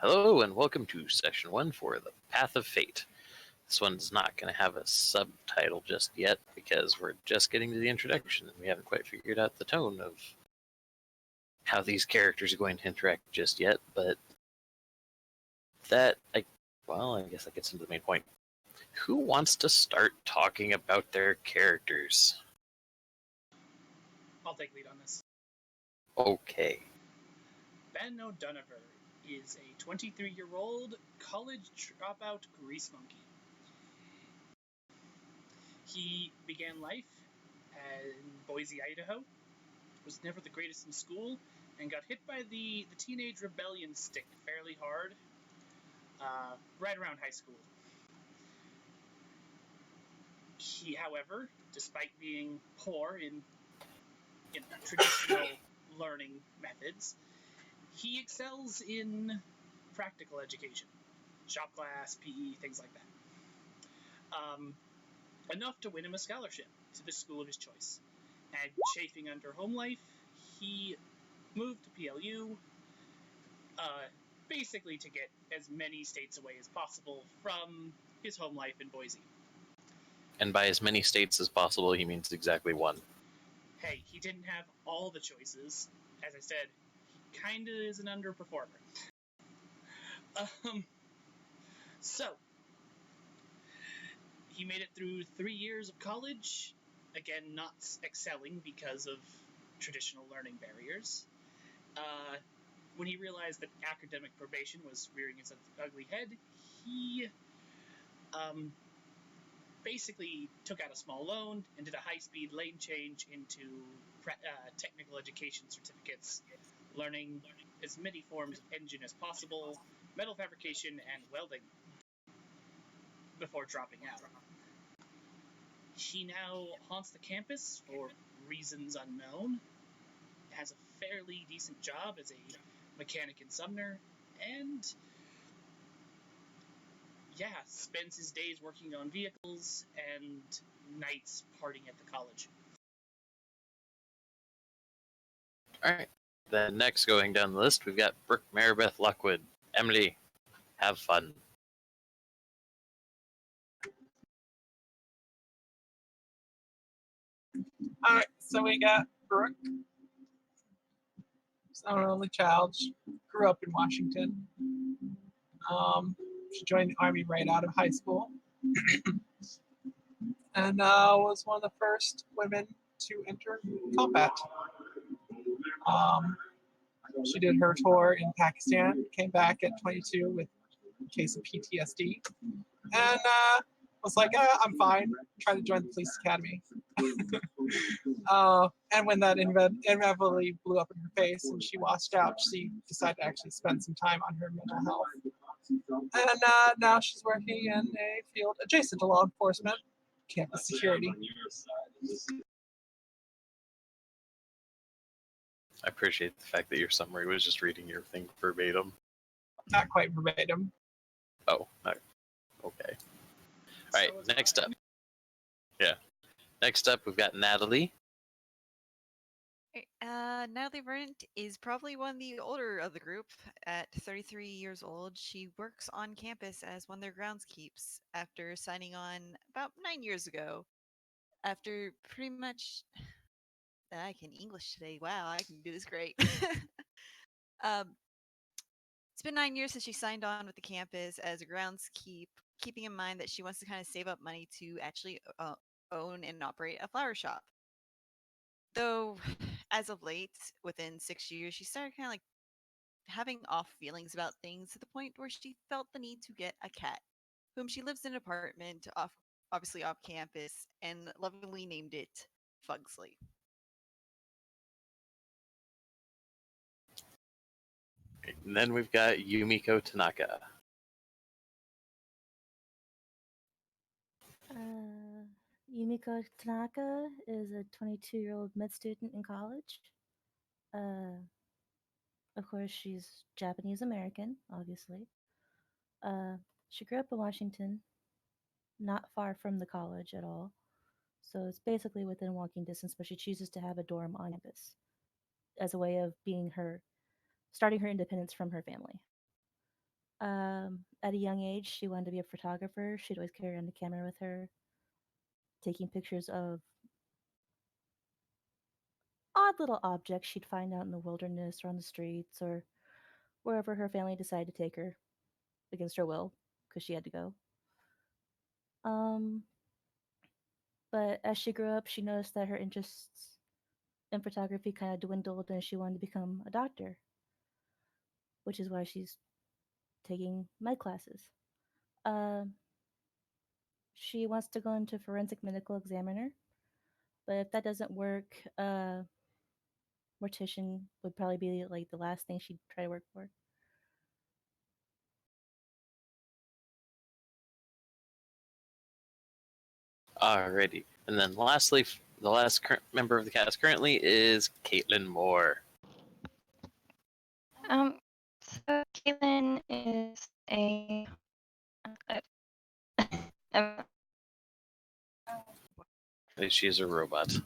Hello and welcome to Section 1 for The Path of Fate. This one's not going to have a subtitle just yet because we're just getting to the introduction and we haven't quite figured out the tone of how these characters are going to interact just yet, but I guess that gets into the main point. Who wants to start talking about their characters? I'll take lead on this. Okay. Ben O'Donover is a 23-year-old college dropout grease monkey. He began life in Boise, Idaho, was never the greatest in school, and got hit by the teenage rebellion stick fairly hard right around high school. He, however, despite being poor in traditional learning methods, he excels in practical education, shop class, PE, things like that. Enough to win him a scholarship to the school of his choice. And chafing under home life, he moved to PLU, basically to get as many states away as possible from his home life in Boise. And by as many states as possible, he means exactly one. Hey, he didn't have all the choices. As I said, he kind of is an underperformer. So, he made it through 3 years of college, again, not excelling because of traditional learning barriers. When he realized that academic probation was rearing its ugly head, he basically took out a small loan and did a high-speed lane change into technical education certificates, learning as many forms of engine as possible, metal fabrication, and welding, before dropping out. He now haunts the campus for reasons unknown, has a fairly decent job as a mechanic in Sumner, and spends his days working on vehicles and nights partying at the college. Alright, then next going down the list, we've got Brooke Maribeth Lockwood. Emily, have fun. Alright, so we got Brooke. She's an only child. She grew up in Washington. She joined the Army right out of high school. And was one of the first women to enter combat. She did her tour in Pakistan, came back at 22 with a case of PTSD, and was like, I'm fine, trying to join the police academy. And when that inevitably blew up in her face and she washed out, she decided to actually spend some time on her mental health. And now she's working in a field adjacent to law enforcement, campus security. I appreciate the fact that your summary was just reading your thing verbatim. Not quite verbatim. Oh, no. Okay. Alright, next up. Yeah. Next up, we've got Natalie. Natalie Brent is probably one of the older of the group. At 33 years old, she works on campus as one of their groundskeeps after signing on about 9 years ago. After pretty much... I can English today. Wow, I can do this great. It's been 9 years since she signed on with the campus as a groundskeep, keeping in mind that she wants to kind of save up money to actually own and operate a flower shop. Though, as of late, within 6 years, she started kind of like having off feelings about things to the point where she felt the need to get a cat, whom she lives in an apartment, obviously off campus, and lovingly named it Fugsley. And then we've got Yumiko Tanaka. Yumiko Tanaka is a 22-year-old med student in college. Of course, she's Japanese American, obviously. She grew up in Washington, not far from the college at all. So it's basically within walking distance, but she chooses to have a dorm on campus as a way of starting her independence from her family. At a young age, she wanted to be a photographer. She'd always carry around a camera with her, taking pictures of odd little objects she'd find out in the wilderness or on the streets or wherever her family decided to take her against her will because she had to go. Um, but as she grew up, she noticed that her interests in photography kind of dwindled and she wanted to become a doctor, which is why she's taking med classes. Um, she wants to go into forensic medical examiner, but if that doesn't work, mortician would probably be like the last thing she'd try to work for. Alrighty. And then lastly, the last member of the cast currently is Caitlin Moore. So Caitlin is am She's a robot.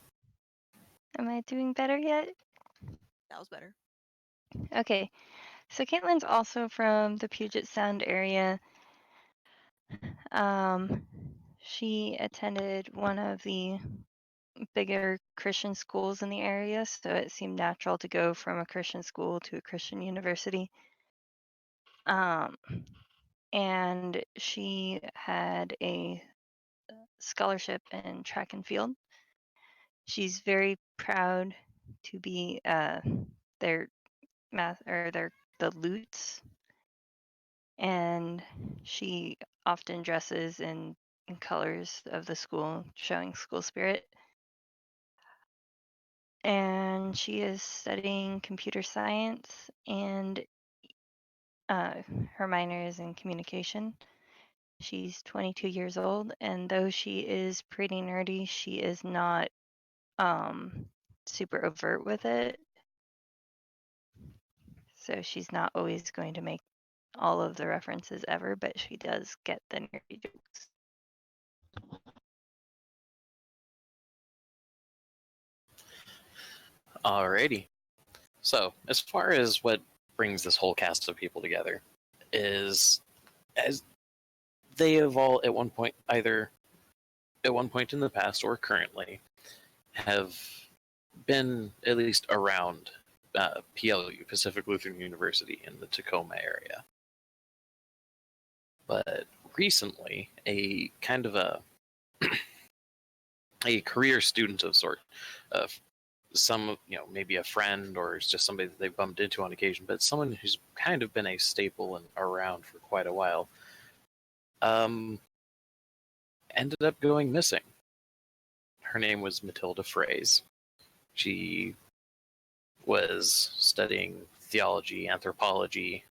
I doing better yet? That was better. Okay. So Caitlin's also from the Puget Sound area. She attended one of the bigger Christian schools in the area, so it seemed natural to go from a Christian school to a Christian university. And she had a scholarship in track and field. She's very proud to be their the Lutes, and she often dresses in colors of the school, showing school spirit. And she is studying computer science, and her minor is in communication. She's 22 years old, and though she is pretty nerdy, she is not super overt with it. So she's not always going to make all of the references ever, but she does get the nerdy jokes. Alrighty. So, as far as what brings this whole cast of people together is as they have all at one point, either at one point in the past or currently, have been at least around PLU, Pacific Lutheran University, in the Tacoma area. But recently, a kind of a career student of sort, some, maybe a friend or it's just somebody that they've bumped into on occasion, but someone who's kind of been a staple and around for quite a while, ended up going missing. Her name was Matilda Fraze. She was studying theology, anthropology,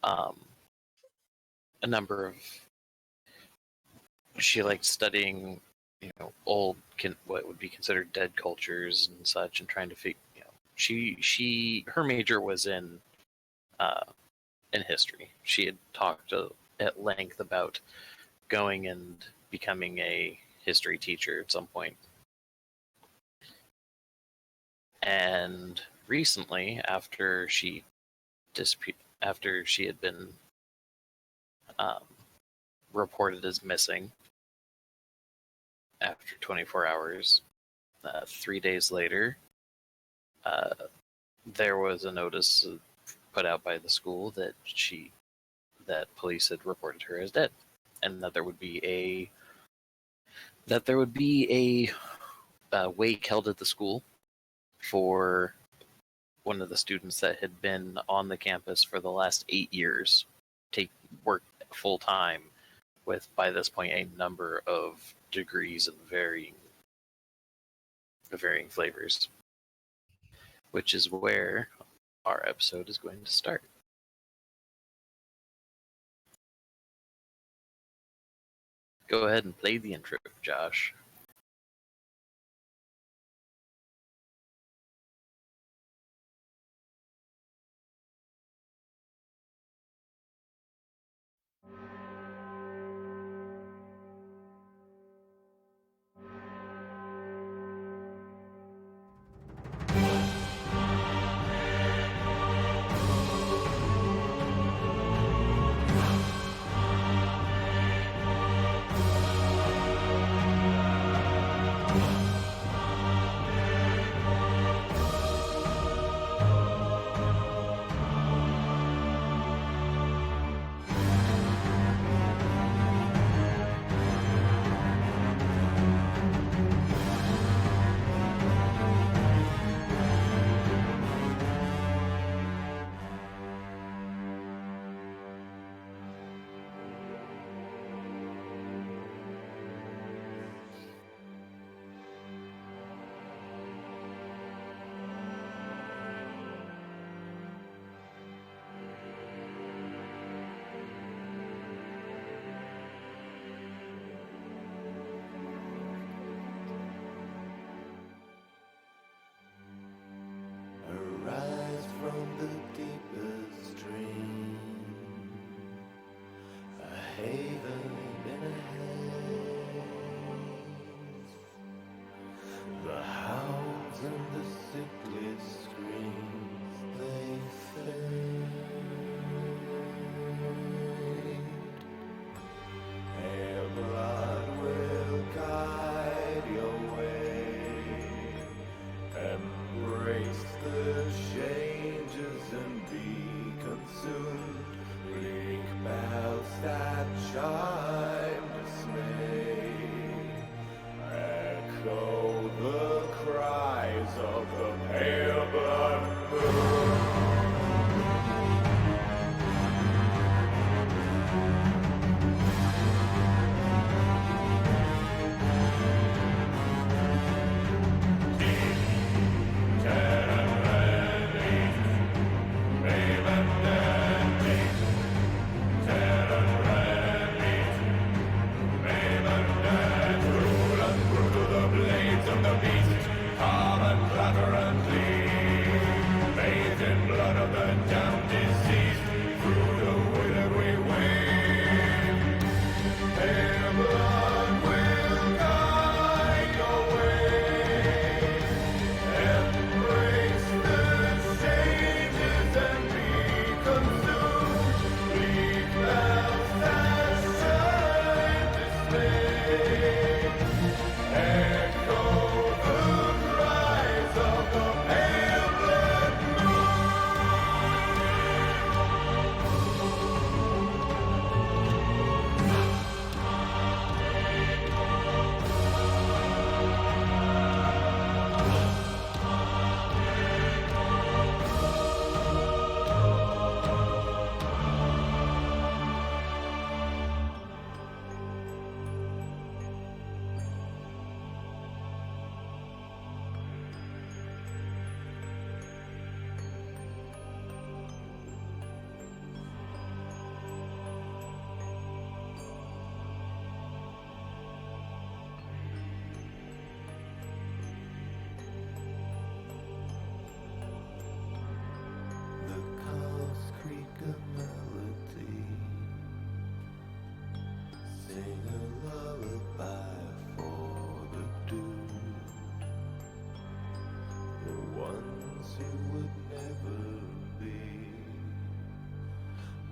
a number of. She liked studying, old, what would be considered dead cultures and such, and trying to figure. Her major was in history. She had talked at length about going and becoming a history teacher at some point. And recently, after she had been reported as missing after 24 hours, 3 days later, there was a notice put out by the school that police had reported her as dead, and that there would be a wake held at the school for one of the students that had been on the campus for the last 8 years, work full time with, by this point, a number of degrees of varying flavors, which is where our episode is going to start. Go ahead and play the intro, Josh.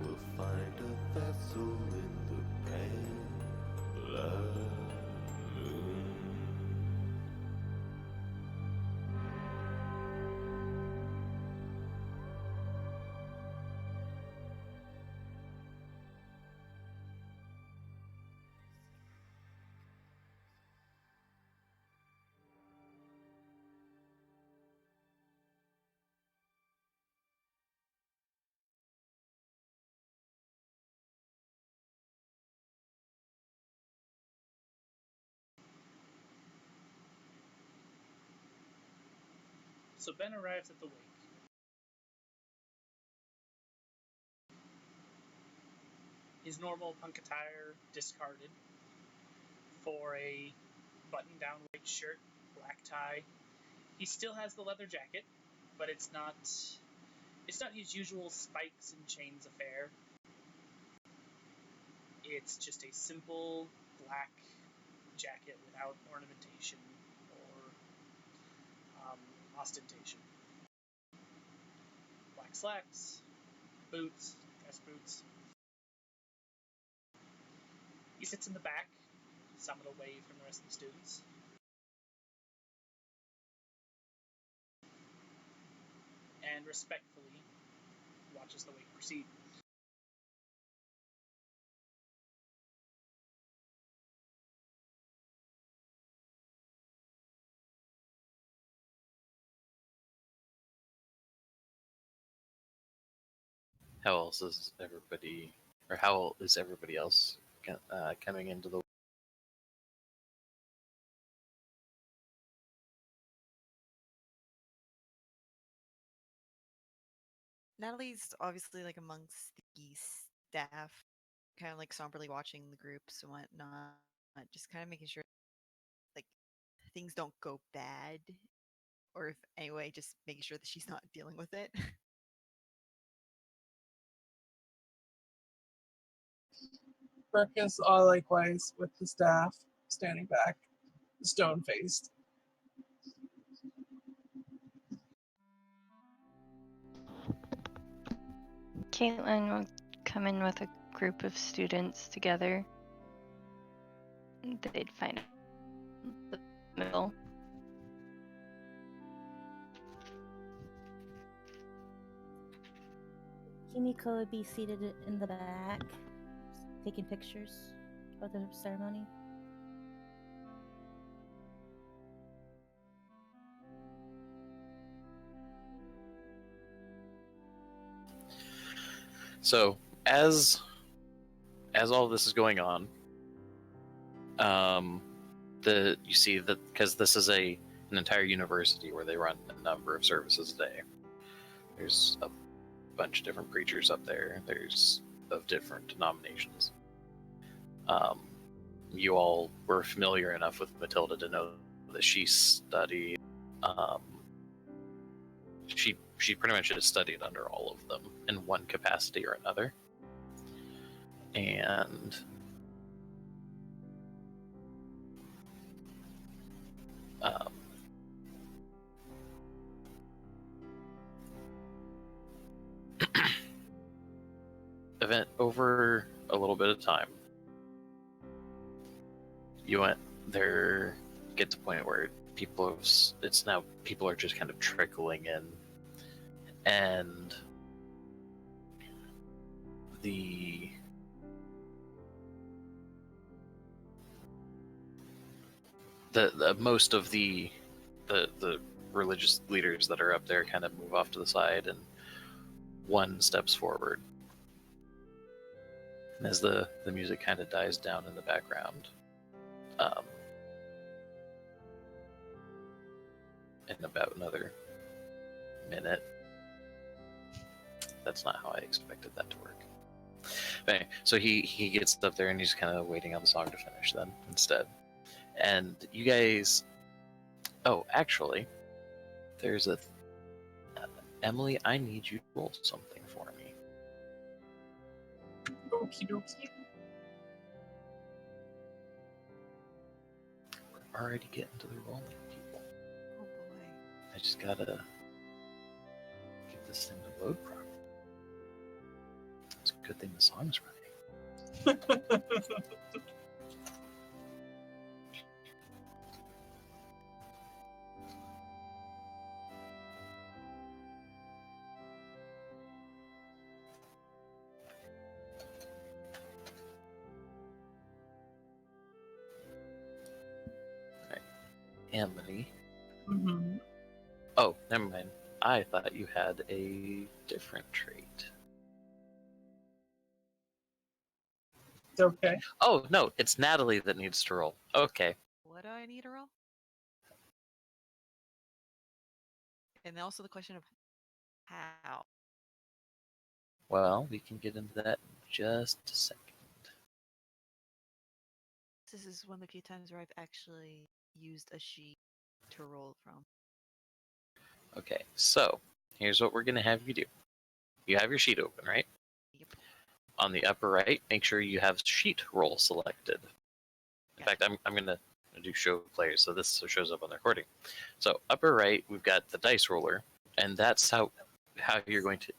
We'll find a vessel in the pale blood moon. So Ben arrives at the wake. His normal punk attire discarded for a button-down white shirt, black tie. He still has the leather jacket, but it's not his usual spikes and chains affair. It's just a simple black jacket without ornamentation or ostentation. Black slacks, boots, dress boots. He sits in the back, somewhat away from the rest of the students. And respectfully watches the wake proceed. How else is everybody, or how is everybody else coming into the? Natalie's obviously like amongst the staff, kind of like somberly watching the groups and whatnot, just kind of making sure like things don't go bad, or if anyway, just making sure that she's not dealing with it. Burke is all likewise with the staff, standing back, stone faced. Caitlin will come in with a group of students together. They'd find the middle. Kimiko would be seated in the back, taking pictures of the ceremony. So as all this is going on, you see that because this is an entire university where they run a number of services a day. There's a bunch of different preachers up there. There's of different denominations. You all were familiar enough with Matilda to know that she studied. She pretty much has studied under all of them in one capacity or another, and event over a little bit of time, you went there. Get to the point where people are just kind of trickling in, and the most of the religious leaders that are up there kind of move off to the side, and one steps forward. And as the music kind of dies down in the background, in about another minute, that's not how I expected that to work. But anyway, so he gets up there and he's kind of waiting on the song to finish then instead. And you guys, oh, actually, there's Emily, I need you to roll something for me. Okie dokie. We're already getting to the rolling, people. Oh boy. I just gotta get this thing to load properly. It's Good thing the song's running. Amity. Mhm. Oh, never mind. I thought you had a different trait. It's okay. Oh, no, it's Natalie that needs to roll. Okay. What do I need to roll? And also the question of how. Well, we can get into that in just a second. This is one of the few times where I've actually used a sheet to roll from. Okay, so here's what we're going to have you do. You have your sheet open, right? Yep. On the upper right, make sure you have sheet roll selected. In fact, I'm going to do show players, so this shows up on the recording. So upper right, we've got the dice roller, and that's how you're going to...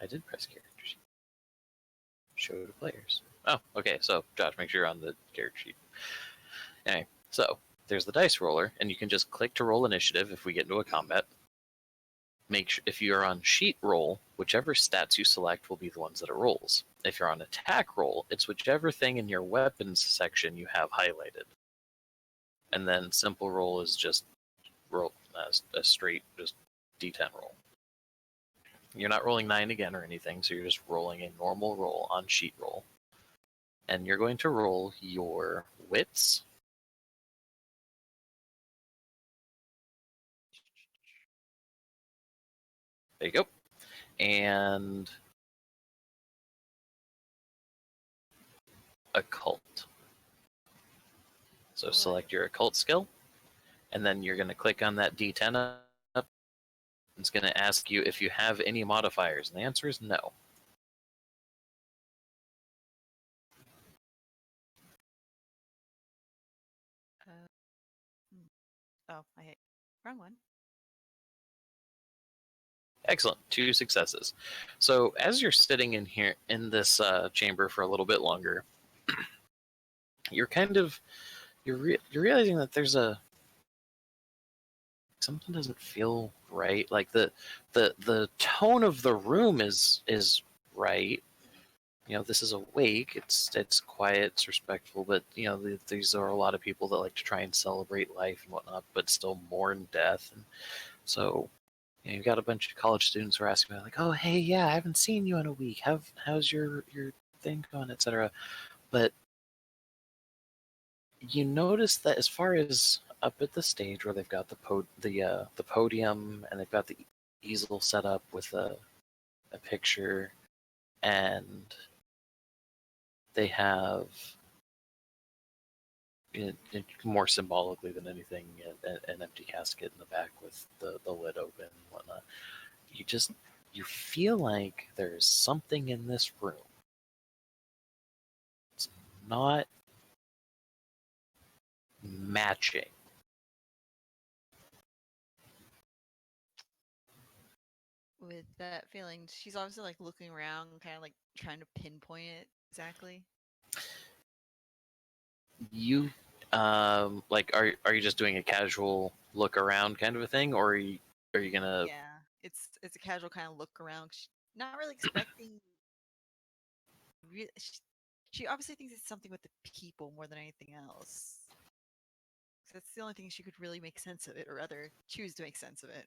I did press character sheet. Show to players. Oh, okay, so Josh, make sure you're on the character sheet. Anyway, so there's the dice roller, and you can just click to roll initiative if we get into a combat. Make sure if you're on sheet roll, whichever stats you select will be the ones that it rolls. If you're on attack roll, it's whichever thing in your weapons section you have highlighted. And then simple roll is just roll a straight just D10 roll. You're not rolling 9 again or anything, so you're just rolling a normal roll on sheet roll. And you're going to roll your wits. There you go. And occult. So select your occult skill, and then you're going to click on that D10 up. It's going to ask you if you have any modifiers, and the answer is no. Oh, I hit wrong one. Excellent, 2 successes. So as you're sitting in here in this chamber for a little bit longer, you're kind of you're realizing that there's something doesn't feel right. Like the tone of the room is right. You know, this is awake. It's quiet. It's respectful. But you know, these are a lot of people that like to try and celebrate life and whatnot, but still mourn death. And so, you know, you've got a bunch of college students who are asking me like, "Oh, hey, yeah, I haven't seen you in a week. How's your thing going, etc." But you notice that as far as up at the stage where they've got the podium and they've got the easel set up with a picture, and they have more symbolically than anything an empty casket in the back with the lid open and whatnot. You feel like there's something in this room. It's not matching. With that feeling, she's obviously like looking around, kind of like trying to pinpoint it exactly. You like are you just doing a casual look around kind of a thing, or are you gonna... Yeah, it's a casual kind of look around. Not really expecting. She obviously thinks it's something with the people more than anything else. That's the only thing she could really make sense of it, or rather, choose to make sense of it.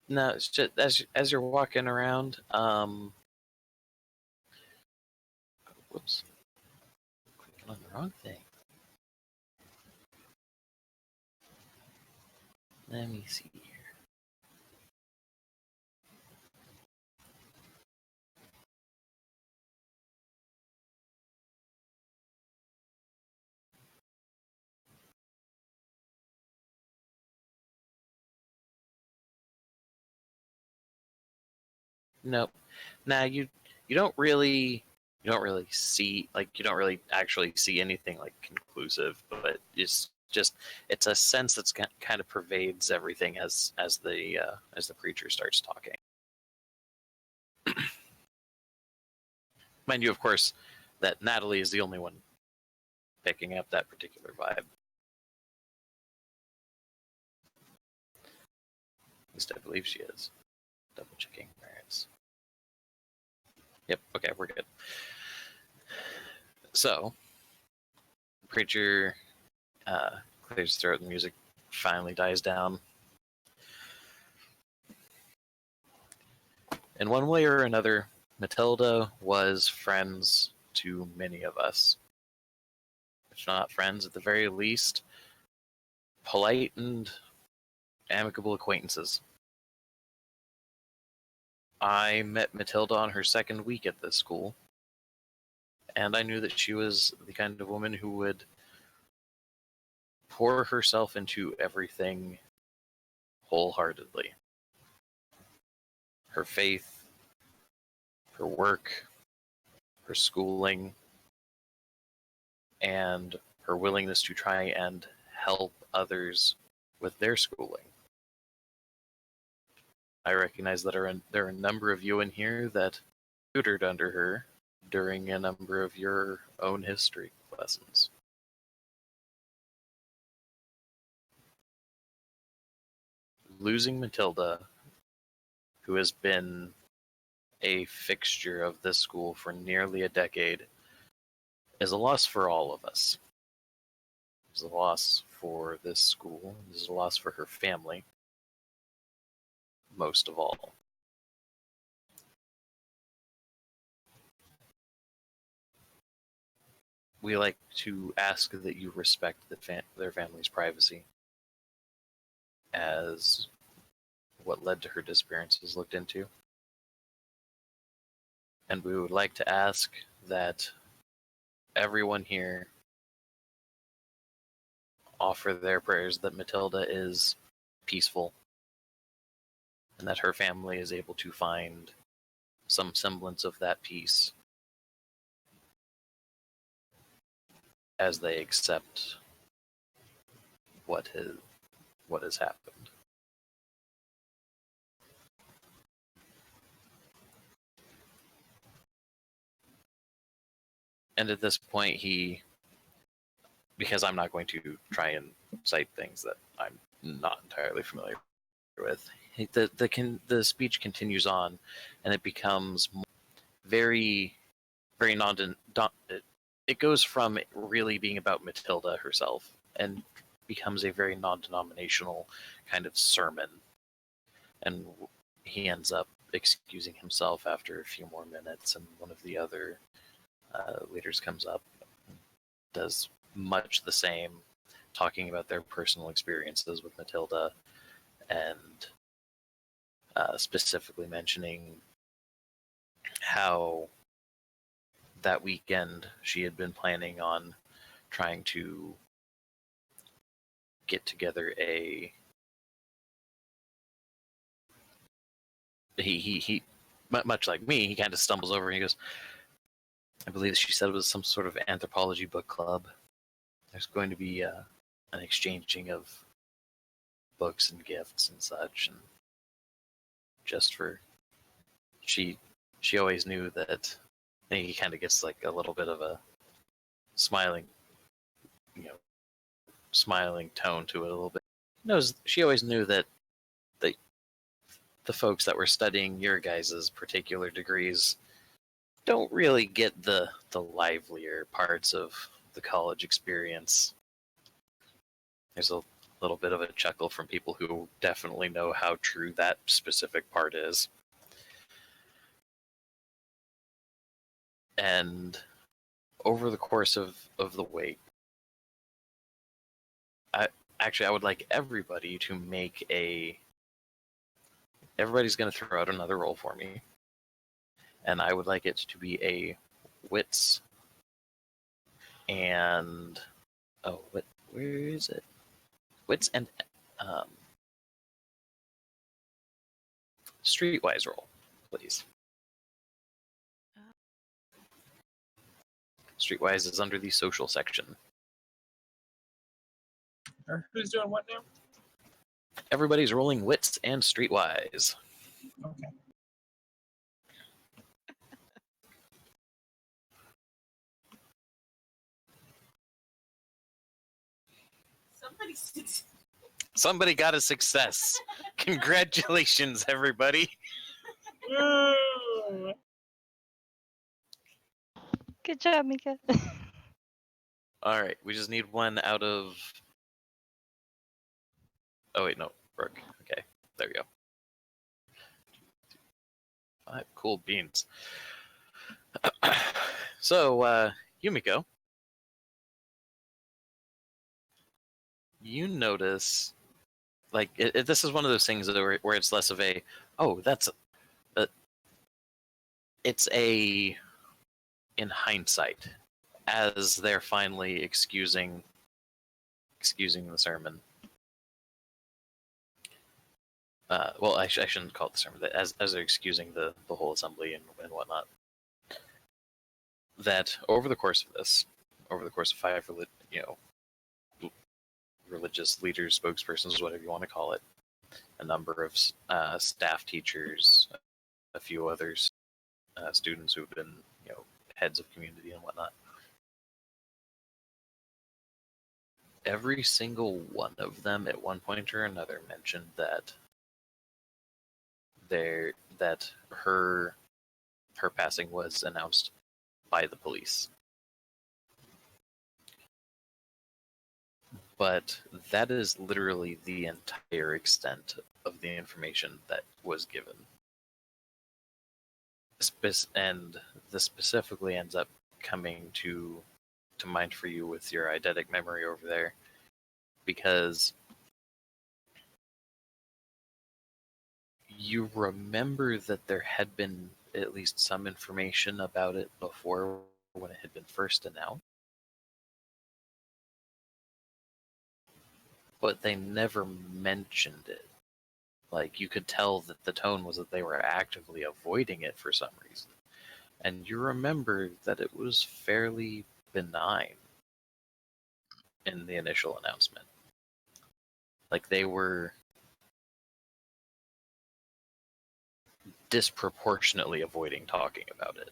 No, it's just as you're walking around. Whoops, clicking on the wrong thing. Let me see here. Nope. Now you don't really see, like, you don't really actually see anything like conclusive, but it's just it's a sense that's kind of pervades everything as the preacher starts talking. Mind you, of course, that Natalie is the only one picking up that particular vibe. At least I believe she is. Double checking where it's. Yep. Okay, we're good. So, preacher clears his throat. The music finally dies down. In one way or another, Matilda was friends to many of us. If not friends, at the very least, polite and amicable acquaintances. I met Matilda on her second week at this school, and I knew that she was the kind of woman who would pour herself into everything wholeheartedly. Her faith, her work, her schooling, and her willingness to try and help others with their schooling. I recognize that there are a number of you in here that tutored under her during a number of your own history lessons. Losing Matilda, who has been a fixture of this school for nearly a decade, is a loss for all of us. It's a loss for this school. It's a loss for her family, most of all. We like to ask that you respect their family's privacy, as what led to her disappearance is looked into. And we would like to ask that everyone here offer their prayers that Matilda is peaceful and that her family is able to find some semblance of that peace as they accept what has happened. And at this point, because I'm not going to try and cite things that I'm not entirely familiar with, the speech continues on, and it becomes very, very it goes from really being about Matilda herself and becomes a very non-denominational kind of sermon. And he ends up excusing himself after a few more minutes, and one of the other leaders comes up, does much the same, talking about their personal experiences with Matilda, and specifically mentioning how that weekend she had been planning on trying to get together he much like me, he kind of stumbles over and he goes, I believe she said it was some sort of anthropology book club. There's going to be an exchanging of books and gifts and such, and just for she always knew that. And he kind of gets like a little bit of a smiling tone to it a little bit. She always knew that the folks that were studying your guys' particular degrees don't really get the livelier parts of the college experience. There's a little bit of a chuckle from people who definitely know how true that specific part is. And over the course of the wait, I would like everybody to make everybody's going to throw out another roll for me. And I would like it to be a wits and where is it? Wits and streetwise roll, please. Streetwise is under the social section. Or who's doing what now? Everybody's rolling wits and streetwise. Okay. Somebody got a success. Congratulations, everybody. Woo! Good job, Mika. All right, we just need one out of. Oh wait, no, Brooke. Okay, there we go. 5 cool beans. So, Yumiko, you notice, like, this is one of those things where it's less of a, oh, that's, it's a, in hindsight, as they're finally excusing the sermon. Well, I shouldn't call it the sermon. As they're excusing the whole assembly and whatnot. That over the course of 5, religious leaders, spokespersons, whatever you want to call it, a number of staff teachers, a few others, students who've been, heads of community and whatnot. Every single one of them, at one point or another, mentioned that her passing was announced by the police. But that is literally the entire extent of the information that was given. And this specifically ends up coming to mind for you with your eidetic memory over there, because you remember that there had been at least some information about it before, when it had been first announced, but they never mentioned it. Like, you could tell that the tone was that they were actively avoiding it for some reason. And you remember that it was fairly benign in the initial announcement. Like, they were disproportionately avoiding talking about it.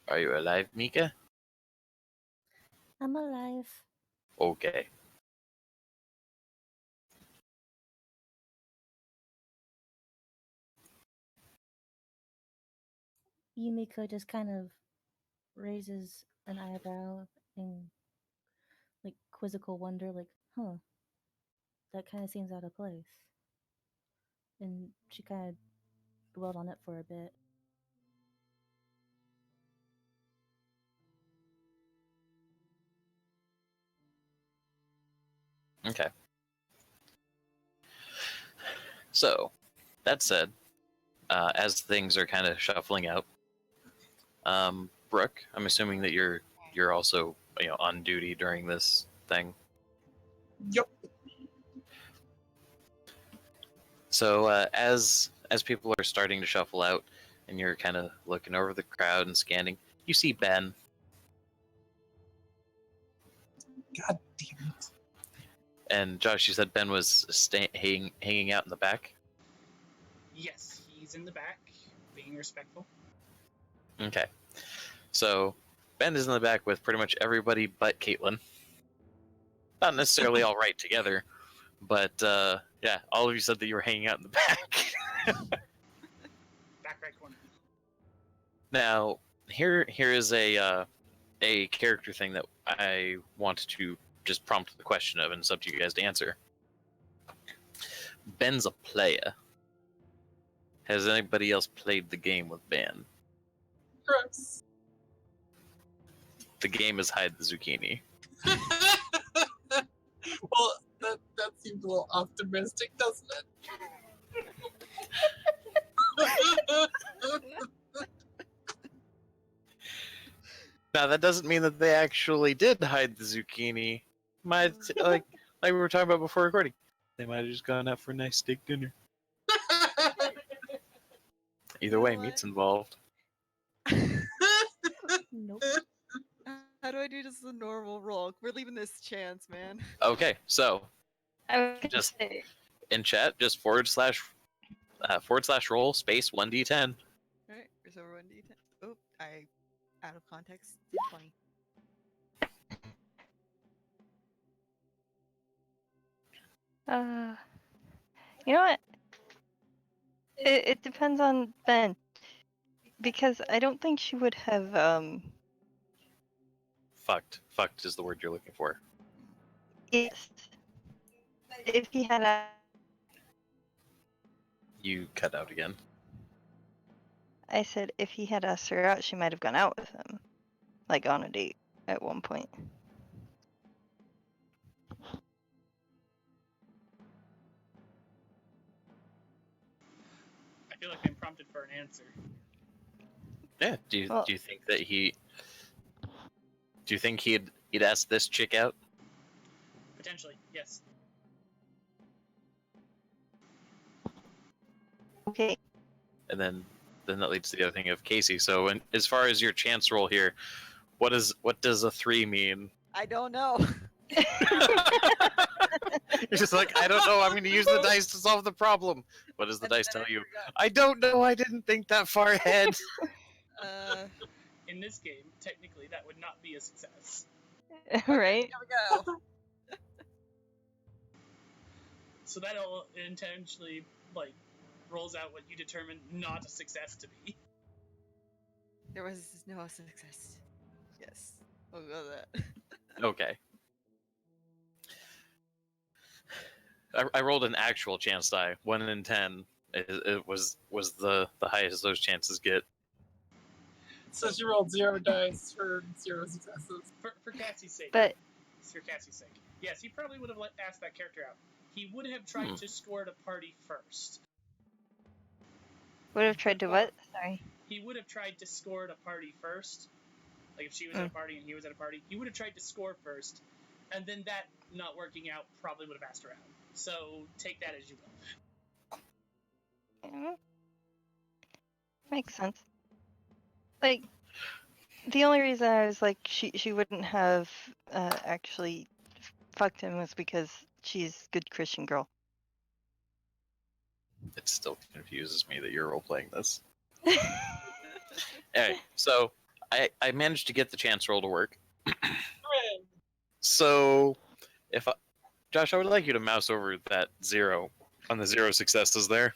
Are you alive, Mika? I'm alive. Okay. Yumiko just kind of raises an eyebrow in like quizzical wonder, like, huh, that kind of seems out of place. And she kind of dwelled on it for a bit. Okay. So, that said, as things are kind of shuffling out, Brooke, I'm assuming that you're also, on duty during this thing. Yep. So as people are starting to shuffle out, and you're kind of looking over the crowd and scanning, you see Ben. God damn it. And Josh, you said Ben was hanging out in the back? Yes, he's in the back, being respectful. Okay. So Ben is in the back with pretty much everybody but Caitlin. Not necessarily all right together, but yeah, all of you said that you were hanging out in the back. Back right corner. Now, here is a character thing that I want to just prompt the question of, and it's up to you guys to answer. Ben's a player. Has anybody else played the game with Ben? Gross. The game is Hide the Zucchini. Well, that seems a little optimistic, doesn't it? Now, that doesn't mean that they actually did hide the zucchini, Might like we were talking about before recording. They might have just gone out for a nice steak dinner. Either way, what? meat's involved. Nope. How do I do just a normal roll? We're leaving this chance, man. Okay, so I was gonna Just- say, in chat, just / roll space 1d10. Alright, here's over 1d10. Oh, I out of context did 20. you know what? It depends on Ben, because I don't think she would have. Fucked is the word you're looking for. Yes, if he had a. You cut out again. I said if he had asked her out, she might have gone out with him, like on a date at one point. I feel like I'm prompted for an answer. Yeah. Do Well- you think that he? Do you think he'd ask this chick out? Potentially, yes. Okay. And then that leads to the other thing of Casey. So, as far as your chance roll here, what does a 3 mean? I don't know. You're just like, I don't know. I'm going to use the dice to solve the problem. What does the dice tell you? I don't know. I didn't think that far ahead. In this game, technically, that would not be a success. Right? Here we go. So that'll intentionally, rolls out what you determine not a success to be. There was no success. Yes, we'll go with that. Okay. I rolled an actual chance die. 1 in 10. It was the highest those chances get. So she rolled 0 dice for 0 successes. For Cassie's sake. But For Cassie's sake. Yes, he probably would have asked that character out. He would have tried to score at a party first. would have tried to what? Sorry. He would have tried to score at a party first. Like if she was at a party and he was at a party, he would have tried to score first, and then that not working out probably would have asked her out. So take that as you will. Yeah. Makes sense. Like, the only reason I was like she wouldn't have actually fucked him was because she's a good Christian girl. It still confuses me that you're role playing this. Anyway, so I managed to get the chance roll to work. Hooray. So Josh, I would like you to mouse over that 0 on the 0 successes there.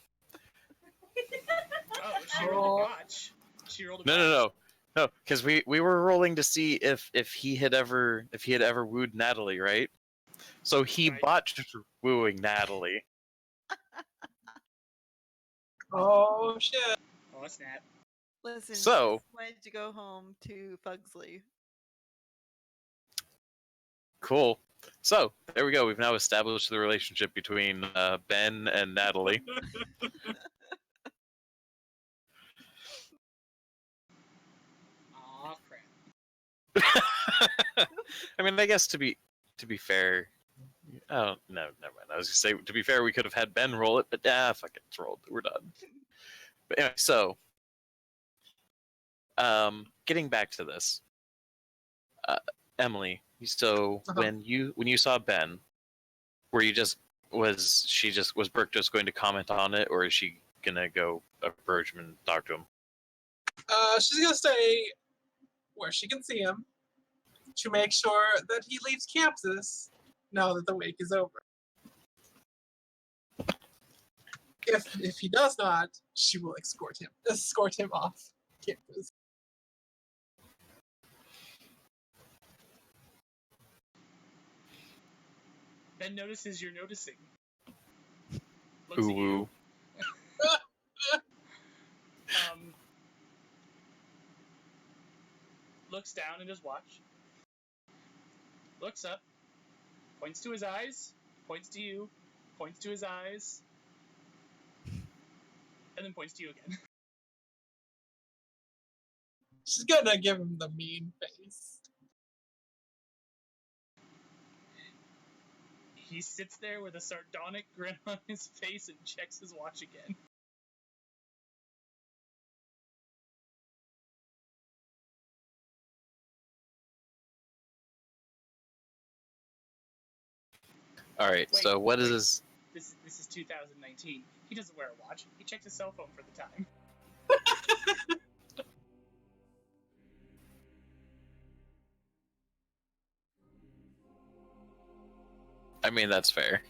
Oh, she rolled a botch. She rolled a botch. No, because we were rolling to see if he had ever wooed Natalie, right? So he Right. botched wooing Natalie. Oh shit. Oh, snap. Listen, So- she wanted to go home to Pugsley. Cool. So there we go. We've now established the relationship between Ben and Natalie. Aw, crap. I mean, I guess to be fair, oh no, never mind. I was gonna say to be fair, we could have had Ben roll it, but fuck it, it's rolled. We're done. But anyway, so getting back to this, Emily. So when you saw Ben, were you was Brooke just going to comment on it, or is she gonna go approach him and talk to him? She's gonna stay where she can see him to make sure that he leaves campus now that the wake is over. If he does not, she will escort him off campus. Ben notices you're noticing. Looks Ooh, at you. ooh. Looks down at his watch. Looks up. Points to his eyes. Points to you. Points to his eyes. And then points to you again. She's gonna give him the mean face. He sits there with a sardonic grin on his face and checks his watch again. All right. Wait, So what is wait. this? This is 2019. He doesn't wear a watch. He checks his cell phone for the time. I mean, that's fair.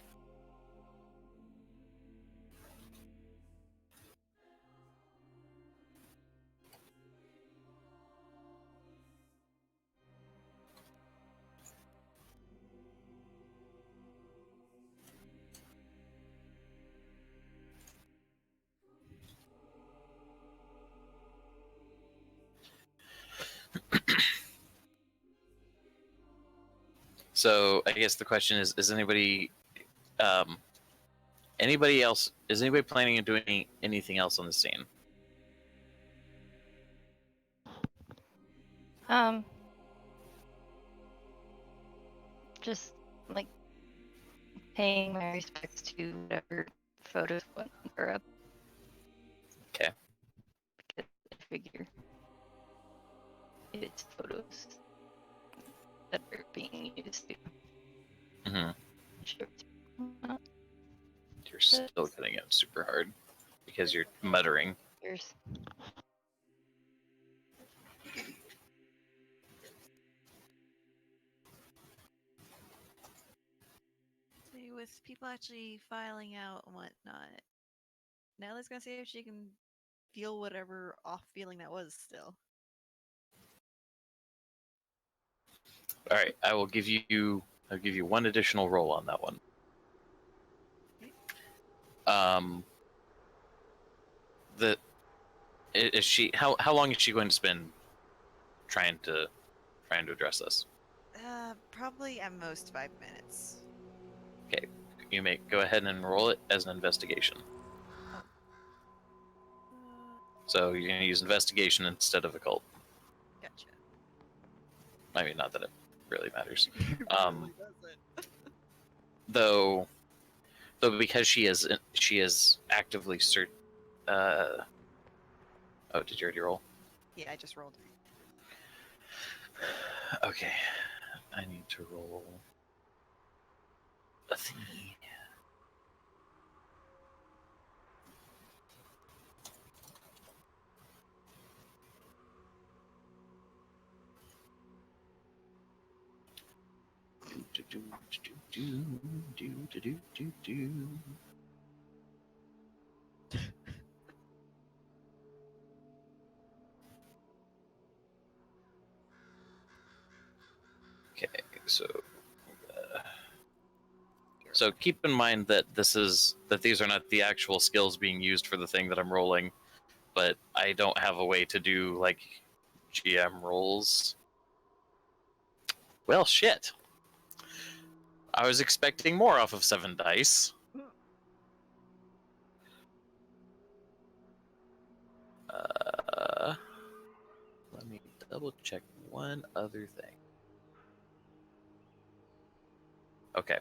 So I guess the question is anybody anybody else, is anybody planning on doing anything else on the scene? Just like paying my respects to whatever photos are up. Okay. Because I figure it's photos that are being used to Mm-hmm. share. You're still cutting it super hard because you're muttering. Yours. See, with people actually filing out and whatnot, Natalie's gonna see if she can feel whatever off feeling that was still. All right, I'll give you one additional roll on that one. The is she how long is she going to spend trying to address this? Probably at most 5 minutes. Okay, you may go ahead and roll it as an investigation. Oh. So you're going to use investigation instead of occult. Gotcha. I mean, not that it really matters. Really doesn't. Though because she is actively oh, did you already roll? Yeah, I just rolled. Okay, I need to roll a thingy. Okay, so keep in mind that these are not the actual skills being used for the thing that I'm rolling, but I don't have a way to do like GM rolls. Well, shit. I was expecting more off of 7 dice. Let me double check one other thing. Okay.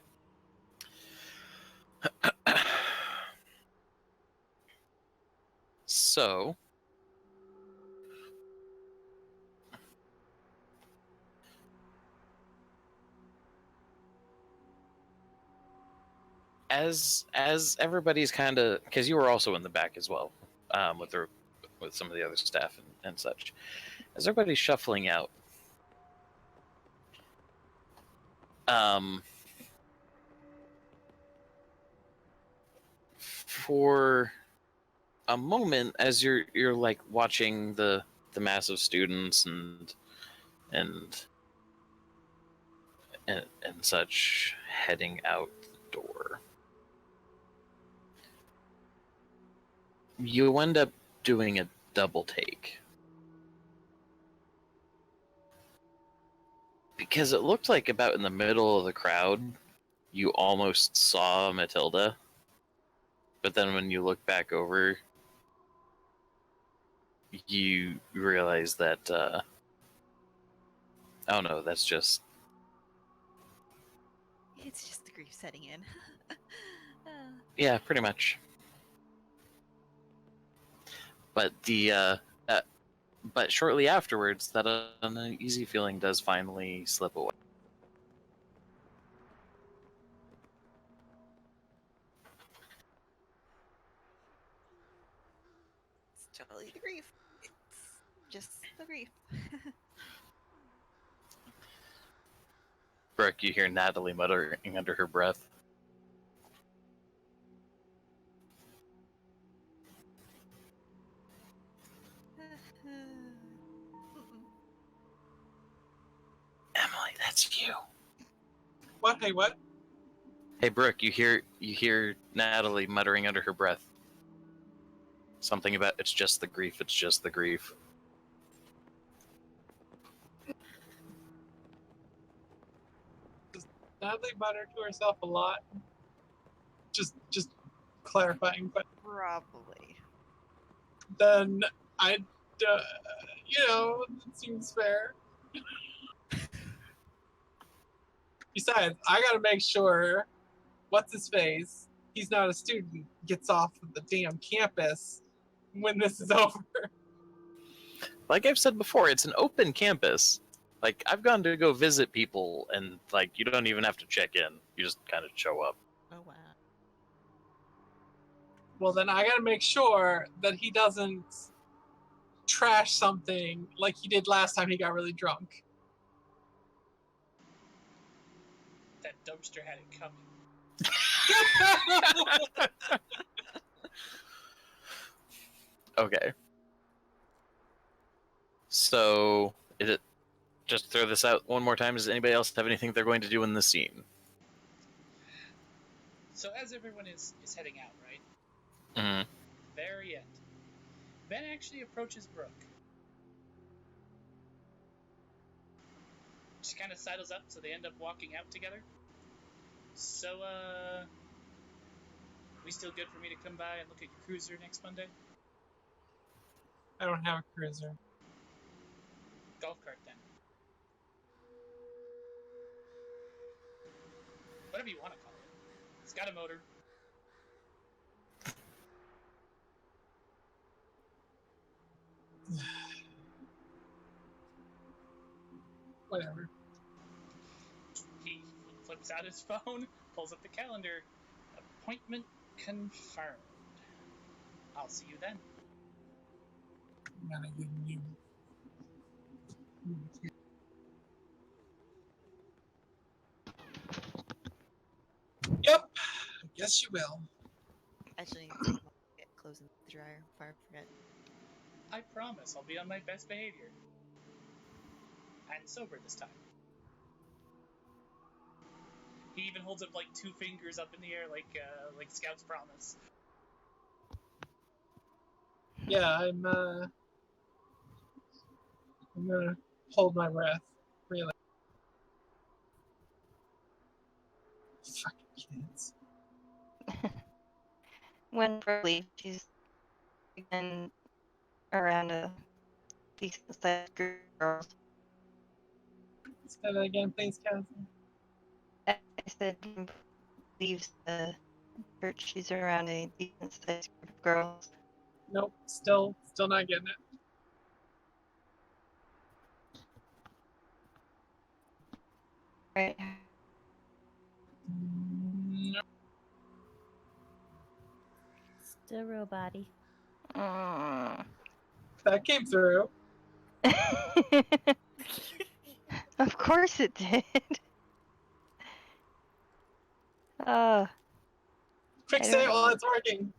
So, as everybody's kind of, because you were also in the back as well, with some of the other staff and such. As everybody's shuffling out, for a moment, as you're like watching the mass of students and such heading out the door, you end up doing a double take. Because it looked like about in the middle of the crowd, you almost saw Matilda. But then when you look back over, you realize that, oh no, that's just... It's just a grief setting in. Yeah, pretty much. But but shortly afterwards, that uneasy feeling does finally slip away. It's totally the grief. It's just the grief. Brooke, you hear Natalie muttering under her breath. Emily, that's you. What? Hey, what? Hey, Brooke, you hear Natalie muttering under her breath. Something about it's just the grief. It's just the grief. Does Natalie mutter to herself a lot? Just clarifying, but Probably. then I, it seems fair. Besides, I gotta make sure what's his face, he's not a student, gets off of the damn campus when this is over. Like I've said before, it's an open campus. Like I've gone to go visit people, and like you don't even have to check in. You just kind of show up. Oh wow. Well, then I gotta make sure that he doesn't trash something like he did last time he got really drunk. That dumpster had it coming. Okay. So, is it just throw this out one more time? Does anybody else have anything they're going to do in the scene? So as everyone is heading out, right? Mm-hmm. Very end. Ben actually approaches Brooke. Just kind of sidles up, so they end up walking out together. So, we still good for me to come by and look at your cruiser next Monday? I don't have a cruiser. Golf cart, then. Whatever you want to call it. It's got a motor. Whatever. He flips out his phone, pulls up the calendar. Appointment confirmed. I'll see you then. I'm gonna give you. Yep, I guess you will. Actually, get clothes in the dryer before I forget. I promise I'll be on my best behavior. And sober this time. He even holds up like 2 fingers up in the air like Scout's promise. Yeah, I'm gonna hold my breath. Really. Fucking kids. When Brooke leaves, she's again around a decent sized group of girls. Say that again, please, Cassie. I said when Brooke leaves the church, she's around a decent sized group of girls. Nope, still not getting it. Right. Nope. Still robot-y. That came through. Of course it did. Quick I say don't it know while what- it's working.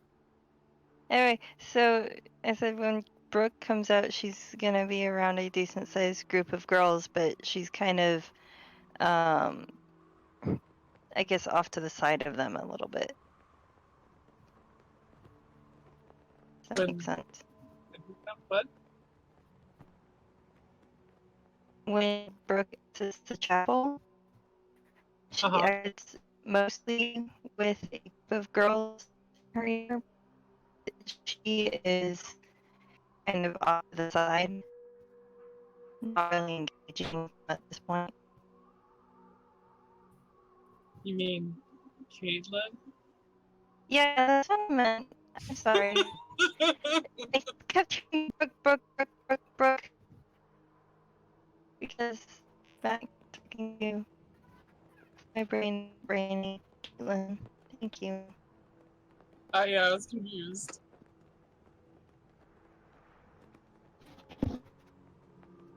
Anyway, so I said when Brooke comes out, she's gonna be around a decent sized group of girls, but she's kind of, I guess, off to the side of them a little bit. Does that make sense? What? When Brooke enters the chapel, she acts mostly with a group of girls in her ear. She is kind of off to the side, not really engaging with them at this point. You mean Caitlin? Yeah, that's what I meant. I'm sorry. I kept hearing Brooke. Because back talking to you, my brainy Caitlin. Thank you. Yeah, I was confused.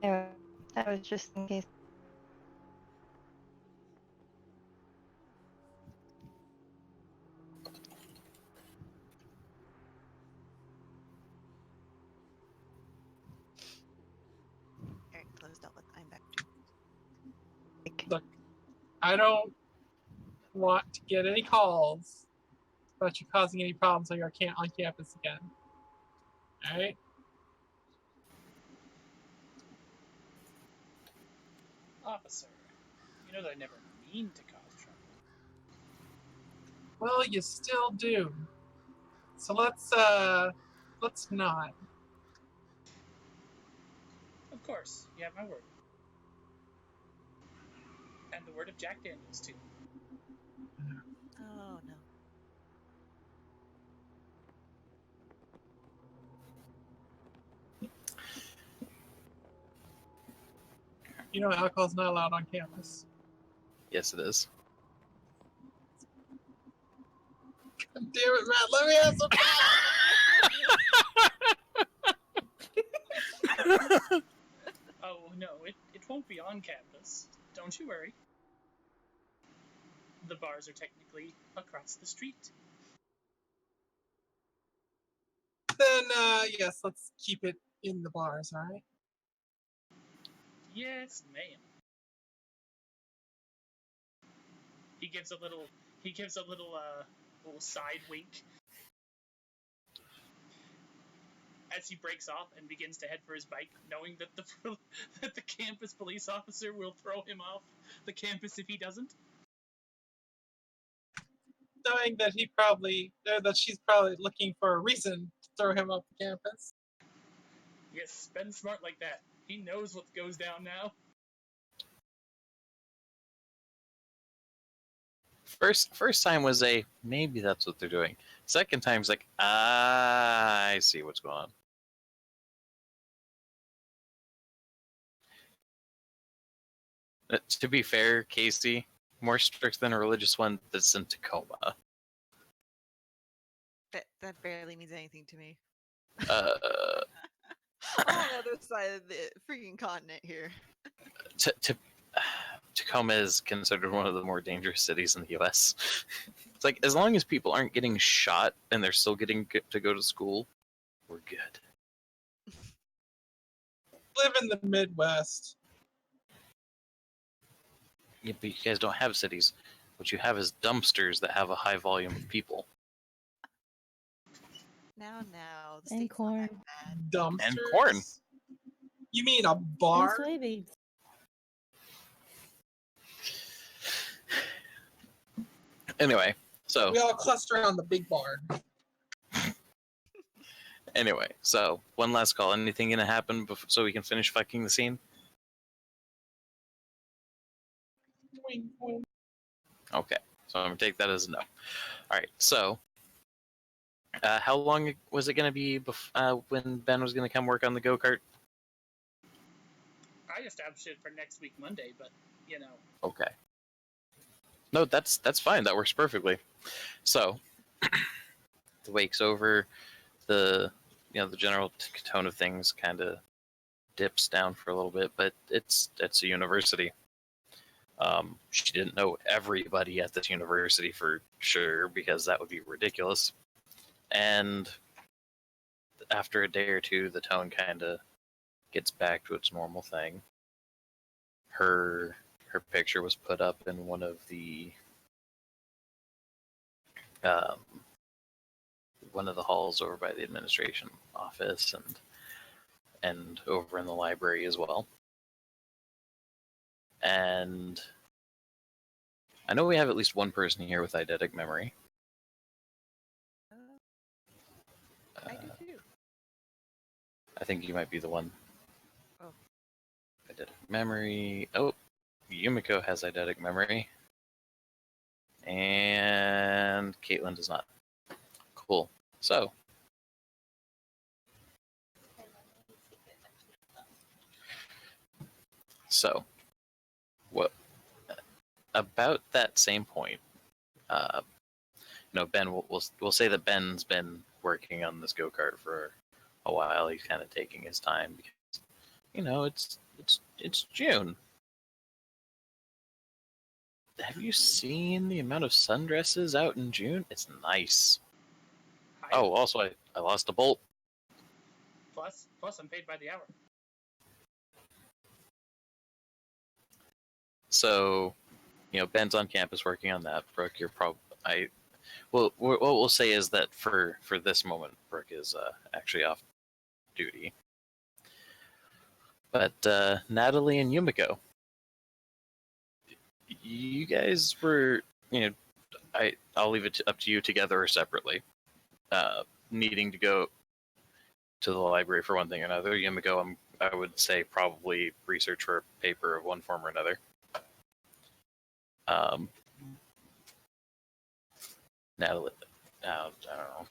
Anyway, that was just in case. Alright, closed out. I'm back too. Look, I don't want to get any calls about you causing any problems on campus again. Alright? Officer, you know that I never mean to cause trouble. Well, you still do. So let's not. Of course, you have my word. And the word of Jack Daniels, too. Oh no. You know, alcohol's not allowed on campus. Yes, it is. Damn it, Matt, let me have some. Oh, no, it won't be on campus. Don't you worry. The bars are technically across the street. Then, yes, let's keep it in the bars, alright? Yes, ma'am. He gives a little little side wink as he breaks off and begins to head for his bike, knowing that that the campus police officer will throw him off the campus if he doesn't. Knowing that that she's probably looking for a reason to throw him off the campus. Yes, Ben's smart like that. He knows what goes down now. First time was maybe that's what they're doing. Second time's like, I see what's going on. To be fair, Casey, more strict than a religious one that's in Tacoma. That barely means anything to me. Uh, I'm on the other side of the freaking continent here. Tacoma is considered one of the more dangerous cities in the U.S. It's like, as long as people aren't getting shot and they're still getting to go to school, we're good. Live in the Midwest. Yeah, but you guys don't have cities. What you have is dumpsters that have a high volume of people. Now, the And state's not that corn. bad. Dumpsters? And corn. You mean a And bar? soybeans. Anyway, so We all cluster around the big barn. anyway, so one last call. Anything gonna happen so we can finish fucking the scene? Wink, wink. Okay, so I'm gonna take that as a no. All right, so how long was it gonna be when Ben was gonna come work on the go-kart? I established it for next week Monday, but you know. Okay. No, that's fine. That works perfectly. So the wake's over. The general tone of things kind of dips down for a little bit, but it's a university. She didn't know everybody at this university for sure because that would be ridiculous. And after a day or two, the tone kind of gets back to its normal thing. Her picture was put up in one of the halls over by the administration office and over in the library as well. And I know we have at least one person here with eidetic memory. I do too. I think you might be the one. Oh. Eidetic memory. Oh, Yumiko has eidetic memory. And and Caitlin does not. Cool. So, what about that same point? Ben, we'll say that Ben's been working on this go-kart for a while. He's kind of taking his time because, it's June. Have you seen the amount of sundresses out in June? It's nice. Oh, also, I lost a bolt. Plus, I'm paid by the hour. So, Ben's on campus working on that. Brooke, you're what we'll say is that for this moment, Brooke is actually off duty. But Natalie and Yumiko, you guys were, I'll leave it up to you together or separately. Needing to go to the library for one thing or another. Yumiko, I would say probably research for a paper of one form or another. Natalie, I don't know.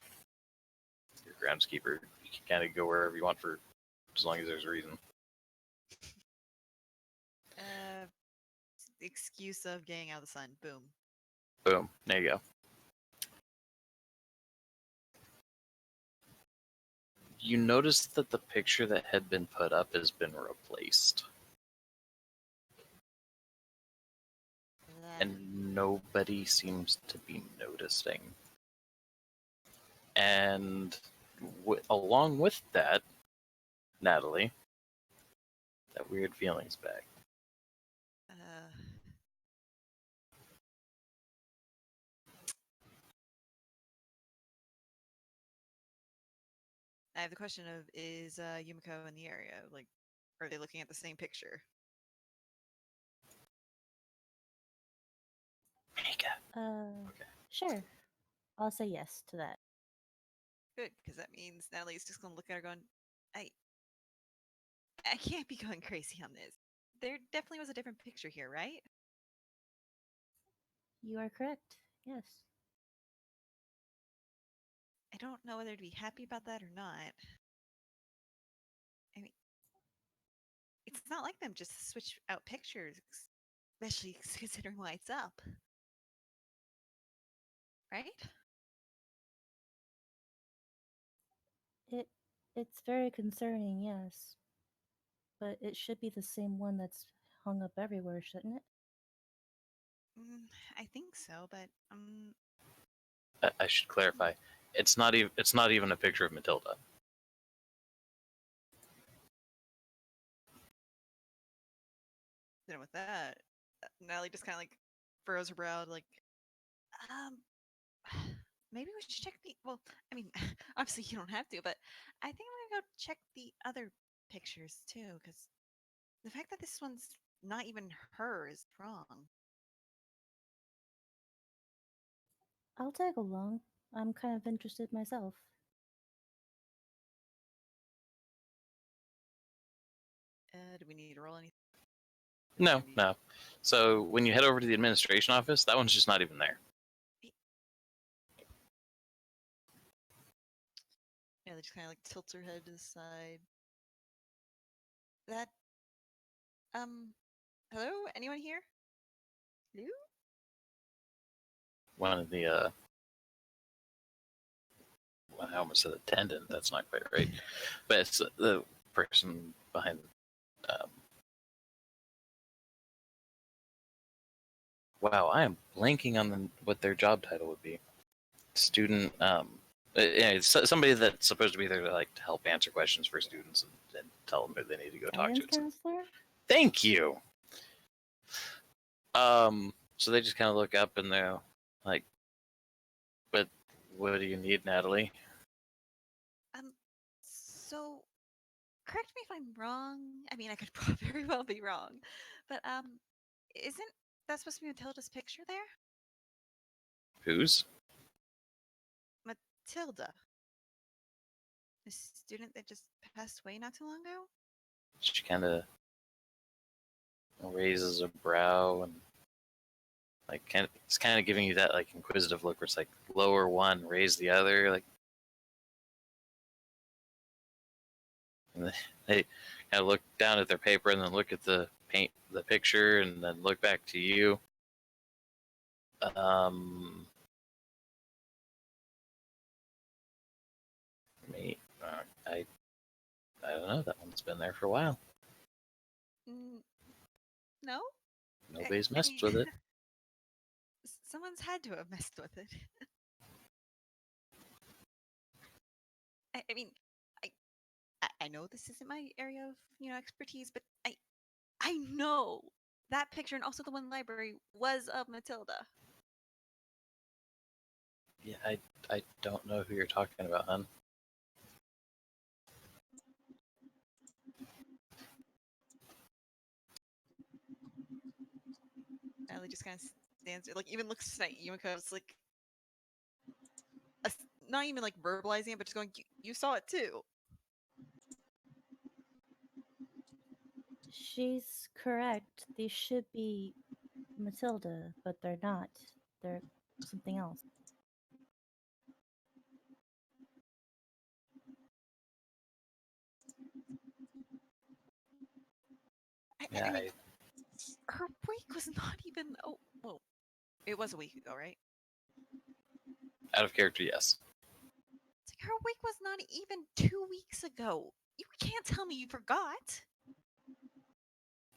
Your groundskeeper, you can kind of go wherever you want for as long as there's a reason. Excuse of getting out of the sun. Boom. Boom. There you go. You notice that the picture that had been put up has been replaced. And nobody seems to be noticing. And along with that, Natalie, that weird feeling's back. I have the question of, is Yumiko in the area? Like, are they looking at the same picture? Okay. Sure. I'll say yes to that. Good, because that means Natalie's just gonna look at her going, I can't be going crazy on this. There definitely was a different picture here, right? You are correct. Yes. I don't know whether to be happy about that or not. I mean, it's not like them just switch out pictures, especially considering why it's up. Right? It's very concerning, yes. But it should be the same one that's hung up everywhere, shouldn't it? I think so, but I should clarify. It's not even a picture of Matilda. Then with that, Natalie just kind of like furrows her brow, like, maybe we should check the. Well, I mean, obviously you don't have to, but I think I'm gonna go check the other pictures too, because the fact that this one's not even her is wrong. I'll tag along. I'm kind of interested myself. Do we need to roll anything? No. So when you head over to the administration office, that one's just not even there. Yeah, they just kind of like tilts her head to the side. That, hello? Anyone here? Hello? One of the, well, I almost said attendant. That's not quite right. But it's the person behind, wow, I am blanking on what their job title would be. Student, it's somebody that's supposed to be there to to help answer questions for students and tell them who they need to go talk to. Guidance counselor? Thank you. So they just kind of look up and they're like, "But what do you need, Natalie?" So correct me if I'm wrong. I mean, I could very well be wrong, but isn't that supposed to be Matilda's picture there? Whose? Matilda, the student that just passed away not too long ago. She kind of raises a brow and Like, it's kind of giving you that like inquisitive look, where it's like lower one, raise the other, like. And they kind of look down at their paper and then look at the picture, and then look back to you. Me, I don't know. That one's been there for a while. No, Nobody's messed with it. Someone's had to have messed with it. I mean, I know this isn't my area of expertise, but I know that picture, and also the one in the library, was of Matilda. Yeah, I don't know who you're talking about, hon. Natalie just kind of stands there, like even looks at Yumiko. It's like not even like verbalizing it, but just going, "You saw it too." She's correct. These should be Matilda, but they're not. They're something else. Yeah, I mean, her week was not even. Oh, well, it was a week ago, right? out of character, yes. It's like her week was not even 2 weeks ago. You can't tell me you forgot.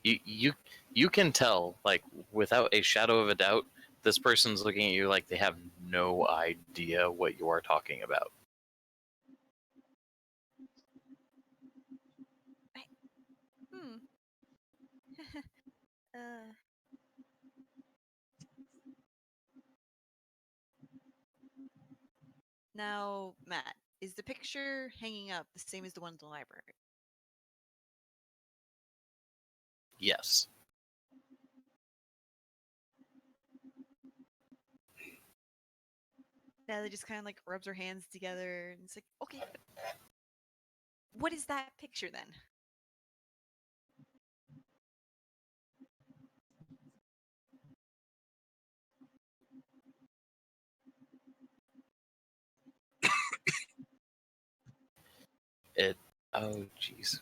You can tell, like, without a shadow of a doubt, this person's looking at you like they have no idea what you are talking about. uh, Now, Matt, is the picture hanging up the same as the one in the library? Yes. Natalie just kind of like rubs her hands together, and it's like, okay, but what is that picture then? Oh, jeez.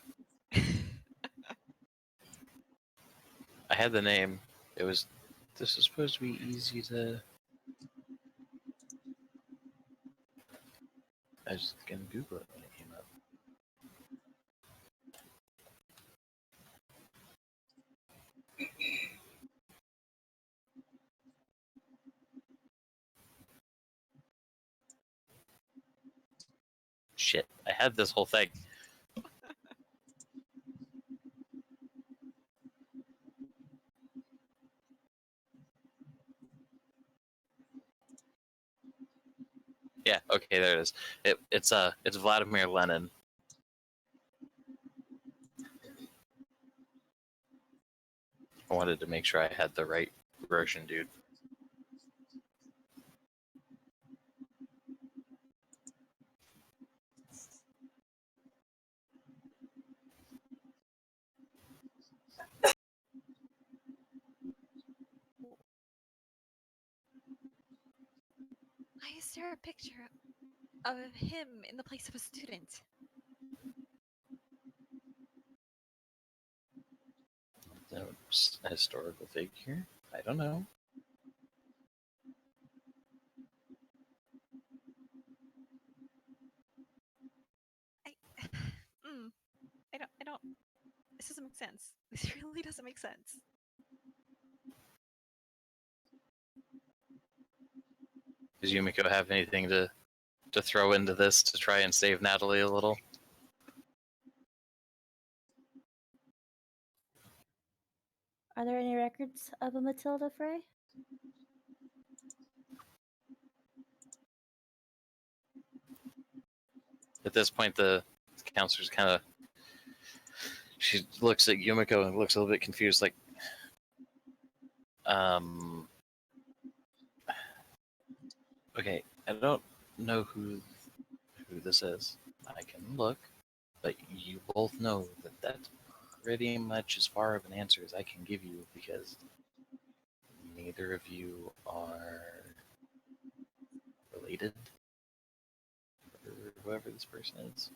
I had the name. This was supposed to be easy to. I was gonna Google it when it came up. Shit, I had this whole thing. Yeah, okay, there it is. It's Vladimir Lenin. I wanted to make sure I had the right version, dude. Why is there a picture of him in the place of a student? That's a historical figure. I don't know. I don't. This doesn't make sense. This really doesn't make sense. Does Yumiko have anything to throw into this to try and save Natalie a little? Are there any records of a Matilda Frey? At this point, the counselor's kind of. She looks at Yumiko and looks a little bit confused, like, okay, I don't know who this is. I can look, but you both know that's pretty much as far of an answer as I can give you, because neither of you are related, or whoever this person is.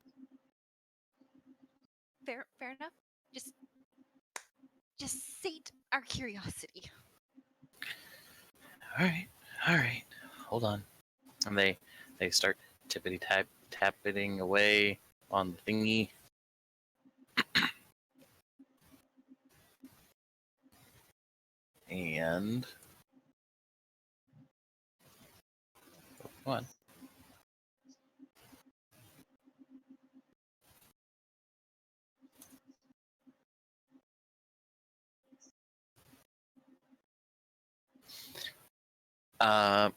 Fair enough. Just sate our curiosity. All right. Hold on. And they start tippity tapping away on the thingy. And come on.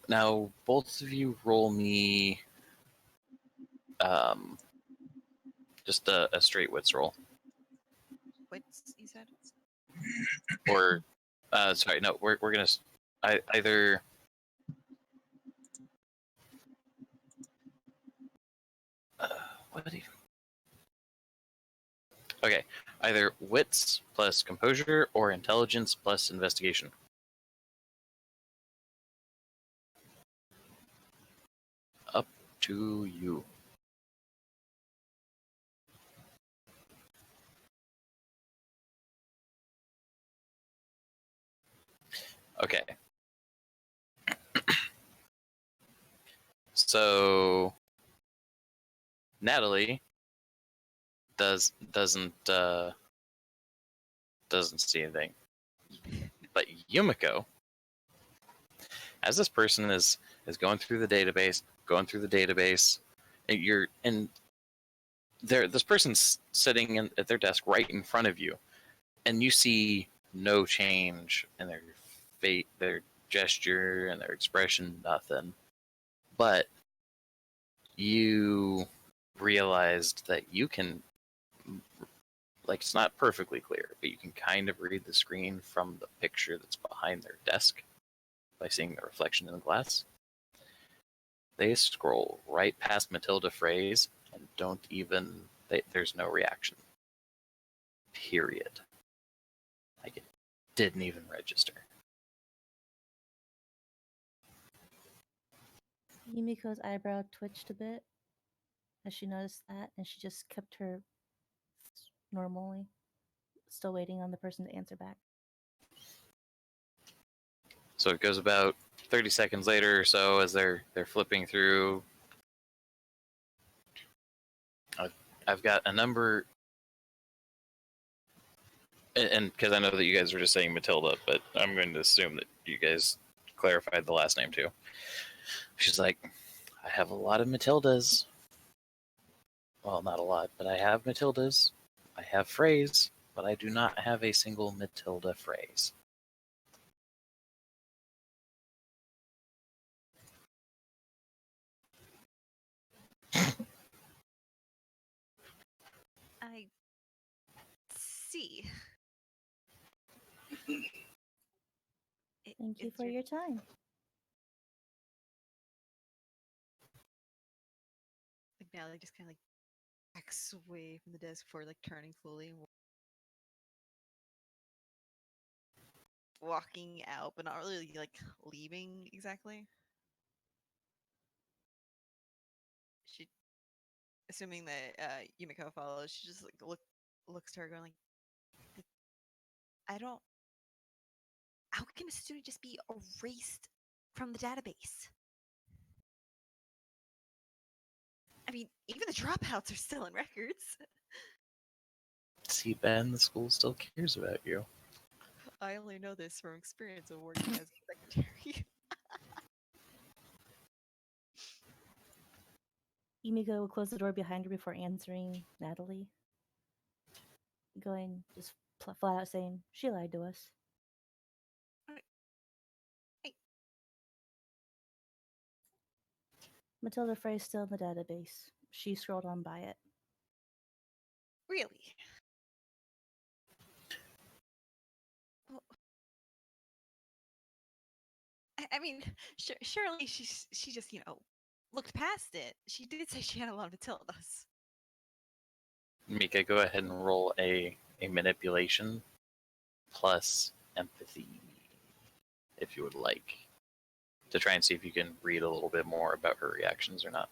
Now both of you roll me just a straight wits roll. Wits, you said? Or sorry, no, we're gonna either what even? Okay, either wits plus composure or intelligence plus investigation. Up to you. Okay. So Natalie doesn't see anything, but Yumiko, as this person is going through the database, and this person's sitting at their desk right in front of you, and you see no change in their fate, their gesture, and their expression, nothing. But you realized that you can, like, it's not perfectly clear, but you can kind of read the screen from the picture that's behind their desk by seeing the reflection in the glass. They scroll right past Matilda phrase and don't even, there's no reaction. Period. Like, it didn't even register. Yumiko's eyebrow twitched a bit as she noticed that, and she just kept her normally, still waiting on the person to answer back. So it goes about 30 seconds later or so as they're flipping through. I've got a number, and because I know that you guys were just saying Matilda, but I'm going to assume that you guys clarified the last name too. She's like, I have a lot of Matildas. Well, not a lot, but I have Matildas. I have phrase, but I do not have a single Matilda phrase. I see. Thank you for your time. Like Natalie just kind of like backs away from the desk before like turning fully and walking out, but not really like leaving exactly. She, assuming that Yumiko follows, she just like looks to her going like, I don't. How can a student just be erased from the database? I mean, even the dropouts are still in records. See, Ben, the school still cares about you. I only know this from experience of working as a secretary. Yumiko will close the door behind her before answering Natalie. Going just flat out saying, she lied to us. Hey. Matilda Frey's still in the database. She scrolled on by it. Really? Well, I mean, surely she just looked past it. She did say she had a lot of Matildas. Mika, go ahead and roll a manipulation plus empathy if you would like, to try and see if you can read a little bit more about her reactions or not.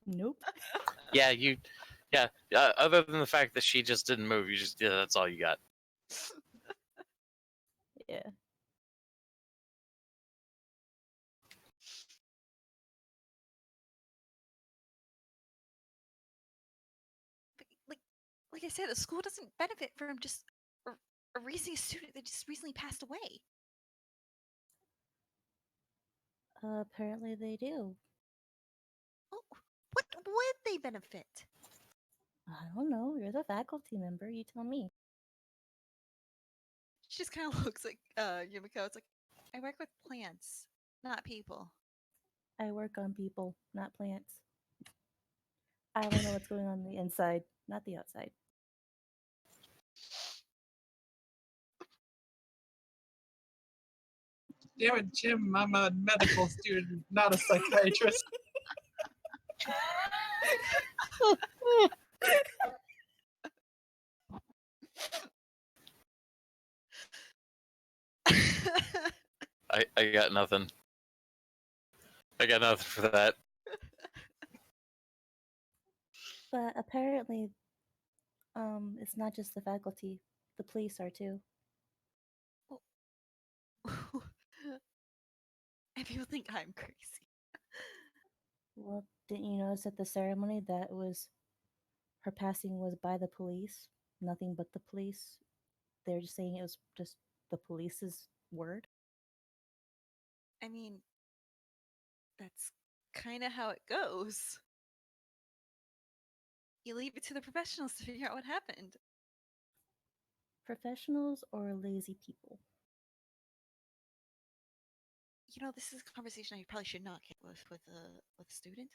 Nope. Yeah, other than the fact that she just didn't move, that's all you got. Yeah. Like I said, the school doesn't benefit from just erasing a student that just recently passed away. Apparently they do. Oh, what would they benefit? I don't know. You're the faculty member. You tell me. She just kind of looks like Yumiko. It's like, I work with plants, not people. I work on people, not plants. I only know what's going on the inside, not the outside. Damn it, Jim, I'm a medical student, not a psychiatrist. I got nothing. I got nothing for that. But apparently, it's not just the faculty. The police are too. And people think I'm crazy. Well, didn't you notice at the ceremony that her passing was by the police? Nothing but the police. They're just saying it was just the police's word. I mean, that's kind of how it goes. You leave it to the professionals to figure out what happened. Professionals or lazy people? You know, this is a conversation I probably should not get with a student.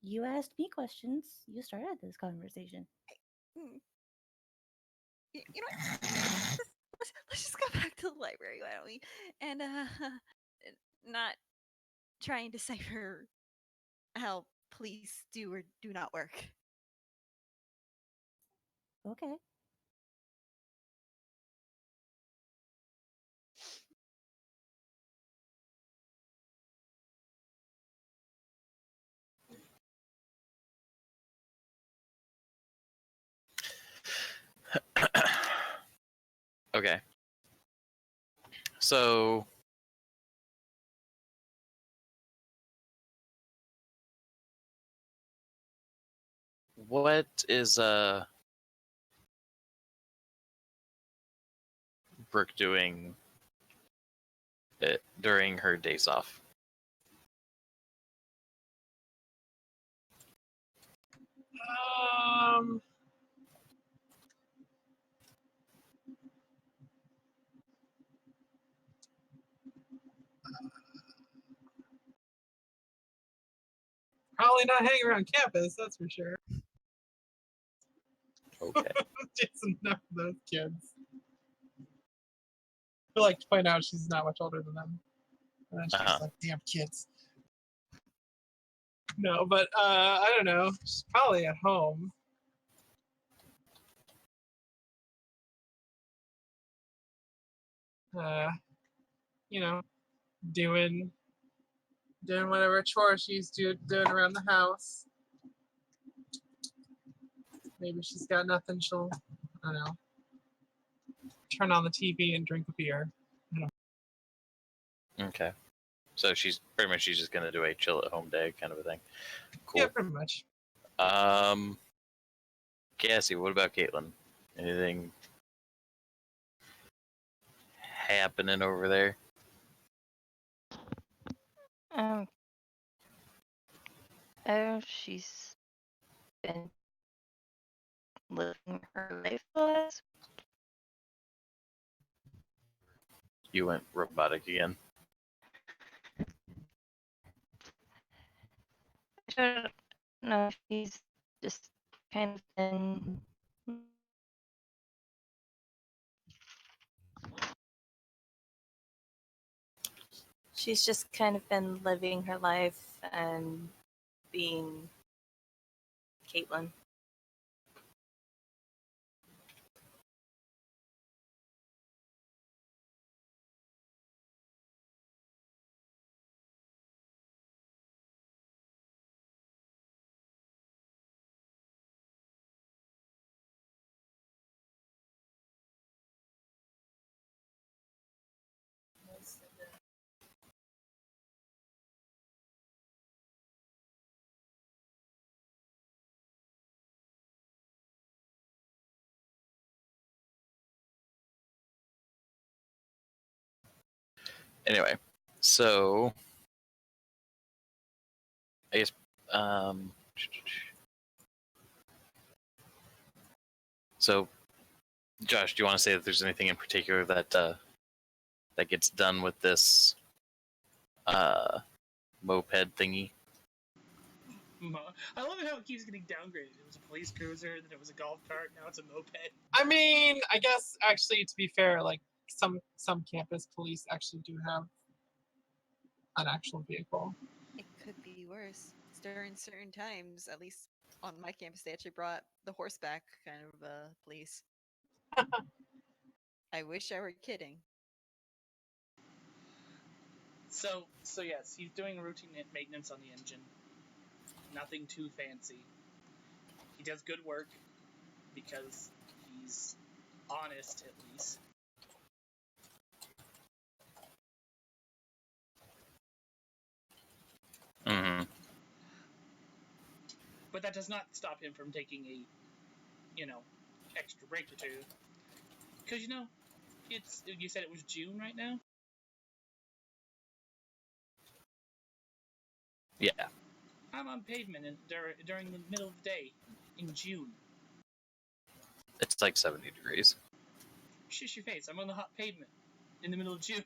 You asked me questions. You started this conversation. Hmm. You know what? Let's just go back to the library, why don't we? And not try and decipher how police do or do not work. Okay. Okay. So what is Brooke doing during her days off? Um, Probably not hanging around campus, that's for sure. Okay. Just enough of those kids. I like to point out she's not much older than them. And then she's like, damn kids. No, but I don't know. She's probably at home. You know, doing whatever chores she's doing around the house. Maybe she's got nothing. She'll, I don't know, turn on the TV and drink a beer. Okay. So she's just gonna do a chill at home day kind of a thing. Cool. Yeah, pretty much. Cassie, what about Caitlin? Anything happening over there? Oh, she's been living her life the last. You went robotic again. I don't know if she's just kind of been. She's just kind of been living her life and being Caitlin. Anyway, so I guess so Josh, do you want to say that there's anything in particular that that gets done with this moped thingy? I love how it keeps getting downgraded. It was a police cruiser, then it was a golf cart, now it's a moped. I mean, I guess actually, to be fair, like some campus police actually do have an actual vehicle. It could be worse. During certain times, at least on my campus, they actually brought the horseback kind of police. I wish I were kidding. So yes, he's doing routine maintenance on the engine. Nothing too fancy. He does good work because he's honest, at least. Mm-hmm. But that does not stop him from taking a, extra break or two. Because, you said it was June right now? Yeah. I'm on pavement during the middle of the day in June. It's like 70 degrees. Shush your face. I'm on the hot pavement in the middle of June.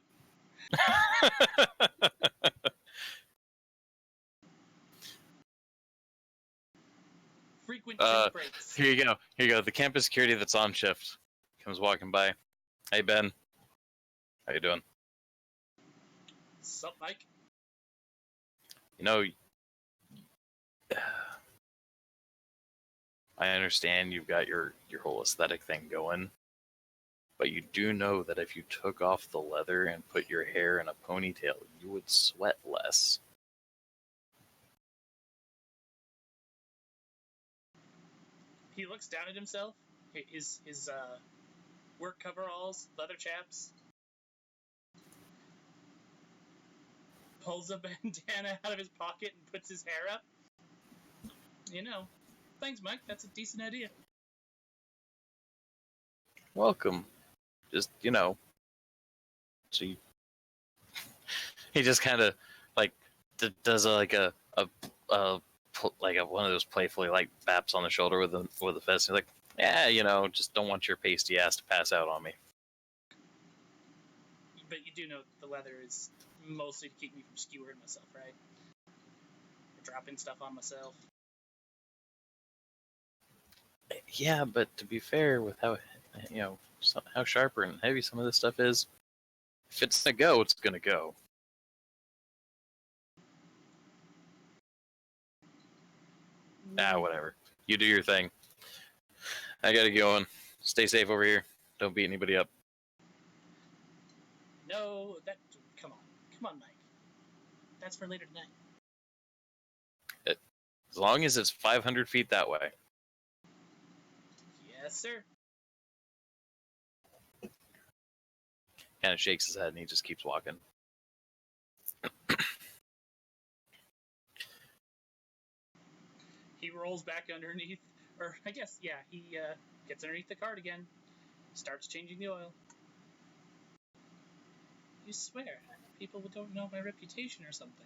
Frequent breaks. Here you go. Here you go. The campus security that's on shift comes walking by. Hey, Ben. How you doing? Sup, Mike? You know, I understand you've got your whole aesthetic thing going, but you do know that if you took off the leather and put your hair in a ponytail, you would sweat less. He looks down at himself. His work coveralls, leather chaps. Pulls a bandana out of his pocket and puts his hair up. Thanks, Mike. That's a decent idea. Welcome. Just, so he just kind of like does like a one of those playfully like baps on the shoulder with a fist. He's like, yeah, just don't want your pasty ass to pass out on me. But you do know the leather is mostly to keep me from skewering myself, right? Or dropping stuff on myself. Yeah, but to be fair, with how how sharper and heavy some of this stuff is, if it's gonna go, it's gonna go. Whatever. You do your thing. I gotta get going. Stay safe over here. Don't beat anybody up. No, come on, Mike. That's for later tonight. As long as it's 500 feet that way. Yes, sir. Kind of shakes his head and he just keeps walking. He rolls back underneath, or I guess, yeah, he gets underneath the cart again, starts changing the oil. You swear, people don't know my reputation or something.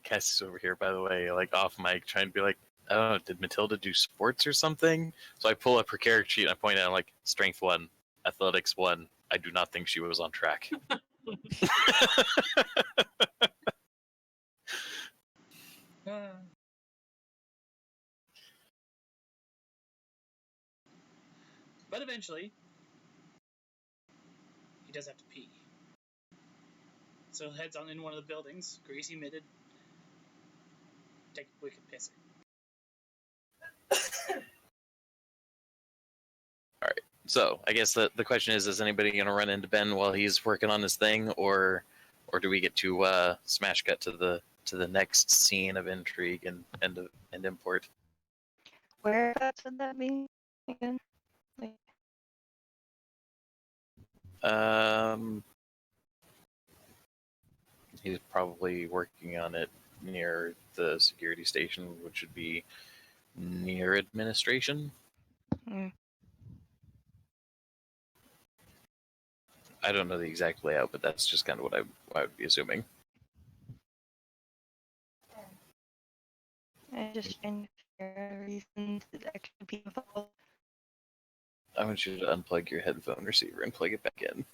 Cassie's over here, by the way, like off mic, trying to be like, I don't know, did Matilda do sports or something? So I pull up her character sheet and I point out, like, strength 1, athletics 1. I do not think she was on track. But eventually, he does have to pee. So heads on in one of the buildings, greasy mitted, take a wicked pisser. So I guess the question is anybody going to run into Ben while he's working on his thing, or do we get to smash cut to the next scene of intrigue and import? Whereabouts would that be again? Like, He's probably working on it near the security station, which would be near administration. mm, I don't know the exact layout, but that's just kind of what I would be assuming. I'm just trying to figure out a reason to actually be involved. I want you to unplug your headphone receiver and plug it back in.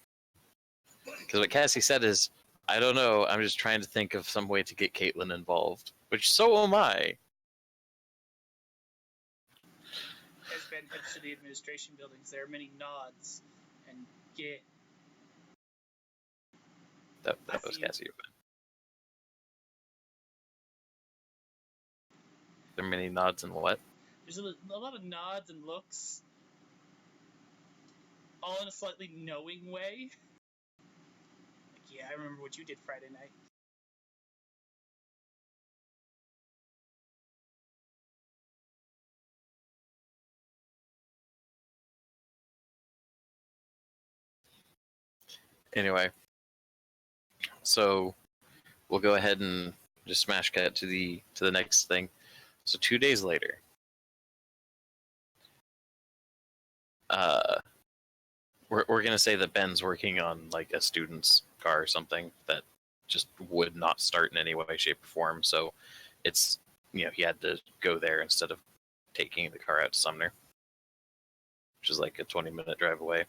Because what Cassie said is, I don't know, I'm just trying to think of some way to get Caitlin involved. Which, so am I. As Ben heads to the administration buildings, there are many nods and yeah. That I was see you. Cassie. There are many nods and what? There's a lot of nods and looks, all in a slightly knowing way. Like, yeah, I remember what you did Friday night. Anyway, so we'll go ahead and just smash cut to the next thing. So 2 days later, we're gonna say that Ben's working on like a student's car or something that just would not start in any way, shape, or form. So it's he had to go there instead of taking the car out to Sumner, which is like a 20-minute drive away.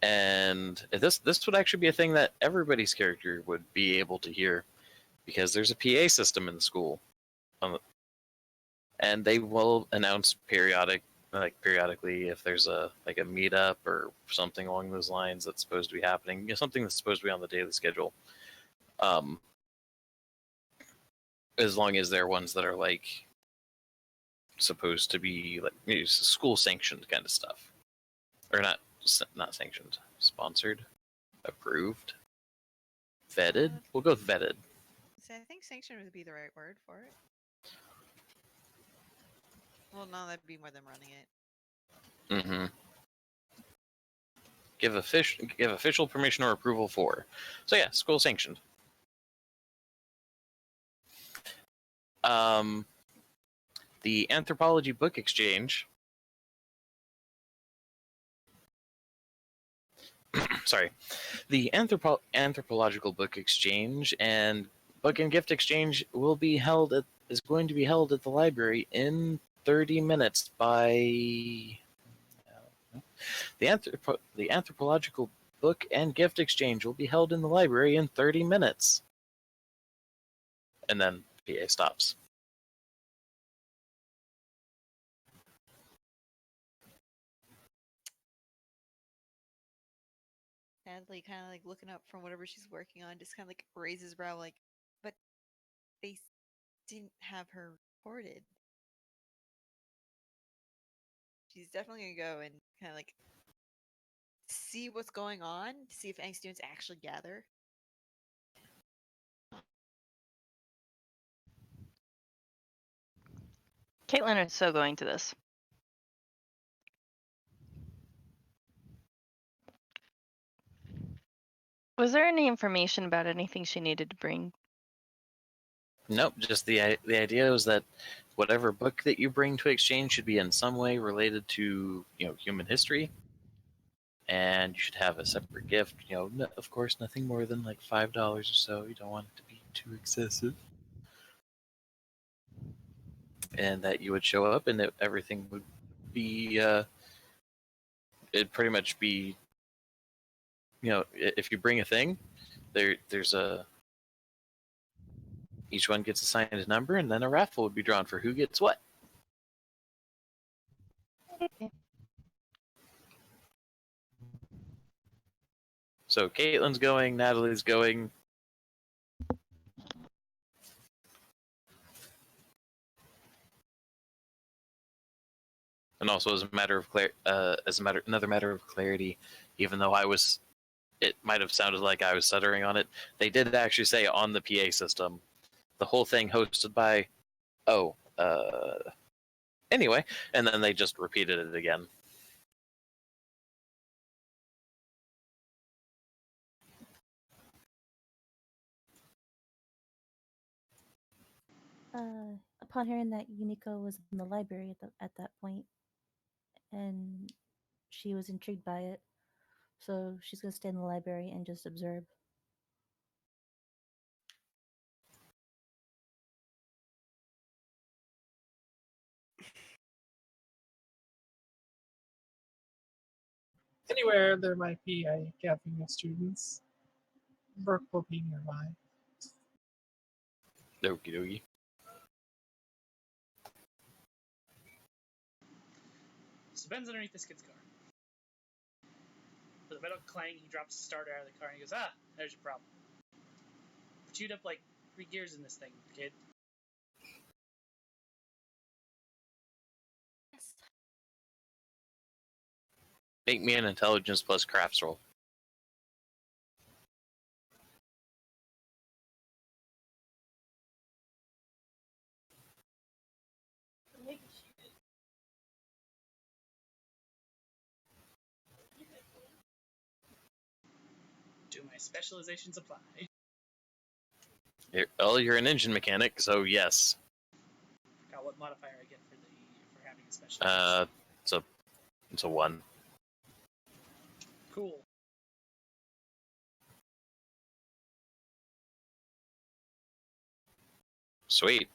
And this would actually be a thing that everybody's character would be able to hear, because there's a PA system in the school, and they will announce periodically if there's a meetup or something along those lines that's supposed to be happening, something that's supposed to be on the daily schedule. As long as they're ones that are like supposed to be like school sanctioned kind of stuff, or not sanctioned, sponsored, approved, vetted. We'll go with vetted. So I think sanction would be the right word for it. Well, no, that'd be more than running it. Mm-hmm. Give official permission or approval for. So yeah, school sanctioned. The anthropology book exchange. Sorry, the anthropological book exchange and book and gift exchange is going to be held at the library in 30 minutes by the anthropological book and gift exchange will be held in the library in 30 minutes. And then PA stops. Sadly, kind of like looking up from whatever she's working on, just kind of like raises brow, like, but they didn't have her recorded. She's definitely gonna go and kind of like see what's going on, see if any students actually gather. Caitlin is so going to this. Was there any information about anything she needed to bring? Nope, just the idea was that whatever book that you bring to exchange should be in some way related to human history, and you should have a separate gift. Of course, nothing more than like $5 or so. You don't want it to be too excessive, and that you would show up and that everything would be it'd pretty much be if you bring a thing, there's a Each one gets assigned a number, and then a raffle would be drawn for who gets what. Okay. So Caitlin's going, Natalie's going. And also, as a matter of another matter of clarity, even though it might have sounded like I was stuttering on it. They did actually say on the PA system, the whole thing hosted by, anyway, and then they just repeated it again. Upon hearing that Unico was in the library at that point, and she was intrigued by it, so she's gonna stay in the library and just observe. Anywhere there might be a gathering of students, Brooke will be nearby. Okie dokie. So Ben's underneath this kid's car. With a metal clang, he drops the starter out of the car and he goes, "Ah, there's your problem. But you'd up like 3 gears in this thing, kid." Yes. Make me an intelligence plus crafts roll. Do my specializations apply? You're an engine mechanic, so yes. Forgot what modifier I get for having a specialization. It's a 1. Cool. Sweet.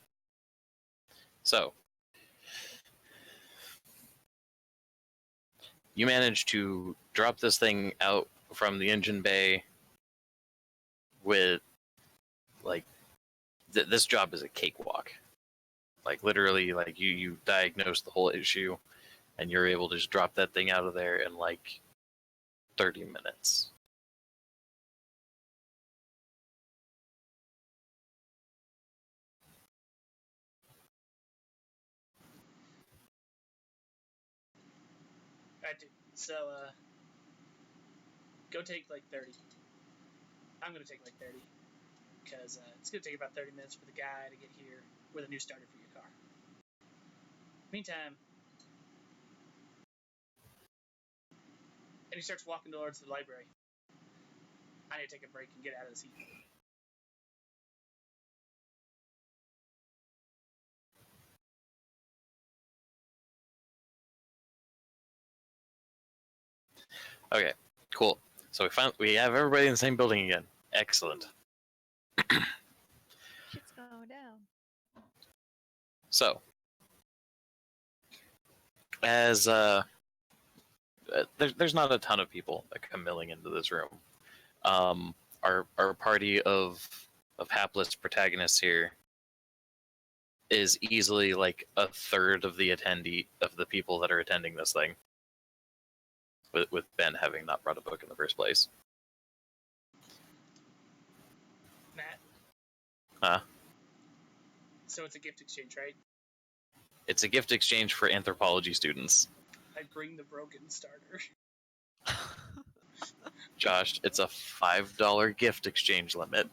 So, you managed to drop this thing out from the engine bay with, like, this job is a cakewalk. Like, literally, like, you diagnosed the whole issue, and you're able to just drop that thing out of there in, like, 30 minutes. Alright, dude. So, go take like 30. I'm gonna take like 30. Because it's gonna take about 30 minutes for the guy to get here with a new starter for your car. Meantime, and he starts walking towards the library. I need to take a break and get out of this heat. Okay, cool. So we have everybody in the same building again. Excellent. Shit's going down. So, as there's not a ton of people that come milling into this room. Our party of hapless protagonists here is easily like a third of the people that are attending this thing. With Ben having not brought a book in the first place. Matt? Huh? So it's a gift exchange, right? It's a gift exchange for anthropology students. I bring the broken starter. Josh, it's a $5 gift exchange limit.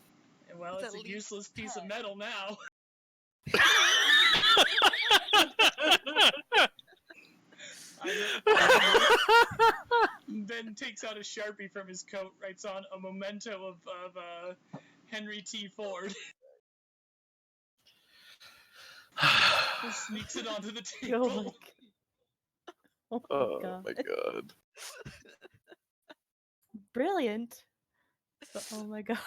And well, it's a useless piece of metal now. Ben takes out a Sharpie from his coat, writes on a memento of Henry T. Ford. Sneaks it onto the table. Oh my god. Brilliant. Oh my god.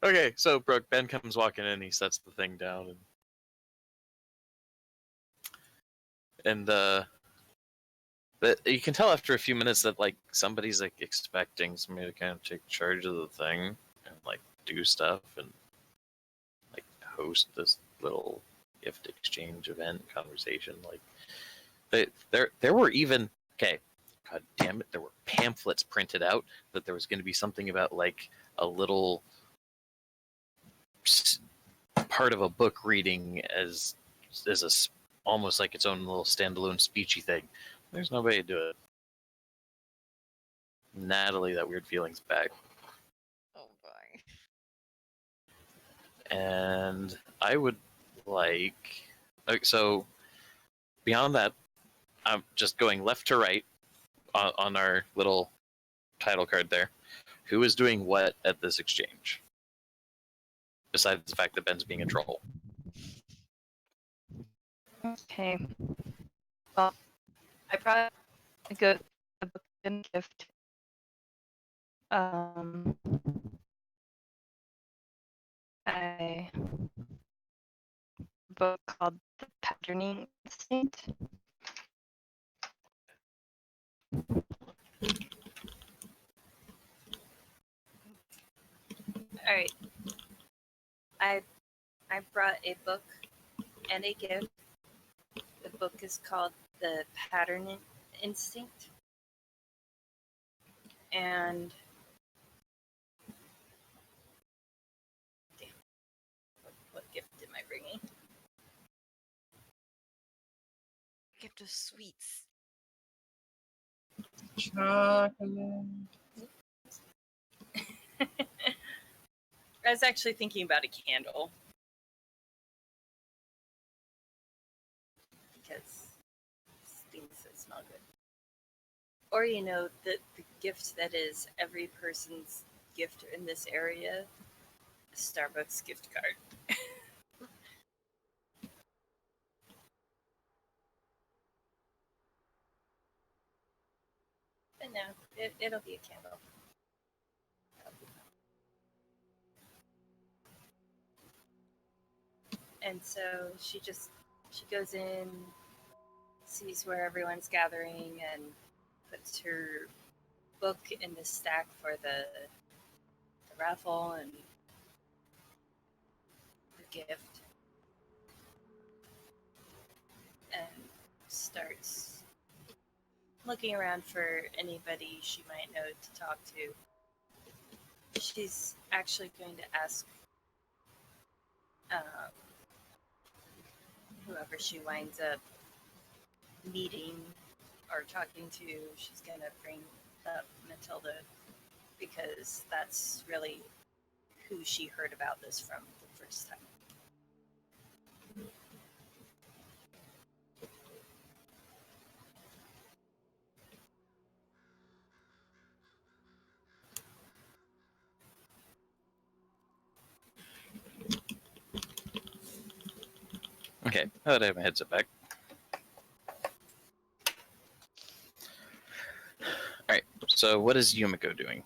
Okay, so Brooke, Ben comes walking in, he sets the thing down, and But you can tell after a few minutes that like somebody's like expecting somebody to kind of take charge of the thing and like do stuff and like host this little gift exchange event conversation. Like there were even okay, god damn it, there were pamphlets printed out that there was going to be something about like a little part of a book reading as a almost like its own little standalone speechy thing. There's no way to do it. Natalie, that weird feeling's back. Oh boy. And I would like so beyond that, I'm just going left to right on our little title card there. Who is doing what at this exchange? Besides the fact that Ben's being a troll. Okay. Well, I brought a book and gift. A book called The Patterning Instinct. All right. I brought a book and a gift. The book is called The Pattern Instinct. And damn, what gift am I bringing? Gift of sweets. Chocolate. I was actually thinking about a candle. Because things that smell good. Or, you know, the gift that is every person's gift in this area, a Starbucks gift card. But no, it'll be a candle. And so she goes in, sees where everyone's gathering, and puts her book in the stack for the raffle and the gift, and starts looking around for anybody she might know to talk to. She's actually going to ask whoever she winds up meeting or talking to, she's going to bring up Matilda, because that's really who she heard about this from the first time. Okay, now that I have my headset back. Alright, so what is Yumiko doing?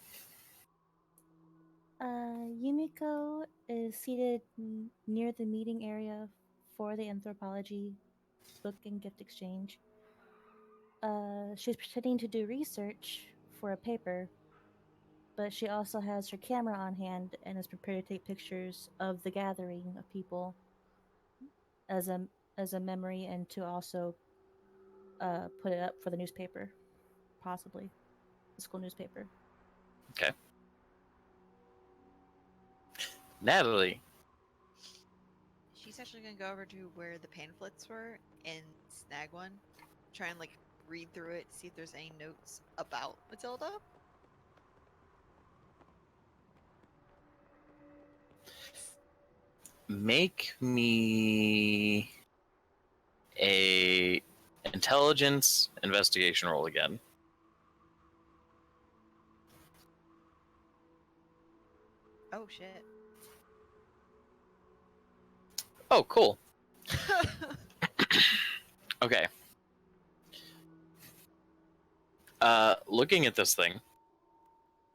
Yumiko is seated near the meeting area for the anthropology book and gift exchange. She's pretending to do research for a paper, but she also has her camera on hand and is prepared to take pictures of the gathering of people as a memory, and to also put it up for the newspaper, possibly the school newspaper. Okay. Natalie. She's actually gonna go over to where the pamphlets were and snag one. Try and like read through it, see if there's any notes about Matilda. Make me a intelligence investigation roll again. Oh shit. Oh, cool. Okay. Looking at this thing,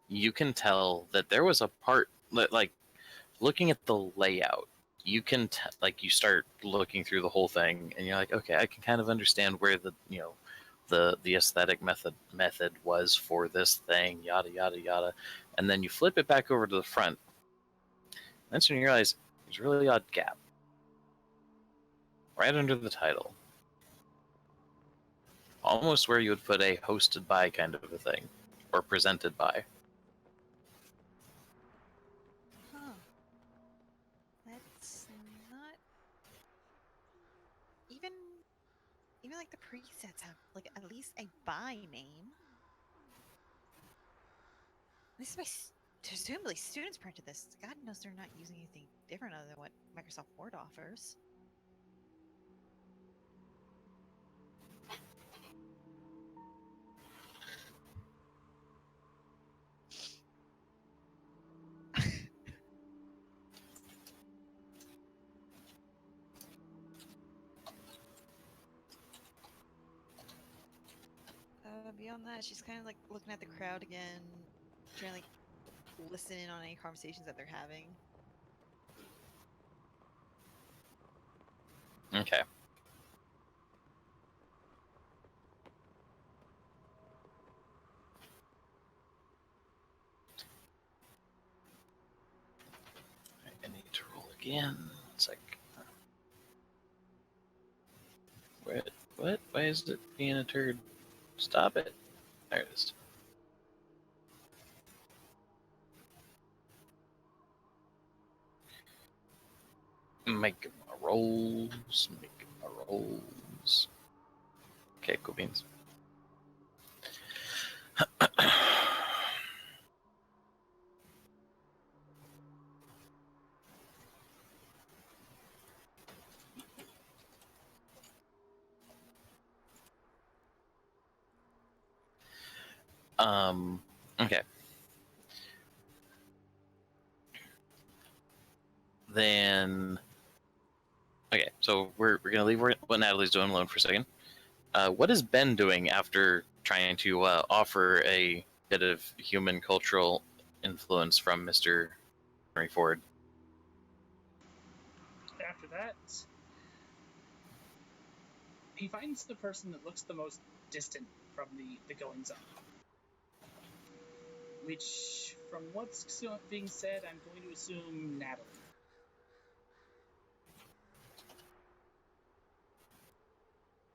you can tell that there was a part, like, looking at the layout, you can, like, you start looking through the whole thing, and you're like, okay, I can kind of understand where the the aesthetic method was for this thing, yada yada yada, and then you flip it back over to the front. That's when you realize there's a really odd gap right under the title, almost where you would put a hosted by kind of a thing, or presented by. Huh. That's not even like the presets have like at least a by name. This is by presumably students printed this. God knows they're not using anything different other than what Microsoft Word offers. Beyond that, she's kind of like looking at the crowd again, trying to like listen in on any conversations that they're having. Okay. I need to roll again. It's like, what? Why is it being a turd? Stop it. There it is. Make my rolls. Make my rolls. Okay, cool beans. Okay. Then, okay, so we're gonna leave what Natalie's doing alone for a second. What is Ben doing after trying to offer a bit of human cultural influence from Mr. Henry Ford? After that, he finds the person that looks the most distant from the goings on. Which, from what's being said, I'm going to assume Natalie.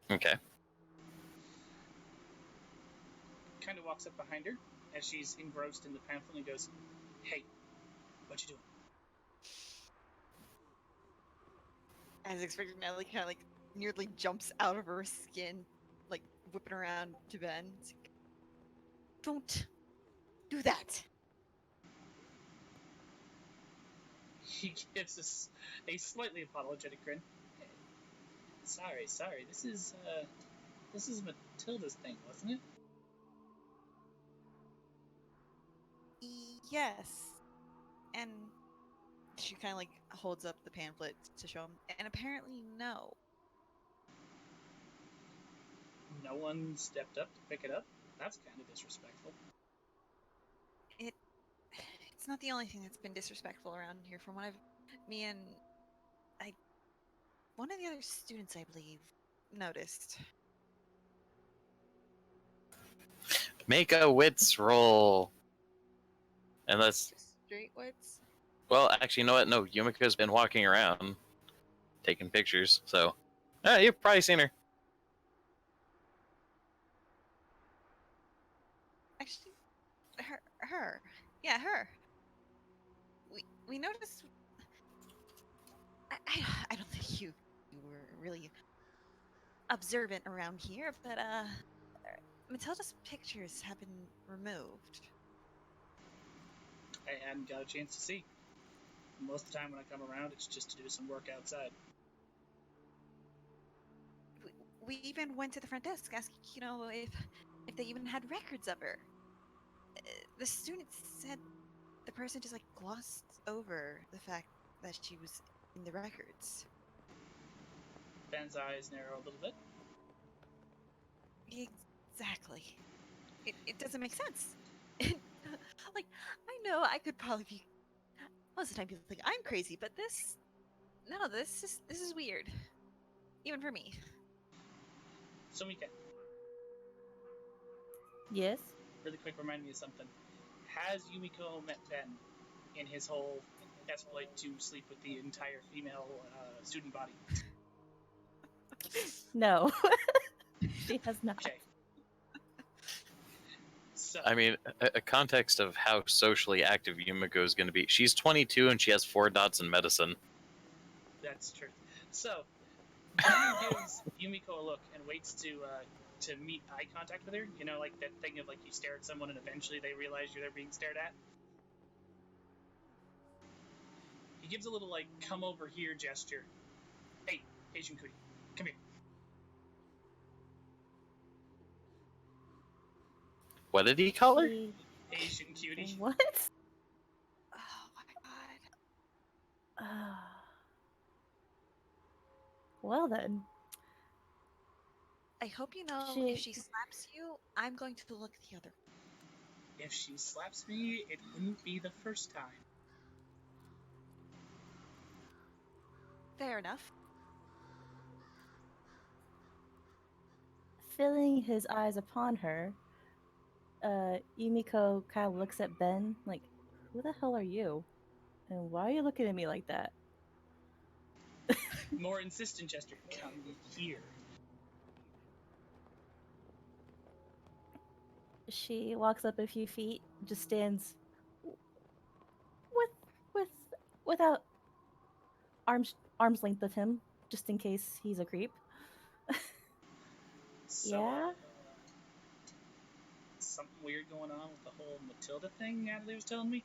Okay. Kind of walks up behind her as she's engrossed in the pamphlet and goes, "Hey, what you doing?" As expected, Natalie kind of like nearly jumps out of her skin, like whipping around to Ben. It's like, don't do that. He gives us a slightly apologetic grin. Sorry. This is Matilda's thing, wasn't it? Yes. And she kind of like holds up the pamphlet to show him. And apparently, no. No one stepped up to pick it up? That's kind of disrespectful. It's not the only thing that's been disrespectful around here. From what me and one of the other students, I believe, noticed. Make a wits roll. Unless, Just straight wits. well, actually, you know what? No, Yumiko's been walking around taking pictures, so you've probably seen her. Actually, her. Yeah, her. We noticed. I don't think you were really observant around here, but Matilda's pictures have been removed. I hadn't got a chance to see. Most of the time when I come around, it's just to do some work outside. We even went to the front desk asking, if they even had records of her. The student said the person just like glossed over the fact that she was in the records. Ben's eyes narrow a little bit. Exactly. It doesn't make sense. Like, I know I could probably be most of the time people think I'm crazy, but this is weird. Even for me. So we can. Yes. Really quick, remind me of something. Has Yumiko met Ben in his whole exploit to sleep with the entire female student body? No. She has not. Okay. So, I mean, a context of how socially active Yumiko is going to be. She's 22 and she has 4 dots in medicine. that's true. So, Ben gives Yumiko a look and waits to meet eye contact with her. You know, like that thing of like you stare at someone and eventually they realize they're being stared at. He gives a little like "come over here" gesture. Hey, Asian Cootie, come here. What did he call her? She... Asian Cutie. What? Oh my god. Well then, I hope you know if she... she slaps you, I'm going to look the other way. If she slaps me, it wouldn't be the first time. Fair enough. Filling his eyes upon her, Yumiko kind of looks at Ben like, "Who the hell are you? And why are you looking at me like that?" More insistent gesture. Come here. She walks up a few feet, just stands with with without arm's length of him, just in case he's a creep. So, Yeah, something weird going on with the whole Matilda thing Natalie was telling me?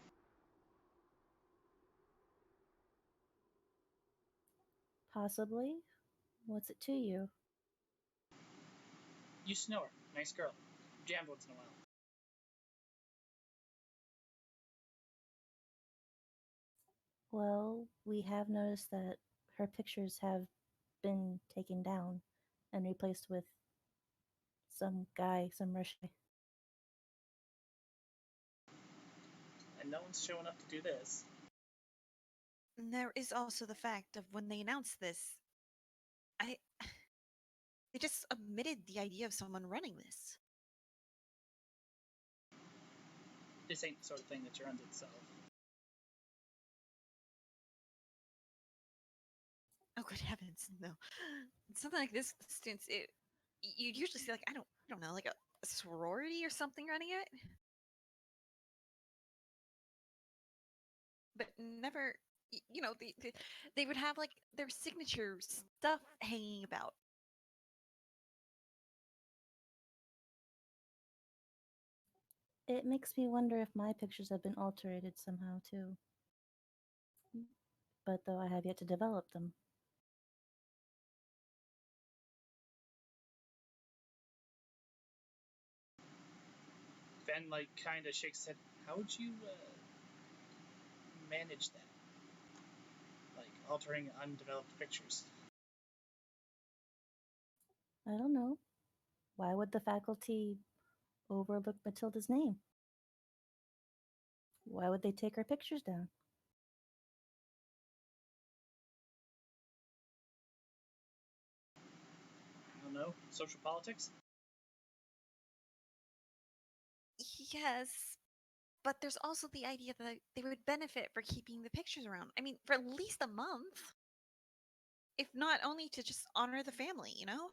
possibly. What's it to you? You know her. Nice girl. Jammed once in a while. Well, we have noticed that her pictures have been taken down and replaced with some guy, some Russian. And no one's showing up to do this. And there is also the fact of when they announced this, I they just omitted the idea of someone running this. This ain't the sort of thing that runs itself. Oh, good heavens, no! Something like this, since you usually see like I don't know, like a sorority or something running it, but never. You know, they would have like their signature stuff hanging about. It makes me wonder if my pictures have been alterated somehow too. But though I have yet to develop them. Ben, like, kind of shakes his head. How would you manage that? Like, altering undeveloped pictures. I don't know. Why would the faculty overlook Matilda's name? Why would they take her pictures down? I don't know. Social politics? Yes, but there's also the idea that they would benefit for keeping the pictures around. I mean, for at least a month, if not only to just honor the family, you know?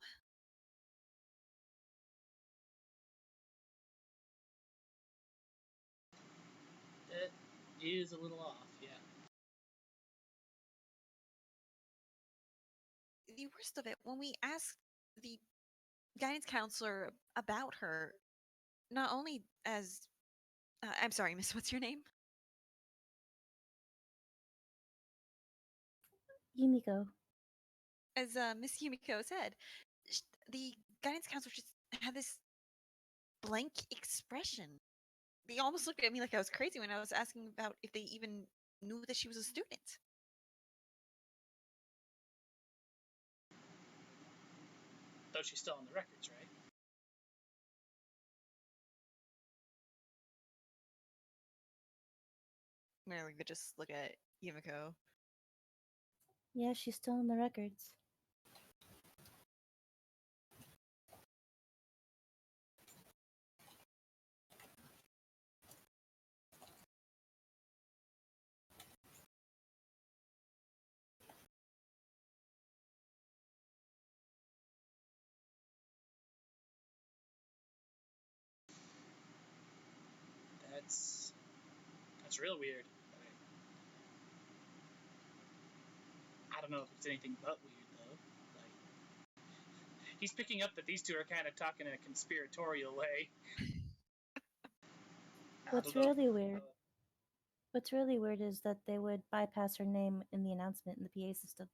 That is a little off, yeah. The worst of it, when we asked the guidance counselor about her, not only as I'm sorry, Miss, what's your name? Yumiko. As Miss Yumiko said, the guidance counselor just had this blank expression. They almost looked at me like I was crazy when I was asking about if they even knew that she was a student. Though she's still on the records, right? Like they just look at Yumiko. Yeah, she's still in the records. It's real weird. I don't know if it's anything but weird though. Like, he's picking up that these two are kind of talking in a conspiratorial way. What's really weird is that they would bypass her name in the announcement in the PA system.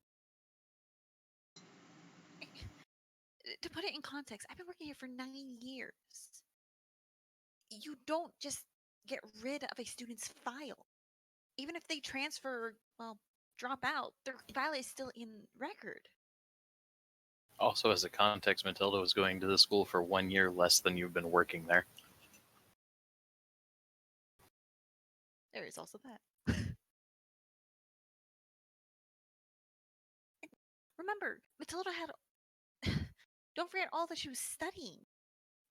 To put it in context, I've been working here for 9 years. You don't just get rid of a student's file. Even if they transfer, well, drop out, their file is still in record. Also, as a context, Matilda was going to the school for 1 year less than you've been working there. There is also that. Remember, Matilda had. Don't forget all that she was studying.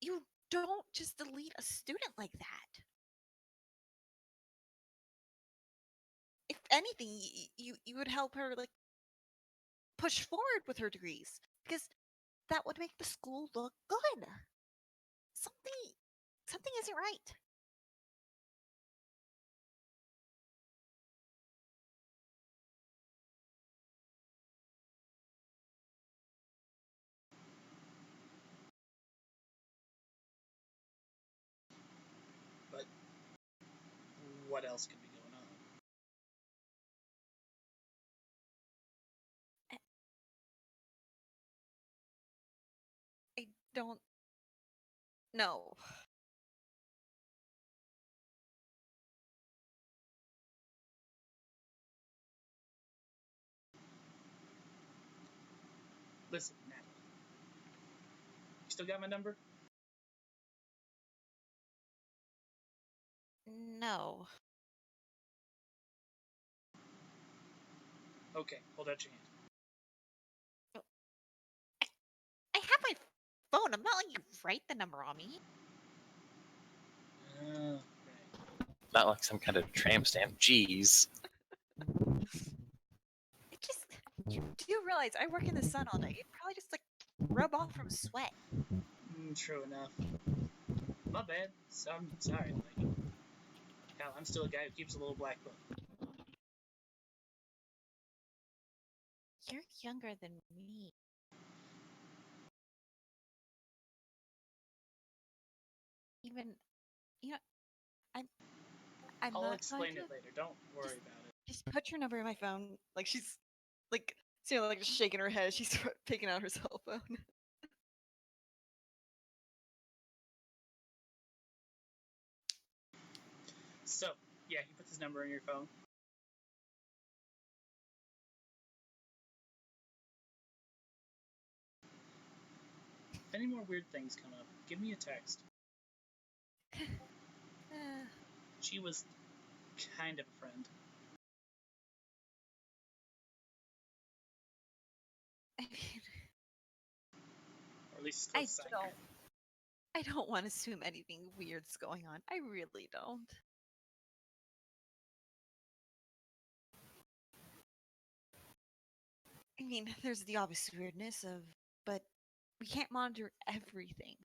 You don't just delete a student like that. If anything, you would help her like push forward with her degrees because that would make the school look good. Something isn't right. But what else could be going on? I don't know. Listen, Natalie. You still got my number? No. Okay, hold out your hand. I have my phone. I'm not letting you write the number on me. Right. Not like some kind of tramp stamp. Jeez. You do realize I work in the sun all day. You'd probably just like rub off from sweat. True enough. My bad. So, I'm sorry, lady. Hell, I'm still a guy who keeps a little black book. You're younger than me. Even, you know, I'm I'll not explain going it to later. Don't worry about it. just put your number in my phone. Like she's like, like just shaking her head. She's taking out her cell phone. So, yeah, he puts his number in your phone. If any more weird things come up, give me a text. She was kind of a friend. I mean, or at least close second. I don't want to assume anything weird's going on. I really don't. I mean, there's the obvious weirdness of, but we can't monitor everything.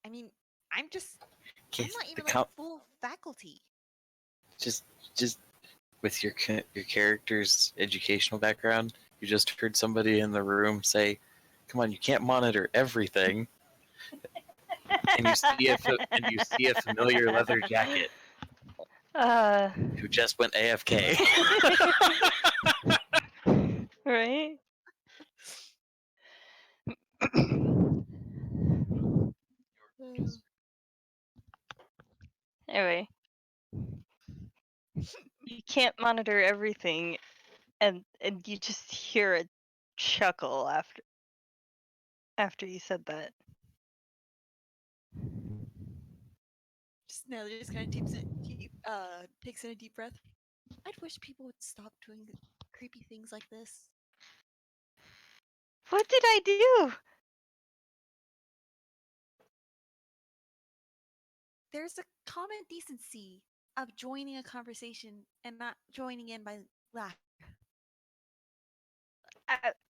I mean, I'm not even like full faculty. Just with your character's educational background, you just heard somebody in the room say, "Come on, you can't monitor everything." and you see a familiar leather jacket. Who just went AFK. Right? Anyway, you can't monitor everything, and you just hear a chuckle after you said that. Just kind of takes in a deep breath. I'd wish people would stop doing creepy things like this. What did I do? There's a common decency of joining a conversation and not joining in by laughter.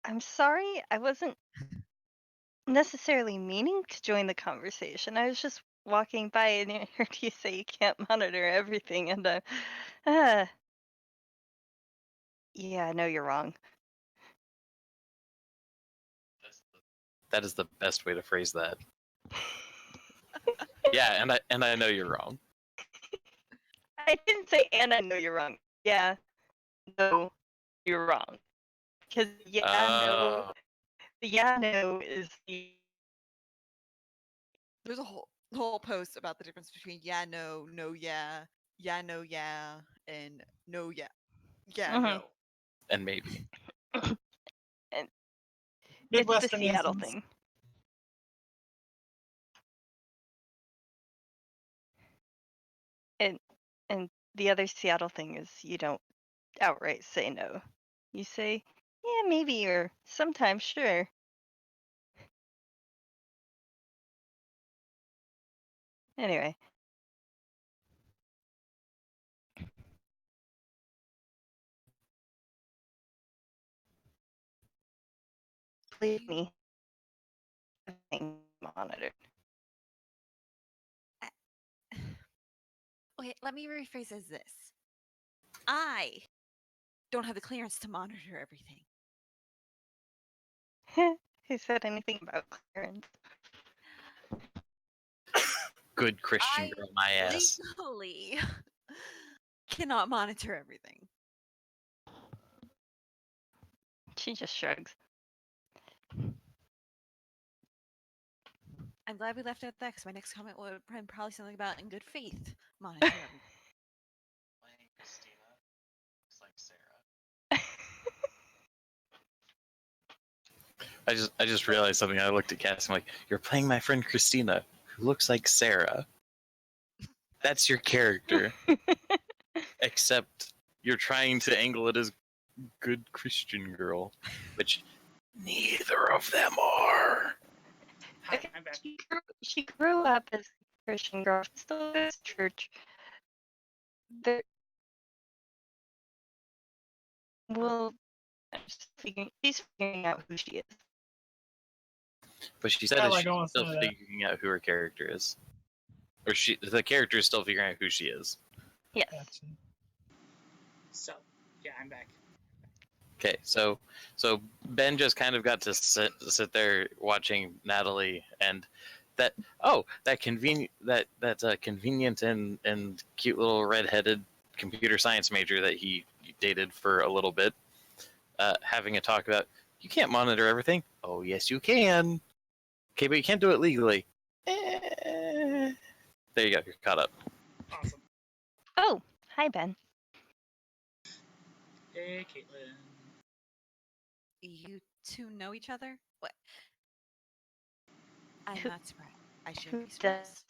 I'm sorry, I wasn't necessarily meaning to join the conversation. I was just walking by and I heard you say you can't monitor everything, and yeah, I know you're wrong. That is the best way to phrase that. Yeah, and I know you're wrong. I didn't say, and I know you're wrong. Yeah, no, you're wrong. Because no is the. There's a whole post about the difference between yeah, no, no, yeah, no, yeah, and no, yeah, no. And maybe. And it's the Seattle Midwesternizms. thing. And the other Seattle thing is you don't outright say no. You say, yeah, maybe, or sometimes, sure. Anyway. Believe me, everything monitored. Okay, let me rephrase as this. I don't have the clearance to monitor everything. Who said anything about clearance? Good Christian girl, my ass. Legally cannot monitor everything. She just shrugs. I'm glad we left it at that because my next comment would have been probably something about in good faith monitor everything. Playing Christina looks like Sarah. I just realized something. I looked at Cass. I'm like, you're playing my friend Christina, who looks like Sarah. That's your character. Except you're trying to angle it as good Christian girl, which neither of them are. Hi, I'm back. She grew up as a Christian girl. She still goes to church. She's figuring out who she is. But she said I she's almost still know that. figuring out who her character is. Or the character is still figuring out who she is. Yes. Gotcha. So, yeah, I'm back. Okay, so Ben just kind of got to sit there watching Natalie, and that convenient and cute little redheaded computer science major that he dated for a little bit, having a talk about you can't monitor everything. Oh yes you can. Okay, but you can't do it legally. There you go. You're caught up. Awesome. Oh, hi Ben. Hey, Caitlin. You two know each other? What? I'm not surprised. I shouldn't be surprised.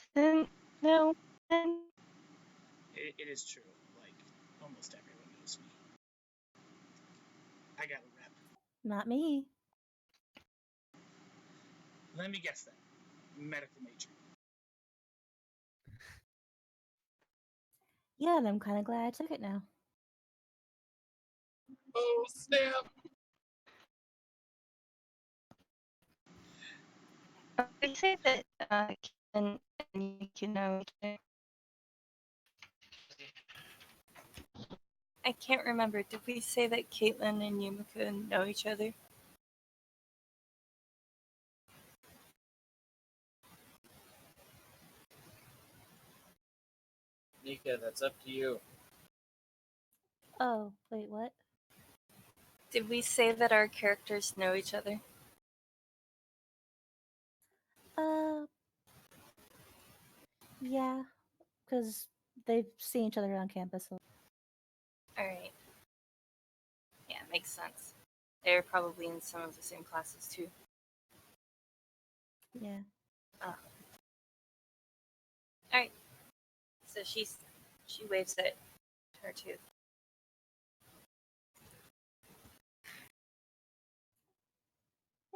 No, Ben. It is true. Like, almost everyone knows me. I got a rep. Not me. Let me guess then. Medical major. Yeah, and I'm kind of glad I took it now. Oh, snap. We say that Ken and you can know each other. I can't remember. Did we say that Caitlin and Yumika know each other? Nika, that's up to you. Oh, wait, what? Did we say that our characters know each other? Yeah, because they've seen each other around campus. So. All right. Yeah, makes sense. They're probably in some of the same classes too. Yeah. All right. So she waves at her too.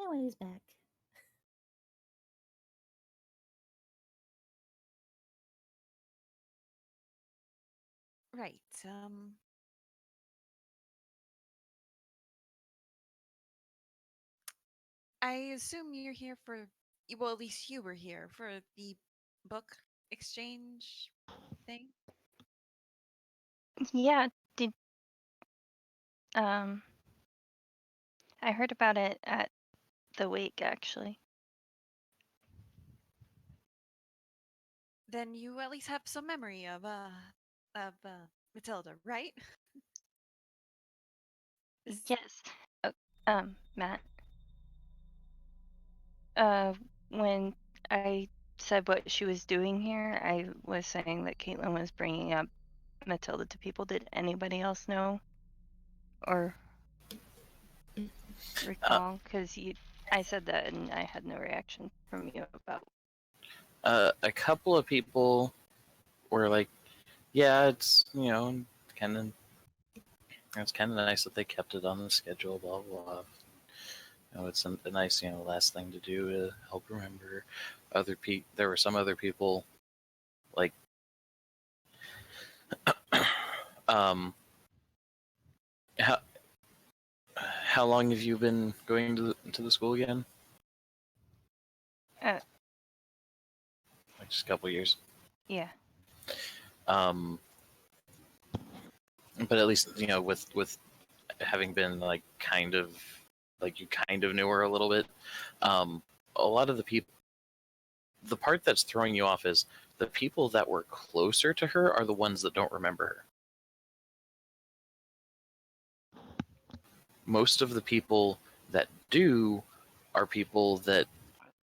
Anyways, back. Right. I assume you're here for, well, at least you were here for the book exchange thing? Yeah, did I heard about it at the wake actually. Then you at least have some memory of Matilda, right? Is- Yes. Matt, when I said what she was doing here, I was saying that Caitlin was bringing up Matilda to people. Did anybody else know or recall? Because I said that and I had no reaction from you about. A couple of people were like, "Yeah, it's kind of it's kind of nice that they kept it on the schedule." Blah blah blah. It's a nice last thing to do to help remember. There were some other people like um how how long have you been going to the school again? Uh, Like just a couple years. yeah. Um, but at least with having been like kind of like you kind of knew her a little bit. A lot of the part that's throwing you off is the people that were closer to her are the ones that don't remember her. Most of the people that do are people that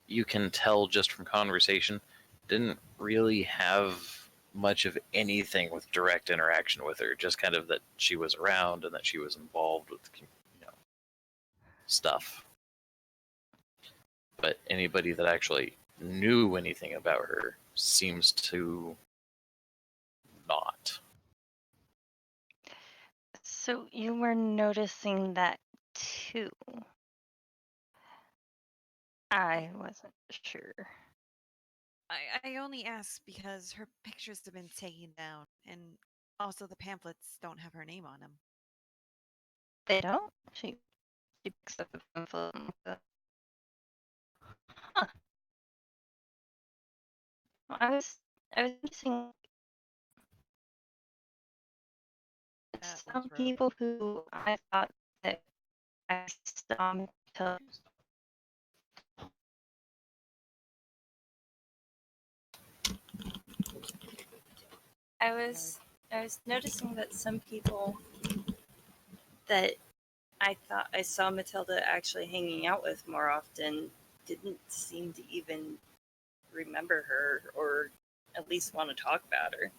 you can tell just from conversation didn't really have much of anything with direct interaction with her, just kind of that she was around and that she was involved with stuff. But anybody that actually knew anything about her seems to not. So you were noticing that too. I wasn't sure. I only ask because her pictures have been taken down, and also the pamphlets don't have her name on them. They don't? She picks up a pamphlet and looks up. Huh. Well, I was noticing That was some rough. people who I thought that I saw until I was noticing that some people that I thought I saw Matilda actually hanging out with more often didn't seem to even remember her or at least want to talk about her.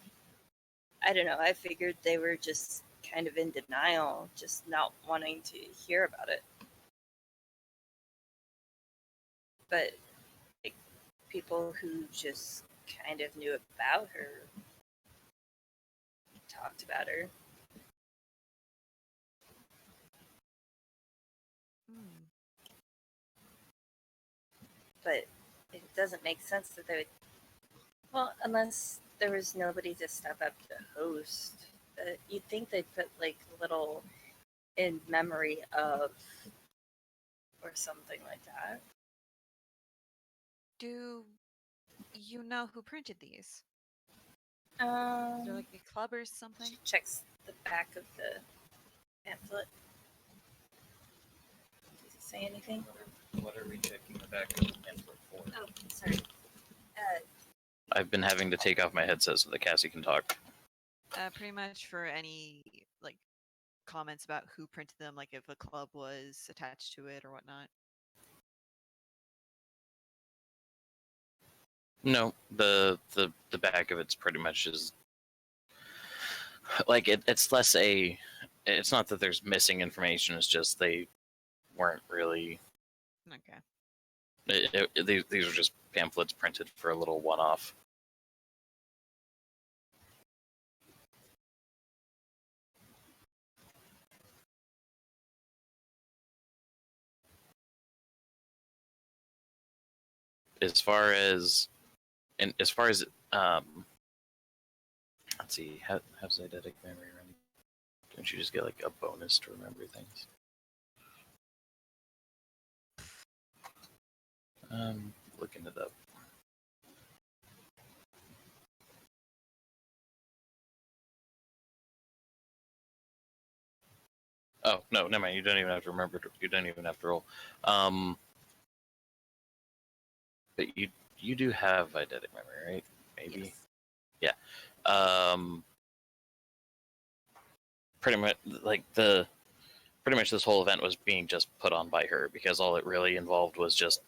I don't know. I figured they were just kind of in denial, just not wanting to hear about it. But like, people who just kind of knew about her talked about her. Hmm. But it doesn't make sense that they would. Well, unless there was nobody to step up to host, you'd think they'd put like little in memory of or something like that. Do you know who printed these? Is there like a club or something? She checks the back of the pamphlet. Does he say anything? What are we checking the back of the pamphlet for? Oh, sorry. I've been having to take off my headset so that Cassie can talk. Pretty much for any like comments about who printed them, like if a club was attached to it or whatnot. No, the back of it's pretty much just like it's less a. It's not that there's missing information. It's just they weren't really. Okay. These are just pamphlets printed for a little one-off. As far as let's see, how's eidetic memory running? Don't you just get like a bonus to remember things? Looking it up. Oh no, never mind. You don't even have to remember. You don't even have to roll. But you do have eidetic memory, right? Maybe. Yes. Yeah. Pretty much this whole event was being just put on by her, because all it really involved was just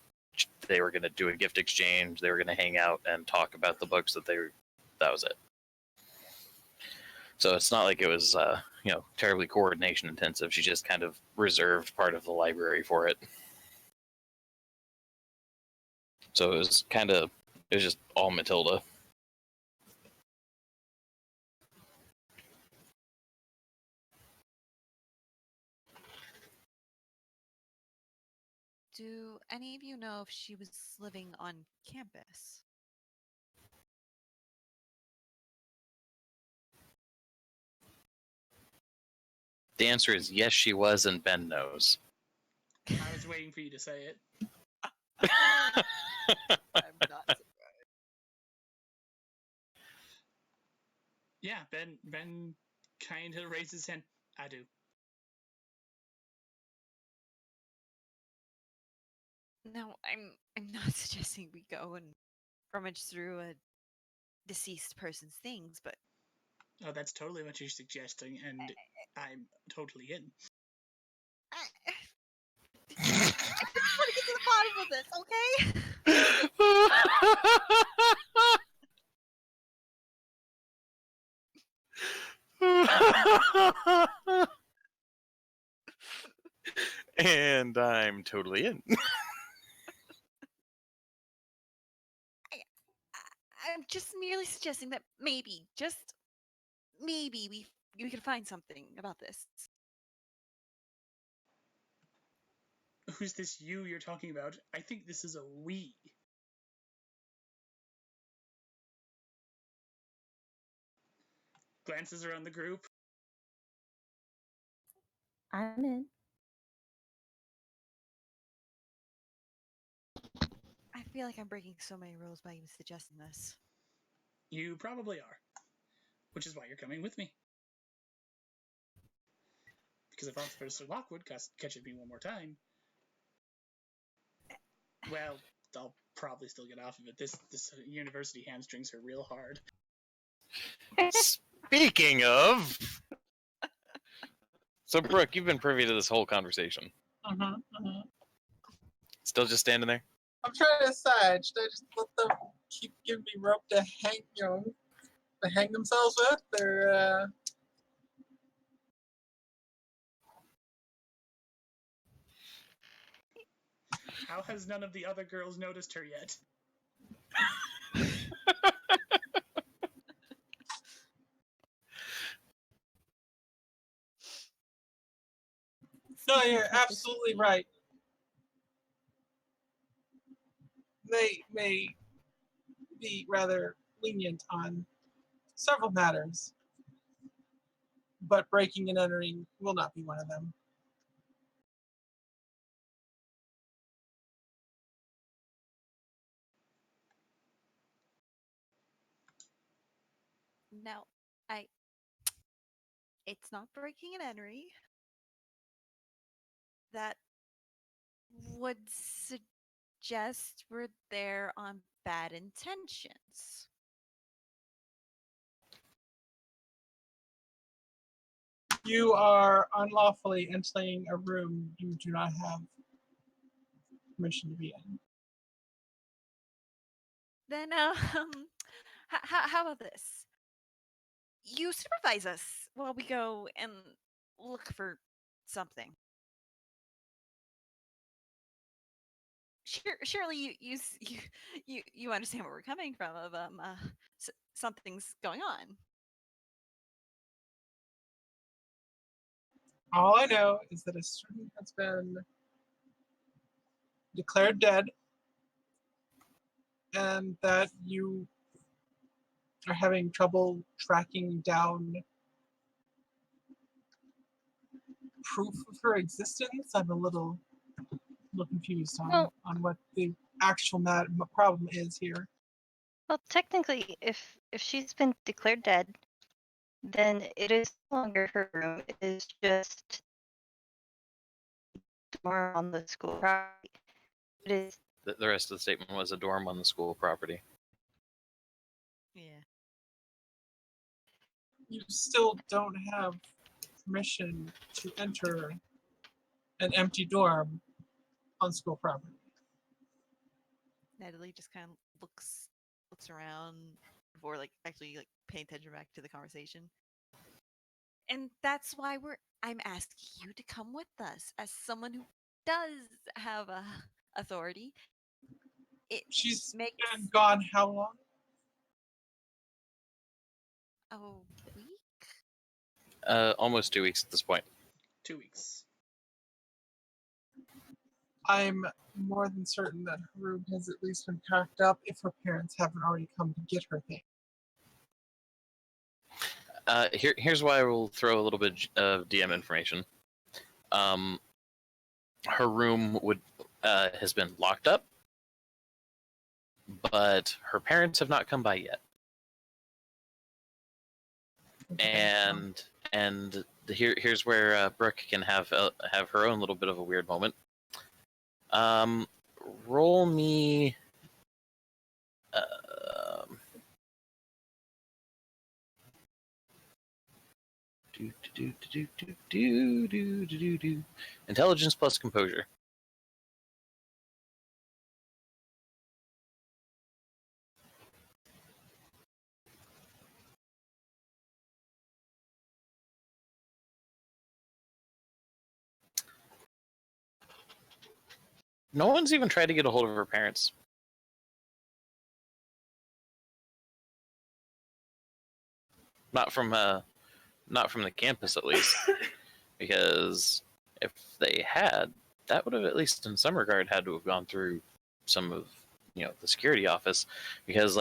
they were going to do a gift exchange, they were going to hang out and talk about the books that was it. So it's not like it was terribly coordination intensive. She just kind of reserved part of the library for it. So it was just all Matilda. Do any of you know if she was living on campus? The answer is yes, she was, and Ben knows. I was waiting for you to say it. I'm not surprised. Yeah, Ben kind of raises his hand. I do. No, I'm not suggesting we go and rummage through a deceased person's things, but Oh, that's totally what you're suggesting, and I'm totally in. I just want to get to the bottom of this, okay? And I'm totally in. I'm just merely suggesting that maybe, just maybe, we could find something about this. Who's this you're talking about? I think this is a we. Glances around the group. I'm in. I feel like I'm breaking so many rules by even suggesting this. You probably are. Which is why you're coming with me. Because if Officer Lockwood catches me one more time, well, I'll probably still get off of it. This university hamstrings her real hard. Speaking of, so Brooke, you've been privy to this whole conversation. Still just standing there? I'm trying to decide. Should I just let them keep giving me rope to hang themselves with, or How has none of the other girls noticed her yet? No, you're absolutely right. They may be rather lenient on several matters, but breaking and entering will not be one of them. No, it's not breaking and entering. That would suggest we're there on bad intentions. You are unlawfully entering a room you do not have permission to be in. Then, how about this? You supervise us while we go and look for something. Surely you understand where we're coming from. Of something's going on. All I know is that a student has been declared dead, and that you are having trouble tracking down proof of her existence. I'm a little confused Well, on what the actual problem is here. well, technically, if she's been declared dead, then it is no longer her room. It is just dorm on the school property. It is The rest of the statement was a dorm on the school property. Yeah. You still don't have permission to enter an empty dorm on school property. Natalie just kind of looks around before actually paying attention back to the conversation. And that's why I'm asking you to come with us as someone who does have authority. It She's makes been gone how long? a week. Almost 2 weeks at this point. 2 weeks. I'm more than certain that her room has at least been packed up if her parents haven't already come to get her thing. Here's why we'll throw a little bit of DM information. Her room has been locked up, but her parents have not come by yet. And here's where Brooke can have her own little bit of a weird moment. Roll me. Intelligence plus composure. No one's even tried to get a hold of her parents. Not from the campus, at least. Because if they had, that would have at least in some regard had to have gone through some of the security office, because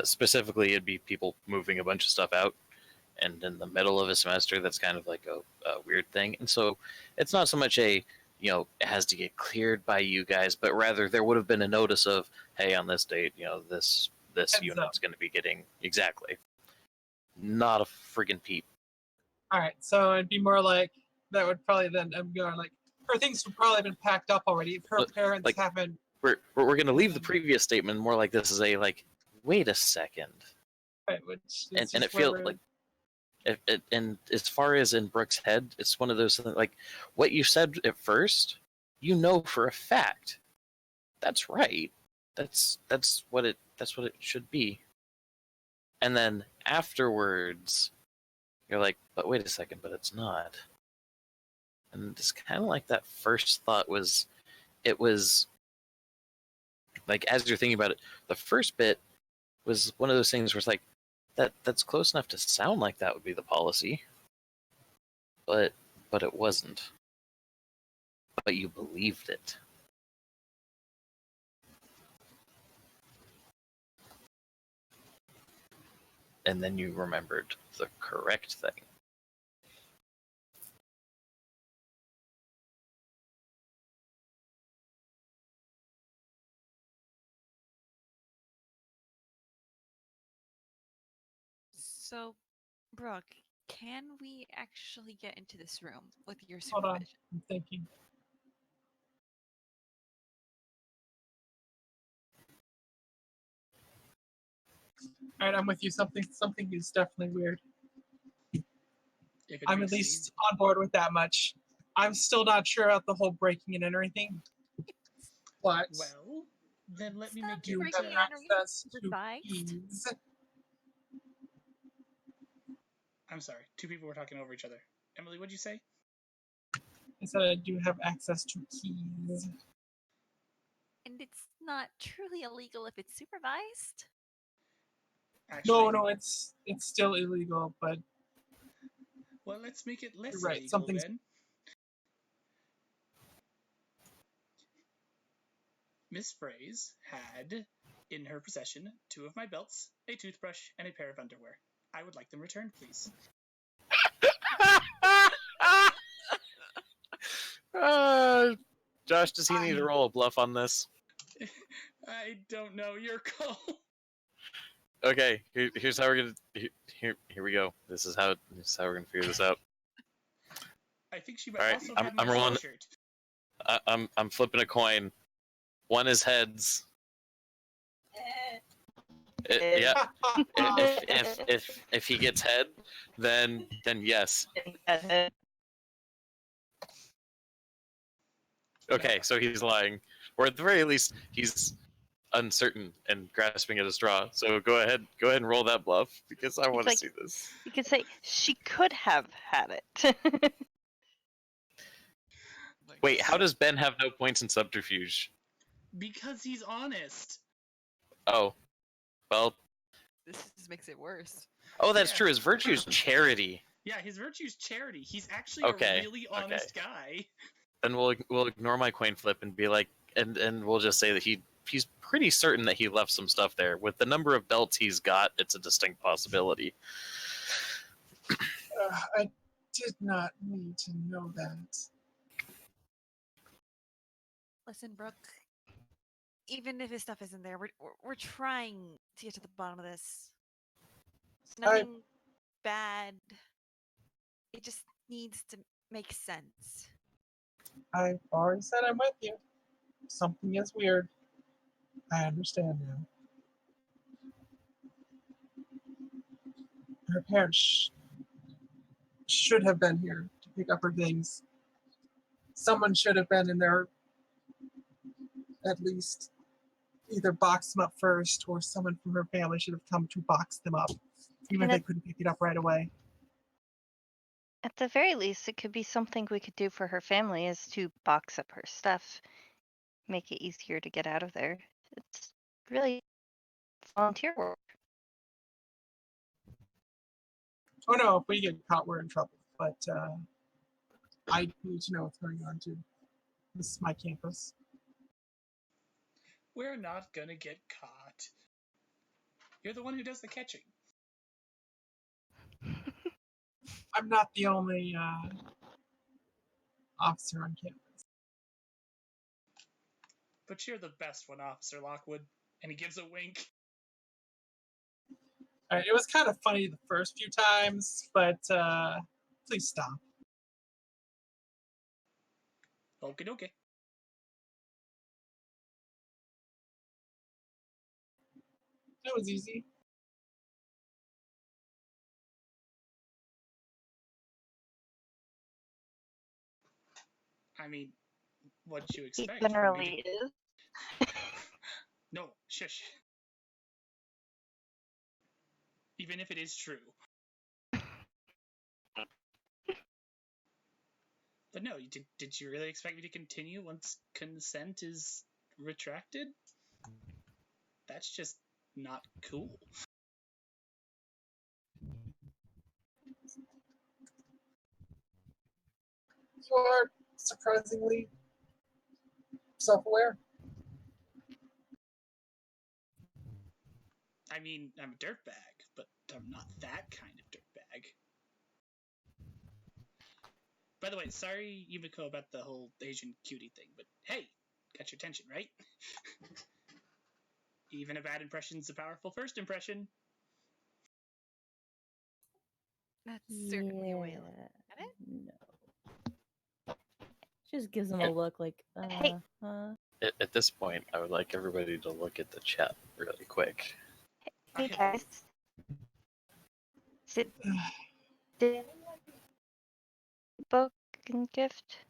specifically it'd be people moving a bunch of stuff out, and in the middle of a semester that's kind of like a weird thing. And so it's not so much it has to get cleared by you guys, but rather there would have been a notice of, hey, on this date, this unit's going to be getting exactly. Not a friggin' peep. All right, so it'd be more like that would probably then go like her things would probably been packed up already. If her parents haven't. We're going to leave the previous statement more like this is a wait a second. Right, which and it feels like. And as far as in Brooke's head, it's one of those things what you said at first, for a fact. That's right. That's what it should be. And then afterwards, you're like, but wait a second, but it's not. And it's kind of like that first thought was, it was as you're thinking about it, the first bit was one of those things where it's that's close enough to sound like that would be the policy, but it wasn't. But you believed it. And then you remembered the correct thing. So, Brooke, can we actually get into this room with your Hold on, supervision? I'm thinking. All right, I'm with you. Something is definitely weird. I'm at least on board with that much. I'm still not sure about the whole breaking in and everything. But well, then let me Stop make you you have breaking in and access to supervised. keys. I'm sorry, two people were talking over each other. Emily, what'd you say? I said I do have access to keys. And it's not truly illegal if it's supervised. Actually, No, it's still illegal, but well, let's make it less right, illegal something's- then. Miss Phrase had in her possession 2 of my belts, a toothbrush, and a pair of underwear. I would like them returned, please. Josh, does he need to roll a bluff on this? I don't know. Your call. Okay, here's how we're gonna. Here we go. This is how we're gonna figure this out. I think she might All right, also I'm- have my I'm rolling- sweatshirt. I'm flipping a coin. One is heads. Yeah. If he gets head, then yes. Okay, so he's lying, or at the very least, he's uncertain and grasping at a straw. So go ahead and roll that bluff because I want to like- see this. You could say she could have had it. Wait, how does Ben have no points in subterfuge? Because he's honest. Oh, well. This just makes it worse. Oh, that's Yeah. true. His virtue is charity. Yeah, his virtue's charity. He's actually Okay, a really honest guy. Then we'll ignore my coin flip and be like, and we'll just say that he's pretty certain that he left some stuff there. With the number of belts he's got, it's a distinct possibility. I did not need to know that. Listen, Brooke. Even if his stuff isn't there, we're trying to get to the bottom of this. It's nothing bad. It just needs to make sense. I've already said I'm with you. Something is weird. I understand now. Her parents should have been here to pick up her things. Someone should have been in there, at least either box them up first, or someone from her family should have come to box them up, even if they couldn't pick it up right away. At the very least, it could be something we could do for her family is to box up her stuff, make it easier to get out of there. It's really volunteer work. Oh no, if we get caught, we're in trouble. But I need to know what's going on too. This is my campus. We're not gonna get caught. You're the one who does the catching. I'm not the only officer on campus. But you're the best one, Officer Lockwood. And he gives a wink. All right, it was kind of funny the first few times, but please stop. Okie dokie. That was easy. I mean, what'd you It expect? generally is. No, shush. Even if it is true. But no, did you really expect me to continue once consent is retracted? That's just not cool. You are surprisingly self-aware. I mean, I'm a dirtbag, but I'm not that kind of dirtbag. By the way, sorry, Yumiko, about the whole Asian cutie thing, but hey, got your attention, right? Even a bad impression's a powerful first impression. That's certainly a way of looking at it. No. Just gives him a And- look like, Hey. At this point, I would like everybody to look at the chat really quick. Hey guys. Did anyone book and gift?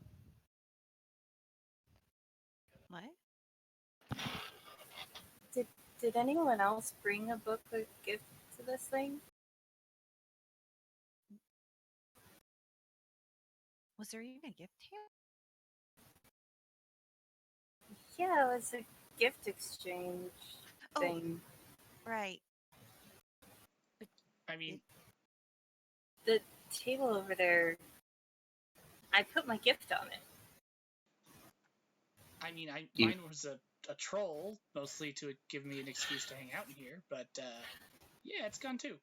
What? Did anyone else bring a book or gift to this thing? Was there even a gift here? Yeah, it was a gift exchange thing. Right. I mean, The table over there, I put my gift on it. I mean, You- mine was a troll, mostly to give me an excuse to hang out in here, but yeah, it's gone too.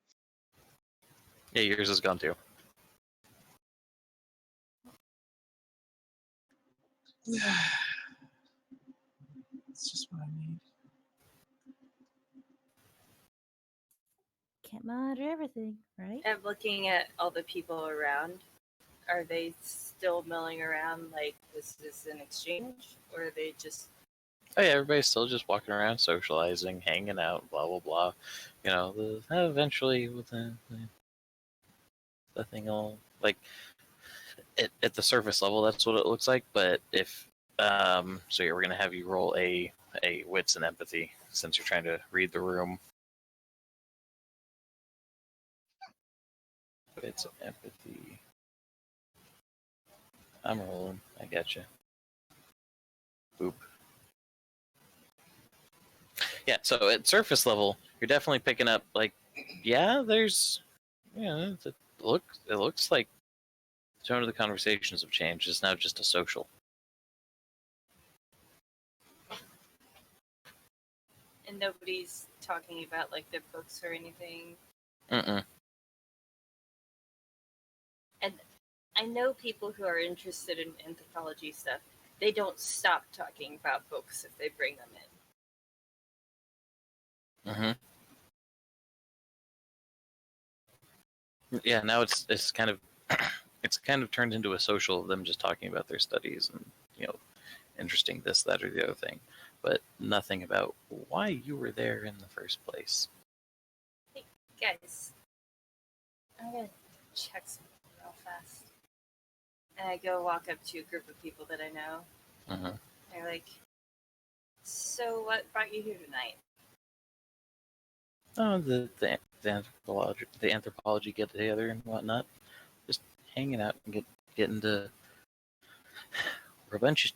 Yeah, yours is gone too. It's just what I need. can't monitor everything, right? I'm looking at all the people around. are they still milling around like this is an exchange, or are they just Oh yeah, everybody's still just walking around, socializing, hanging out, blah blah blah. You know, eventually with the thing will like at the surface level, that's what it looks like. But if so, yeah, we're gonna have you roll a wits and empathy since you're trying to read the room. Wits and empathy. I'm rolling. I got you. Boop. Yeah. So at surface level, you're definitely picking up like, yeah, there's, it looks like the tone of the conversations have changed. It's now just a social. and nobody's talking about like their books or anything? Mm-mm. And I know people who are interested in anthropology stuff. They don't stop talking about books if they bring them in. Mm-hmm. Yeah, now it's kind of it's kind of turned into a social of them just talking about their studies and interesting this, that, or the other thing, but nothing about why you were there in the first place. Hey, guys, I'm gonna check something real fast. And I go walk up to a group of people that I know. Mm-hmm. They're like, "So, what brought you here tonight?" Oh, the anthropology get together and whatnot, just hanging out and getting to. We're a bunch of,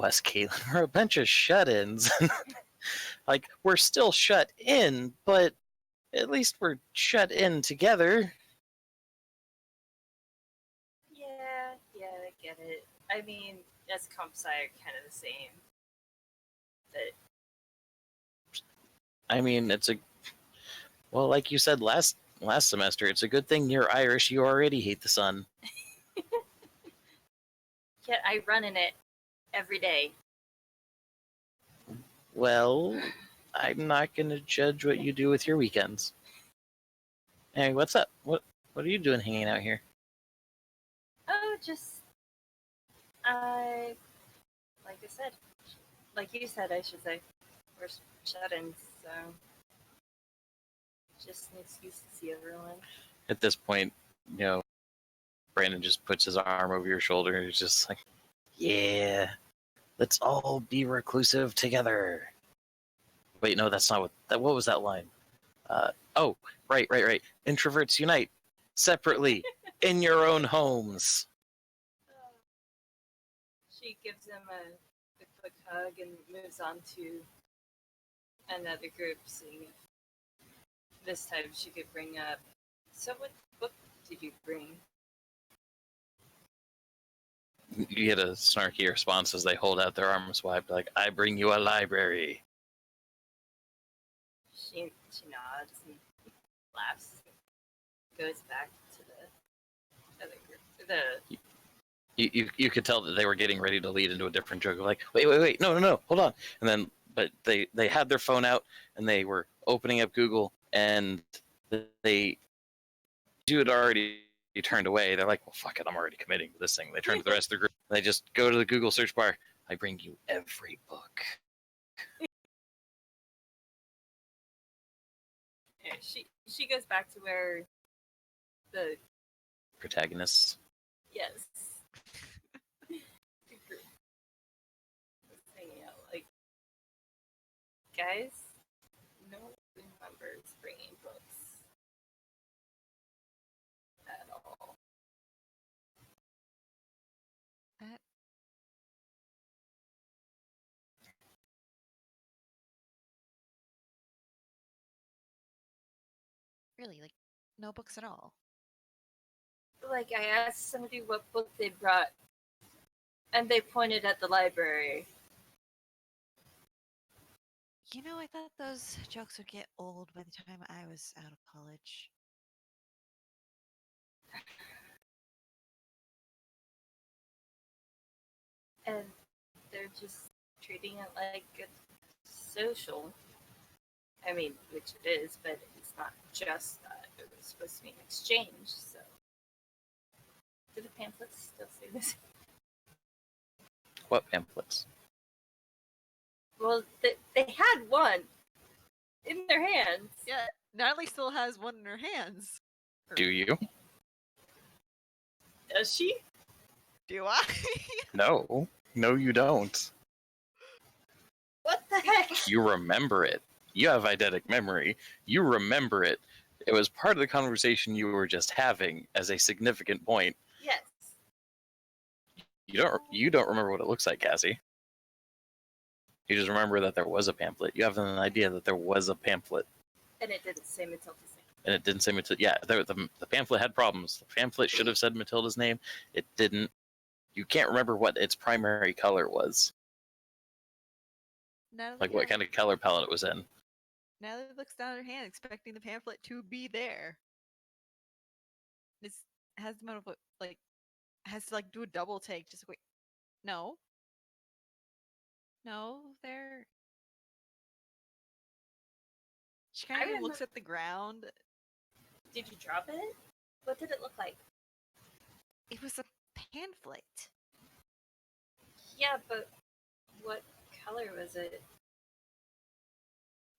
us, Caitlin. We're a bunch of shut-ins. Like we're still shut in, but at least we're shut in together. Yeah, I get it. I mean, as comp sci are kind of the same. But I mean, well, like you said last semester, it's a good thing you're Irish. You already hate the sun. yet I run in it every day. Well, I'm not going to judge what you do with your weekends. Hey, what's up? What are you doing hanging out here? Oh, just like I said, like you said, I should say, we're shut-ins, so just an excuse to see everyone. At this point, Brandon just puts his arm over your shoulder and he's just like, yeah, let's all be reclusive together. Wait, no, that's not what was that line? Oh, right. Introverts unite separately in your own homes. She gives him a quick hug and moves on to another group, seeing if this time she could bring up. So, what book did you bring? You get a snarky response as they hold out their arms wide, like, I bring you a library. She nods and laughs, goes back to the other group. You could tell that they were getting ready to lead into a different joke of like, wait, no, hold on. And then, but they had their phone out and they were opening up Google and you had already turned away. They're like, well, fuck it, I'm already committing to this thing. They turn to the rest of the group. They just go to the Google search bar. I bring you every book. Yeah, she goes back to where the Protagonists. yes. Hanging out like, guys, no one remembers bringing books at all. That really like no books at all. Like, I asked somebody what book they brought, and they pointed at the library. I thought those jokes would get old by the time I was out of college. And they're just treating it like it's social. I mean, which it is, but it's not just that. It was supposed to be an exchange, so. Do the pamphlets still say this? What pamphlets? Well, they had one in their hands. Yeah, Natalie still has one in her hands. Do you? Does she? Do I? No. No, you don't. What the heck? You remember it. You have eidetic memory. You remember it. It was part of the conversation you were just having as a significant point. Yes. You don't remember what it looks like, Cassie. You just remember that there was a pamphlet. You have an idea that there was a pamphlet. And it didn't say Matilda's name. And it didn't say Matilda. Yeah, the pamphlet had problems. The pamphlet should have said Matilda's name. It didn't. You can't remember what its primary color was. Natalie, Like what kind of color palette it was in. Natalie looks down at her hand, expecting the pamphlet to be there. It has the amount of like has to like do a double take. Just wait. No. No, there. She kind of remember- looks at the ground. Did you drop it? What did it look like? It was a pamphlet. Yeah, but what color was it?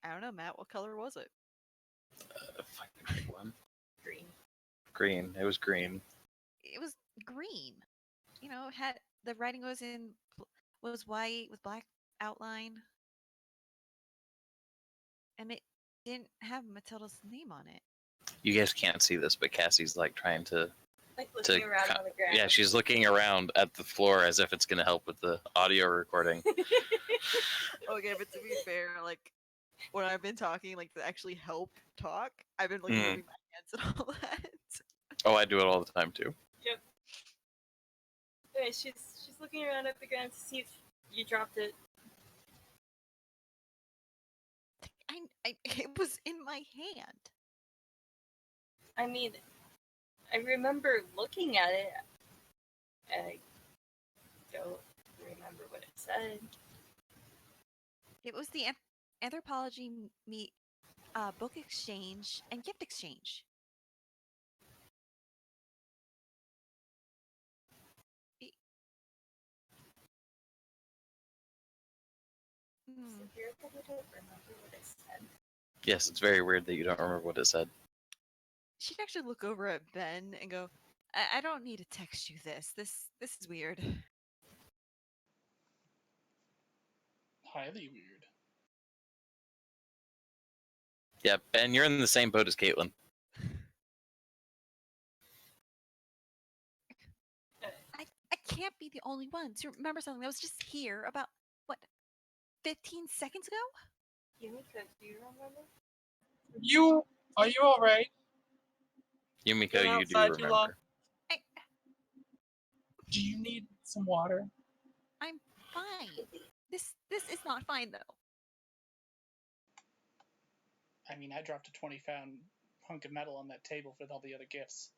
I don't know, Matt. What color was it? One. Green. Green. It was green. It was green. You know, had the writing was white with black outline, and it didn't have Matilda's name on it. You guys can't see this, but Cassie's like trying to. Like looking around on the ground. Yeah, she's looking around at the floor as if it's going to help with the audio recording. Okay, but to be fair, like when I've been talking, like to actually help talk, I've been like moving my hands and all that. Oh, I do it all the time too. Yep. Anyway, she's looking around at the ground to see if you dropped it. It was in my hand. I mean, I remember looking at it, and I don't remember what it said. It was the anthropology book exchange and gift exchange. Is it weird that I don't remember what it said? Yes, it's very weird that you don't remember what it said. She'd actually look over at Ben and go, I don't need to text you this. This is weird. Highly weird. Yeah, Ben, you're in the same boat as Caitlin. I can't be the only one to remember something that was just here about, what, 15 seconds ago? Yumiko, do you remember? Are you all right? Yumiko, Been you do outside too long? remember. Do you need some water? I'm fine. This is not fine though. I mean, I dropped a 20-pound hunk of metal on that table with all the other gifts.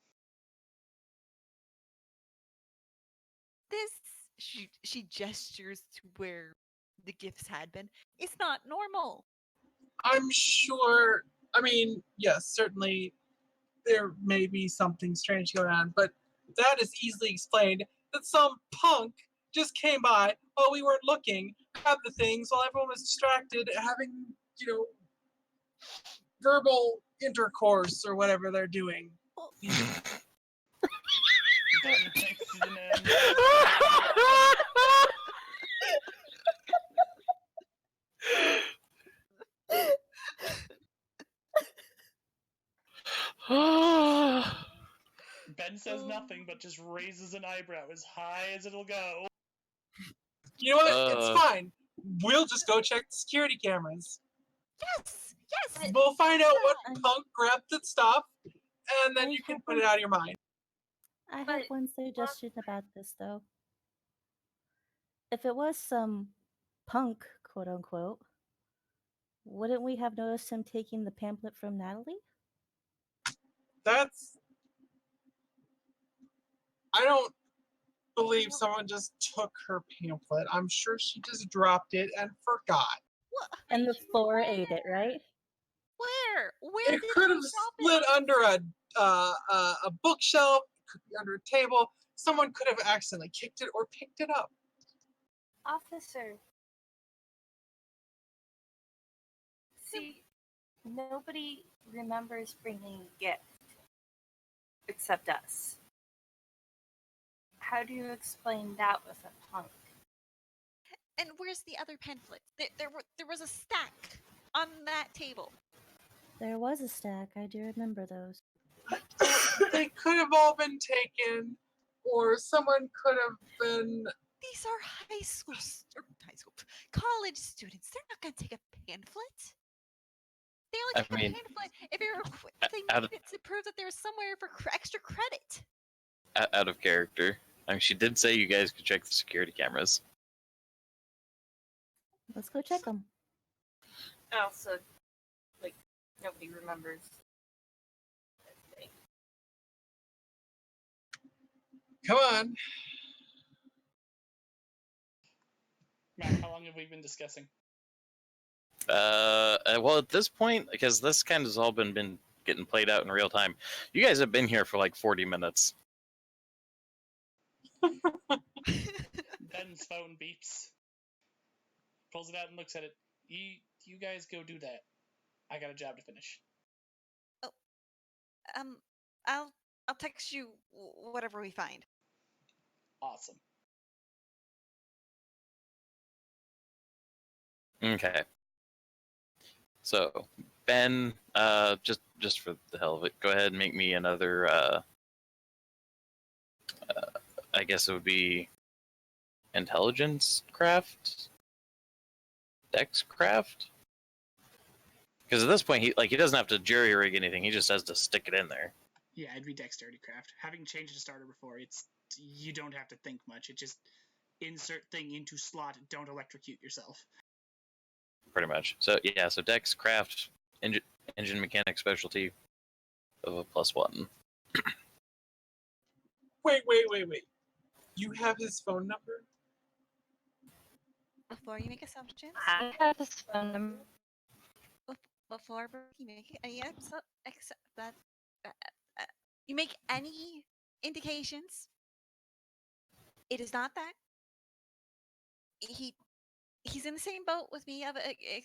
This she gestures to where the gifts had been. It's not normal. I'm sure. I mean, yes, certainly there may be something strange going on, but that is easily explained. That some punk just came by while we weren't looking, grabbed the things while everyone was distracted, having, verbal intercourse or whatever they're doing. Ben mixes them in. Ben says nothing, but just raises an eyebrow as high as it'll go. You know what? It's fine. We'll just go check the security cameras. Yes. We'll find out what punk grabbed the stuff, and then you can put it out of your mind. I have But- one suggestion about this, though. If it was some punk, quote unquote, wouldn't we have noticed him taking the pamphlet from Natalie? I don't believe someone just took her pamphlet. I'm sure she just dropped it and forgot. What? And the floor ate it, right? Where? Where It did could you have drop slid it? under a bookshelf, could be under a table, Someone could have accidentally kicked it or picked it up. Officer. See, nobody remembers bringing a gift except us. How do you explain that with a punk? And where's the other pamphlets? There was a stack on that table. There was a stack. I do remember those. They could have all been taken, or someone could have been. These are college students. They're not going to take a pamphlet. They only take a pamphlet if they need it to prove that there's somewhere for extra credit. Out of character. I mean, she did say you guys could check the security cameras. Let's go check them. Also, like, nobody remembers. Come on. Matt, how long have we been discussing? Well, at this point, because this kind of has all been getting played out in real time, you guys have been here for like 40 minutes. Ben's phone beeps. Pulls it out and looks at it. You guys go do that. I got a job to finish. Oh, I'll text you whatever we find. Awesome. Okay. So, Ben, just for the hell of it, go ahead and make me another, I guess it would be intelligence craft? Dex craft? Because at this point, he doesn't have to jury rig anything, he just has to stick it in there. Yeah, it'd be dexterity craft. Having changed a starter before, you don't have to think much. It just insert thing into slot, don't electrocute yourself. Pretty much. So yeah, so Dex craft engine mechanic specialty of a +1. Wait. You have his phone number? Before you make assumptions, I have his phone number. before you make any you make any indications, it is not that. He's in the same boat with me of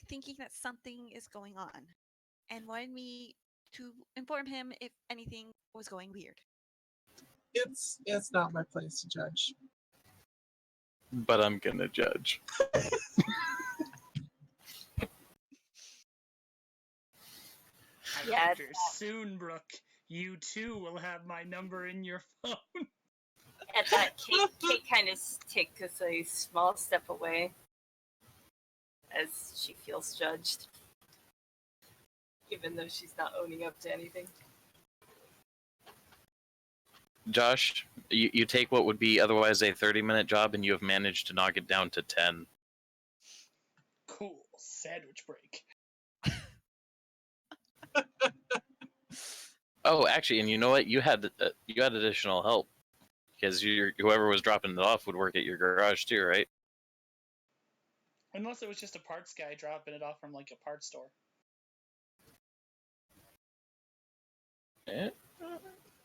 thinking that something is going on, and wanted me to inform him if anything was going weird. It's not my place to judge. But I'm gonna judge. Yeah, Soon, Brooke, you too will have my number in your phone. at that, Kate kind of takes a small step away as she feels judged, even though she's not owning up to anything. Josh, you take what would be otherwise a 30-minute job and you have managed to knock it down to 10. Cool. Sandwich break. Oh, actually, and you know what? You had additional help because whoever was dropping it off would work at your garage too, right? Unless it was just a parts guy dropping it off from like a parts store.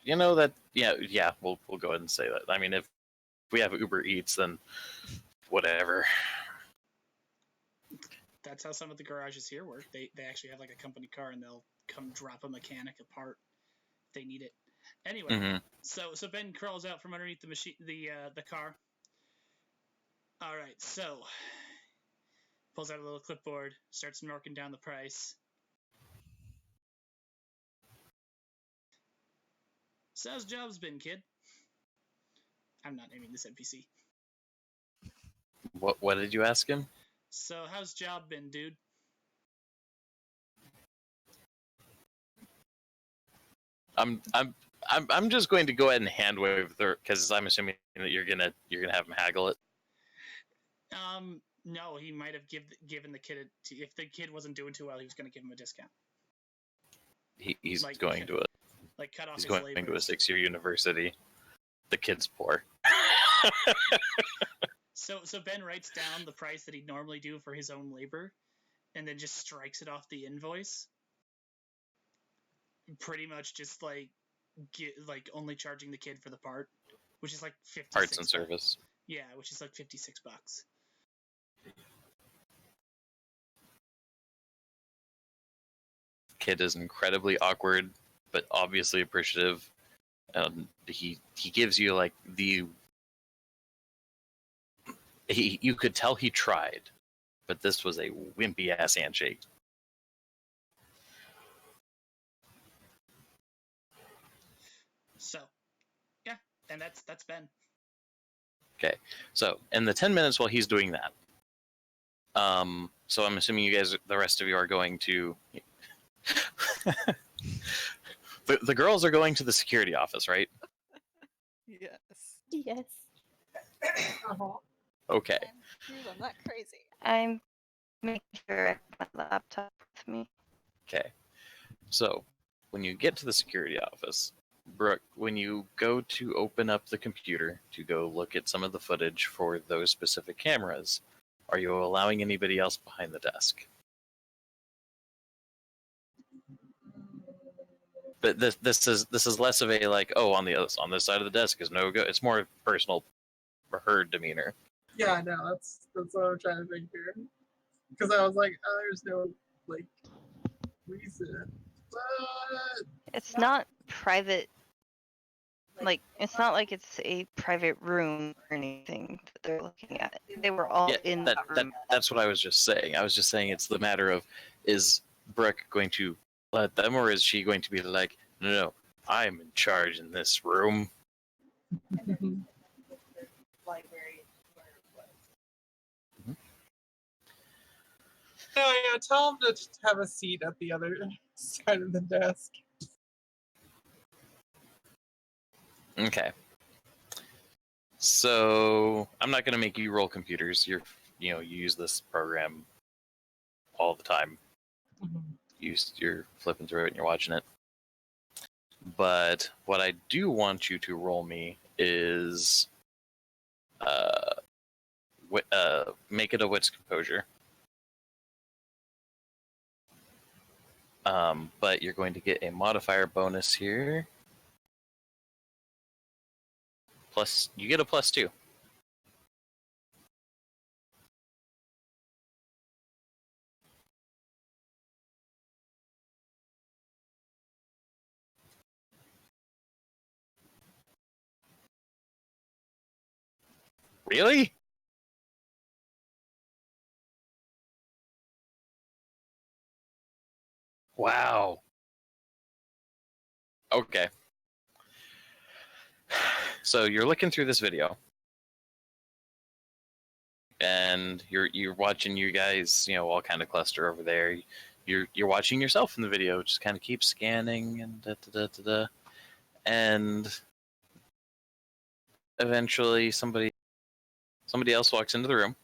You know that? Yeah. We'll go ahead and say that. I mean, if we have Uber Eats, then whatever. That's how some of the garages here work. They actually have like a company car, and they'll come drop a mechanic apart if they need it. Anyway, so Ben crawls out from underneath the machine, the car. All right, so pulls out a little clipboard, starts marking down the price. So how's jobs been, kid? I'm not naming this NPC. What did you ask him? So how's job been, dude? I'm just going to go ahead and hand wave there because I'm assuming that you're gonna have him haggle it. No, he might have given the kid if the kid wasn't doing too well, he was going to give him a discount. He's Like, going to it. Like cut off He's his going labor. to a 6-year university. The kid's poor. So Ben writes down the price that he'd normally do for his own labor, and then just strikes it off the invoice. Pretty much just like only charging the kid for the part, which is like 56 Parts and bucks. service. Yeah, which is like $56. Kid is incredibly awkward, but obviously appreciative. He gives you like you could tell he tried, but this was a wimpy ass handshake. So, yeah, and that's Ben. Okay, so in the 10 minutes while he's doing that, so I'm assuming you guys, the rest of you, are going to. the girls are going to the security office, right? Yes. Yes. Okay. I'm not crazy. I'm making sure I have my laptop with me. Okay. So, when you get to the security office, Brooke, when you go to open up the computer to go look at some of the footage for those specific cameras, are you allowing anybody else behind the desk? But this is less of a like, oh, on this side of the desk is no go. It's more personal for her demeanor. Yeah, I know. That's what I'm trying to think here. Because I was like, oh, there's no like reason. But It's not private. Like, it's not like it's a private room or anything that they're looking at. They were all in that room. That's what I was just saying. I was just saying it's the matter of, is Brooke going to let them, or is she going to be like, no, I'm in charge in this room? Library where it was. no, yeah, tell him to just have a seat at the other side of the desk. Okay. So I'm not going to make you roll computers. You use this program all the time. You're flipping through it and you're watching it. But what I do want you to roll me is make it a wits composure. But you're going to get a modifier bonus here. Plus, you get a +2. Really? Wow. Okay. So you're looking through this video, and you're watching you guys, all kind of cluster over there. You're watching yourself in the video, just kind of keep scanning and and eventually somebody else walks into the room,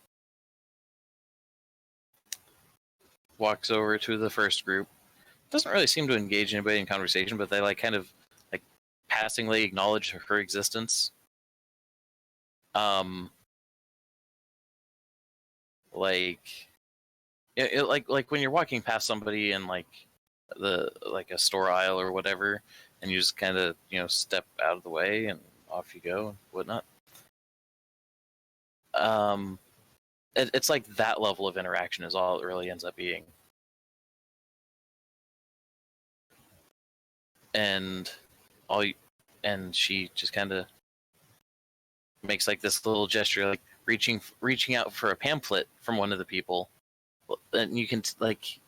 walks over to the first group. Doesn't really seem to engage anybody in conversation, but they kind of passingly acknowledge her existence. Like when you're walking past somebody in a store aisle or whatever, and you just kind of step out of the way and off you go and whatnot. It's like that level of interaction is all it really ends up being. And she just kind of makes like this little gesture, like reaching out for a pamphlet from one of the people. And you can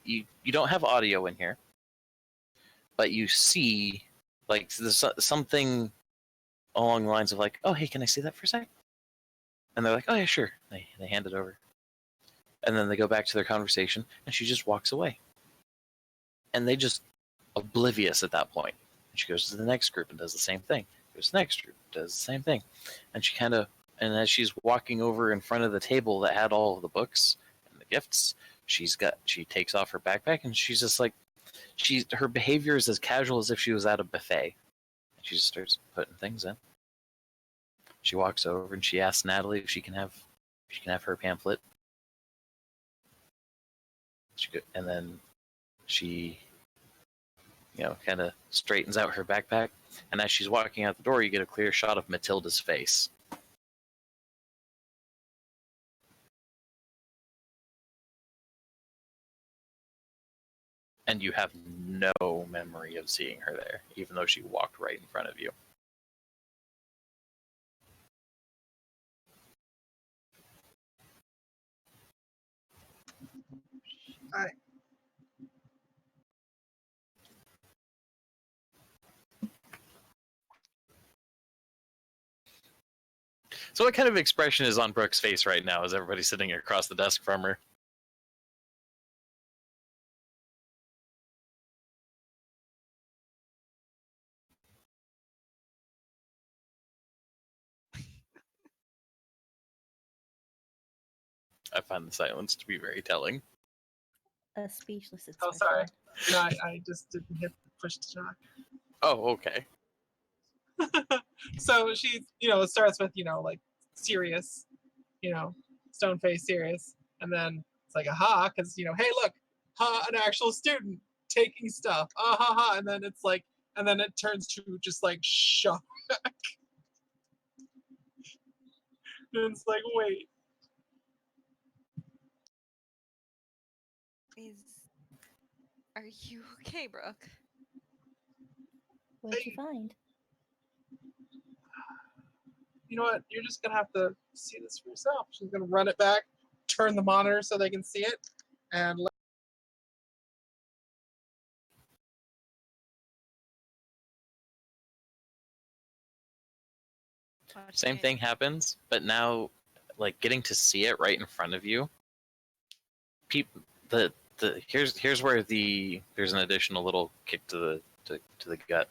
you don't have audio in here, but you see there's something along the lines of like, oh hey, can I see that for a sec? And they're like, oh yeah, sure. They hand it over, and then they go back to their conversation, and she just walks away. And they just oblivious at that point. And she goes to the next group and does the same thing. Goes to the next group, does the same thing. And she and as she's walking over in front of the table that had all of the books and the gifts, she takes off her backpack, and she's just like, her behavior is as casual as if she was at a buffet. She just starts putting things in. She walks over and she asks Natalie if she can have her pamphlet. And then she kind of straightens out her backpack. And as she's walking out the door, you get a clear shot of Matilda's face. And you have no memory of seeing her there, even though she walked right in front of you. Hi. So what kind of expression is on Brooke's face right now as everybody's sitting across the desk from her? I find the silence to be very telling. A speechless Oh, expression. sorry. No, I just didn't hit the push to talk. Oh, okay. So she, starts with, like serious, stone face serious. And then it's like, aha, because, hey, look, an actual student taking stuff. Ah, ha, ha. And then it's like, and then it turns to just like shock. And it's like, wait. Are you okay, Brooke? What'd you find? You know what? You're just going to have to see this for yourself. She's going to run it back, turn the monitor so they can see it, and Same thing happens, but now, like, getting to see it right in front of you. Here's where there's an additional little kick to the gut.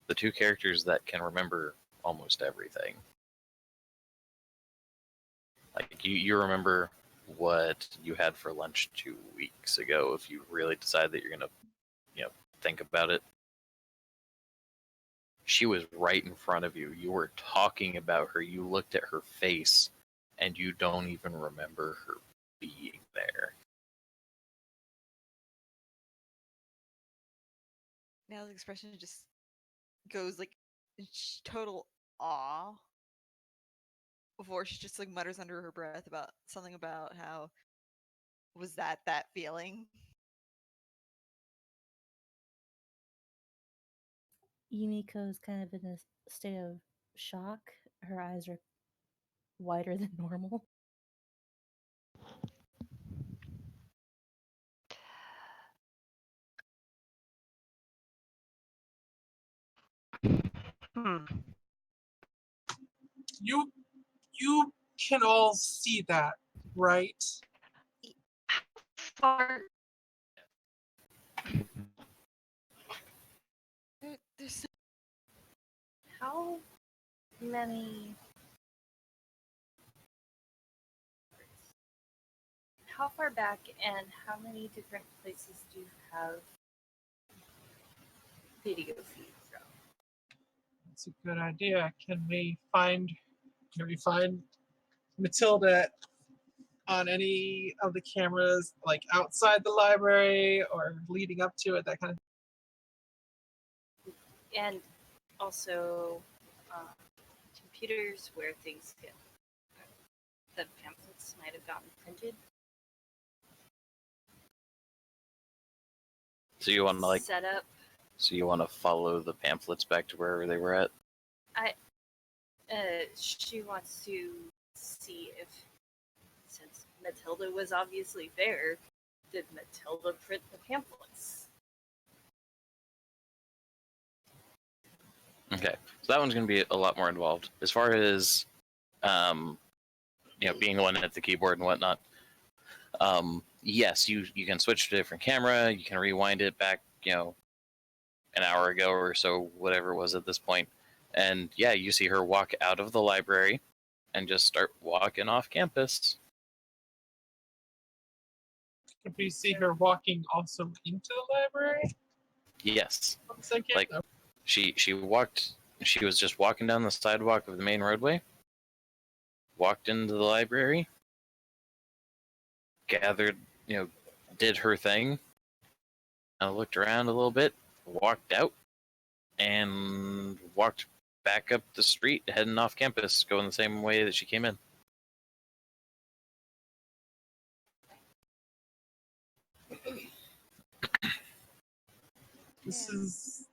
The two characters that can remember almost everything. Like you remember what you had for lunch 2 weeks ago if you really decide that you're gonna, think about it. She was right in front of you. You were talking about her. You looked at her face, and you don't even remember her being there. Now the expression just goes like total awe before she just like mutters under her breath about something about how was that feeling. Yumiko's kind of in a state of shock. Her eyes are wider than normal. you can all see that, right? Far. There's How many? How far back and how many different places do you have video feeds from? That's a good idea. Can we find Matilda on any of the cameras, like outside the library or leading up to it, that kind of And also computers where things get the pamphlets might have gotten printed. So you want to set up. So you want to follow the pamphlets back to wherever they were at? She wants to see if, since Matilda was obviously there, did Matilda print the pamphlets? Okay, so that one's going to be a lot more involved. As far as, being the one at the keyboard and whatnot, yes, you can switch to a different camera. You can rewind it back, an hour ago or so, whatever it was at this point. And yeah, you see her walk out of the library and just start walking off campus. Could we see her walking also into the library? Yes. 1 second. Like, No. she was just walking down the sidewalk of the main roadway, walked into the library, gathered, did her thing, and looked around a little bit, walked out and walked back up the street, heading off campus, going the same way that she came in. This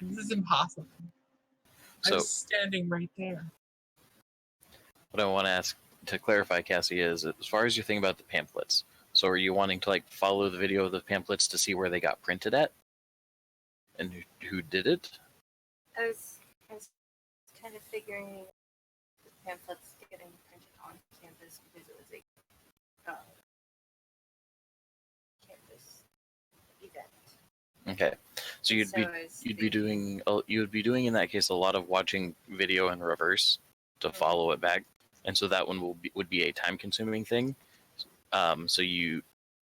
Yeah. is impossible. I So was standing right there. what I want to ask to clarify, Cassie, is as far as you think about the pamphlets. So are you wanting to like follow the video of the pamphlets to see where they got printed at, and who did it? I was kind of figuring the pamphlets getting printed on campus because it was a campus event. Okay, so you'd be doing in that case a lot of watching video in reverse to follow it back, and so that one would be a time consuming thing. So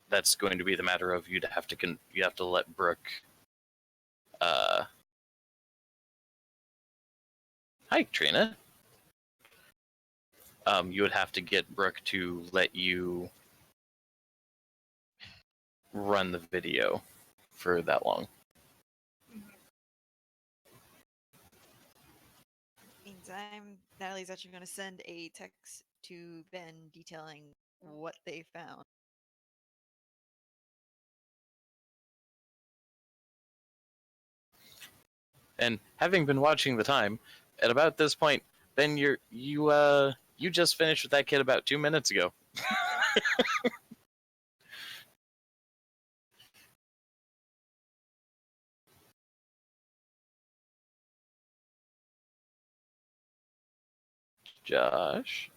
that's going to be the matter of you have to let Brooke. Hi, Trina. You would have to get Brooke to let you run the video for that long. Meantime, Natalie's actually going to send a text to Ben detailing what they found. And having been watching the time, at about this point, Ben, you just finished with that kid about 2 minutes ago. Josh?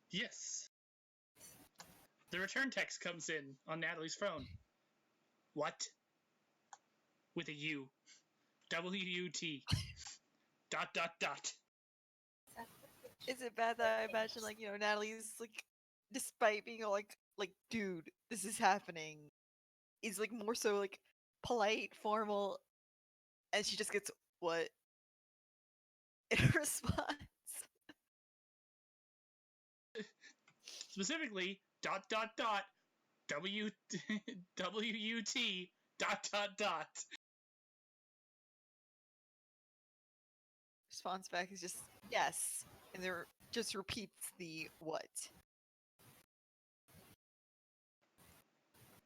Yes. The return text comes in on Natalie's phone. What? With a U. W-U-T. ... Is it bad that I imagine, like, Natalie's, like, despite being all, like, dude, this is happening, is, like, more so, like, polite, formal, and she just gets, what? In response. Specifically, ... W-U-T ... ... Response back is just, yes. And there just repeats the what.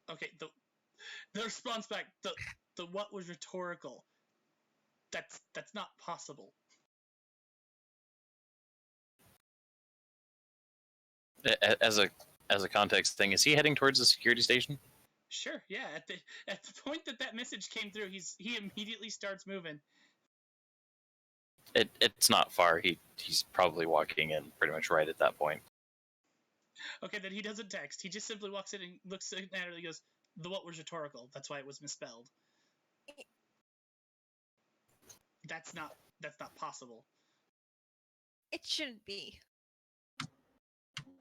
Okay, the response back, the what was rhetorical. That's not possible. As a context thing, is he heading towards the security station? Sure, yeah. At the point that message came through, he immediately starts moving. It's not far. He's probably walking in pretty much right at that point. Okay, then he doesn't text. He just simply walks in and looks at Natalie and goes, the what was rhetorical. That's why it was misspelled. That's not possible. It shouldn't be.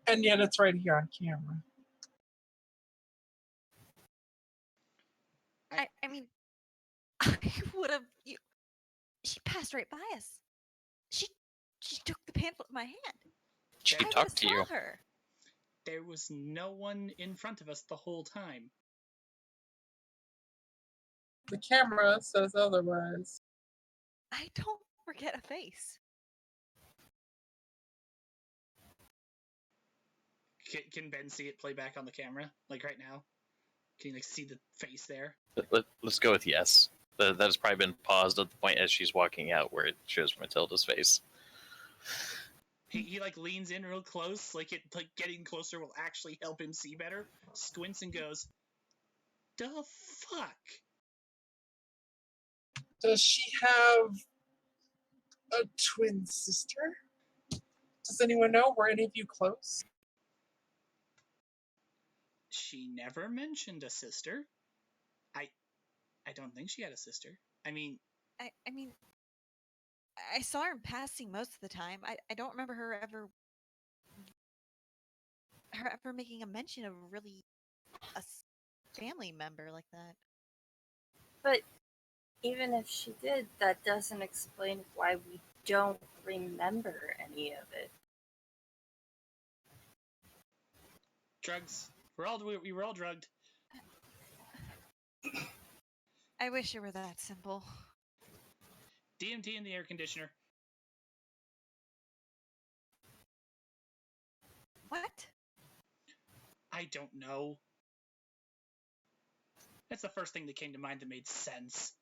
And yet it's right here on camera. I mean, I would have. She passed right by us. She took the pamphlet in my hand. She I talked to you. Her. There was no one in front of us the whole time. The camera says otherwise. I don't forget a face. Can Ben see it play back on the camera, like right now? Can you see the face there? Let's go with yes. That has probably been paused at the point as she's walking out where it shows Matilda's face. He like leans in real close, like getting closer will actually help him see better. Squints and goes, "The fuck." Does she have a twin sister? Does anyone know? Were any of you close? She never mentioned a sister. I don't think she had a sister. I mean, I saw her in passing most of the time. I don't remember her ever making a mention of really a family member like that. But even if she did, that doesn't explain why we don't remember any of it. drugs. We were all drugged. I wish it were that simple. DMT in the air conditioner. What? I don't know. That's the first thing that came to mind that made sense.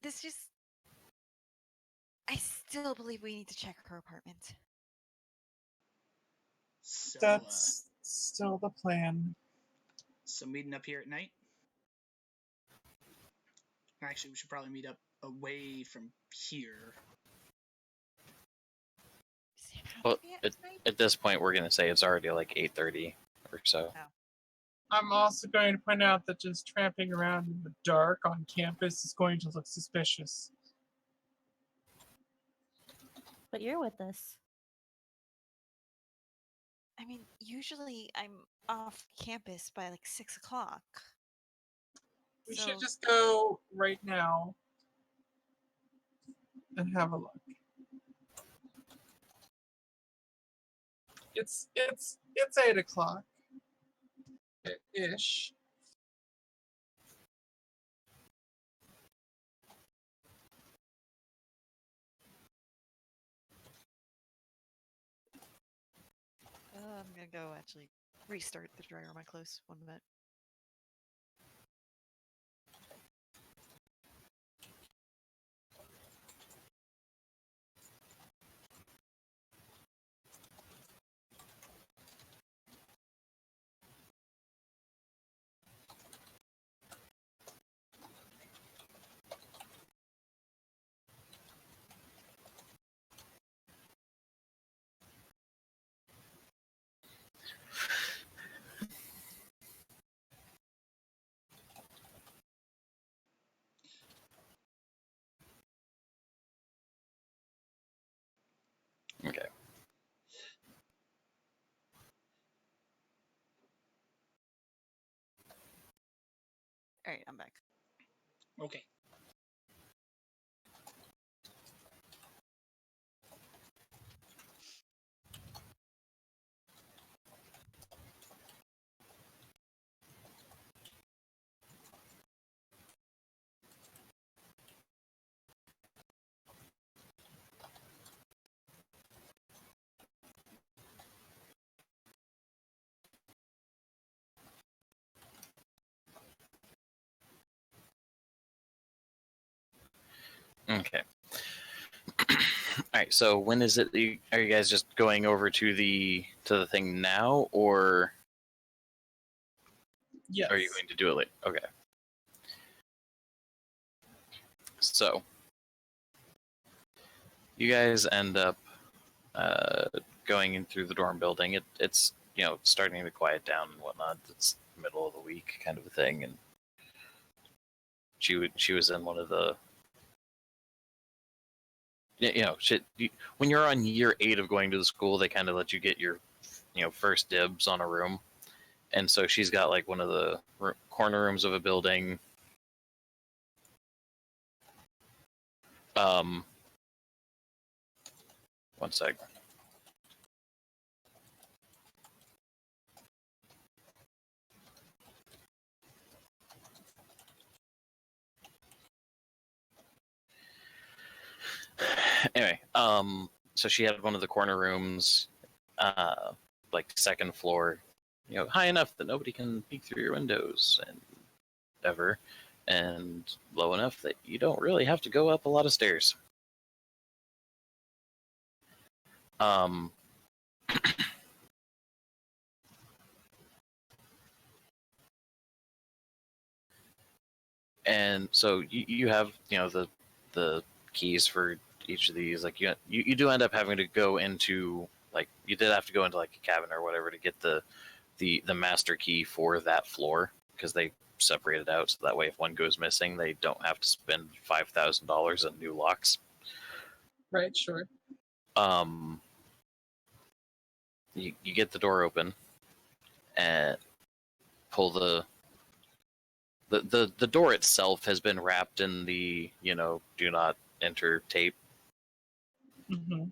This just. I still believe we need to check her apartment. So, That's still the plan. so meeting up here at night? Actually, we should probably meet up away from here. Does it have Well, to be at night? at this point, we're gonna say it's already like 8:30 or so. I'm also going to point out that just tramping around in the dark on campus is going to look suspicious. But you're with us. I mean, usually I'm off campus by like 6 o'clock. We So, should just go right now and have a look. It's 8 o'clock ish. I'm gonna go actually restart the dryer on my clothes. 1 minute. Okay. All right, I'm back. Okay. Okay. All right. So when is it? Are you guys just going over to the thing now, or Yes. are you going to do it later? Okay. So you guys end up going in through the dorm building. It's starting to quiet down and whatnot. It's middle of the week kind of a thing, and she was in one of the when you're on year 8 of going to the school, they kind of let you get your first dibs on a room, and so she's got like one of the corner rooms of a building. One sec. Anyway, so she had one of the corner rooms, like second floor, high enough that nobody can peek through your windows and ever, and low enough that you don't really have to go up a lot of stairs. And so you have the keys for each of these. Like you do end up having to go into, like, you did have to go into like a cabin or whatever to get the master key for that floor, because they separate it out so that way if one goes missing they don't have to spend $5,000 on new locks. Right, sure. You get the door open and pull the door itself has been wrapped in the do not enter tape. Mm-hmm.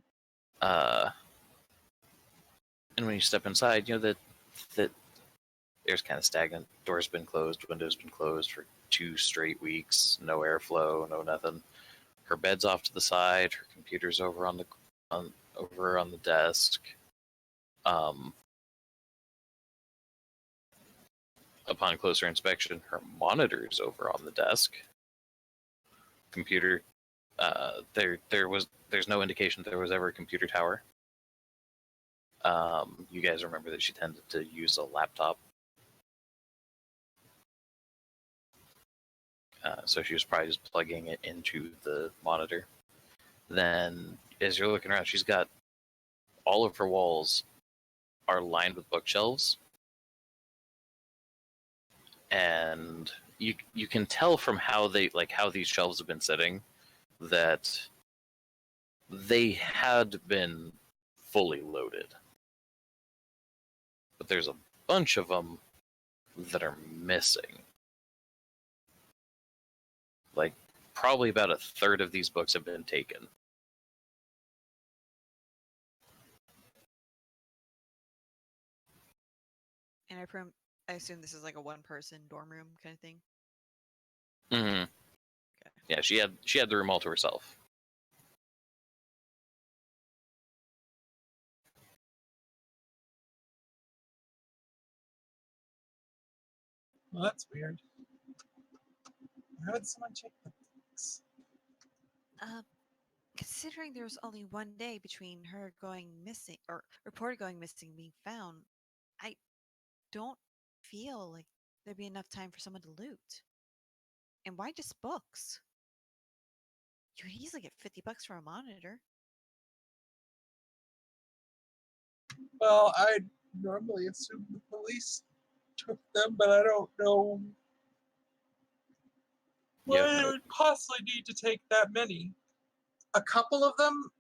And when you step inside, the air's kind of stagnant. Door's been closed, window's been closed for 2 straight weeks. No airflow, no nothing. Her bed's off to the side. Her computer's over on the desk. Upon closer inspection, her monitor's over on the desk. Computer, there's no indication there was ever a computer tower. You guys remember that she tended to use a laptop. So she was probably just plugging it into the monitor. Then, as you're looking around, she's got all of her walls are lined with bookshelves. And you can tell from how these shelves have been sitting that they had been fully loaded. But there's a bunch of them that are missing. Like, probably about a third of these books have been taken. And I assume this is like a one-person dorm room kind of thing. Mm-hmm. Okay. Yeah, she had the room all to herself. Well, that's weird. Why would someone check the books? Considering there was only one day between her going missing or reported going missing and being found, I don't feel like there'd be enough time for someone to loot. And why just books? You would easily get $50 for a monitor. Well, I normally assume the police took them, but I don't know why Yeah, they no. would possibly need to take that many. A couple of them,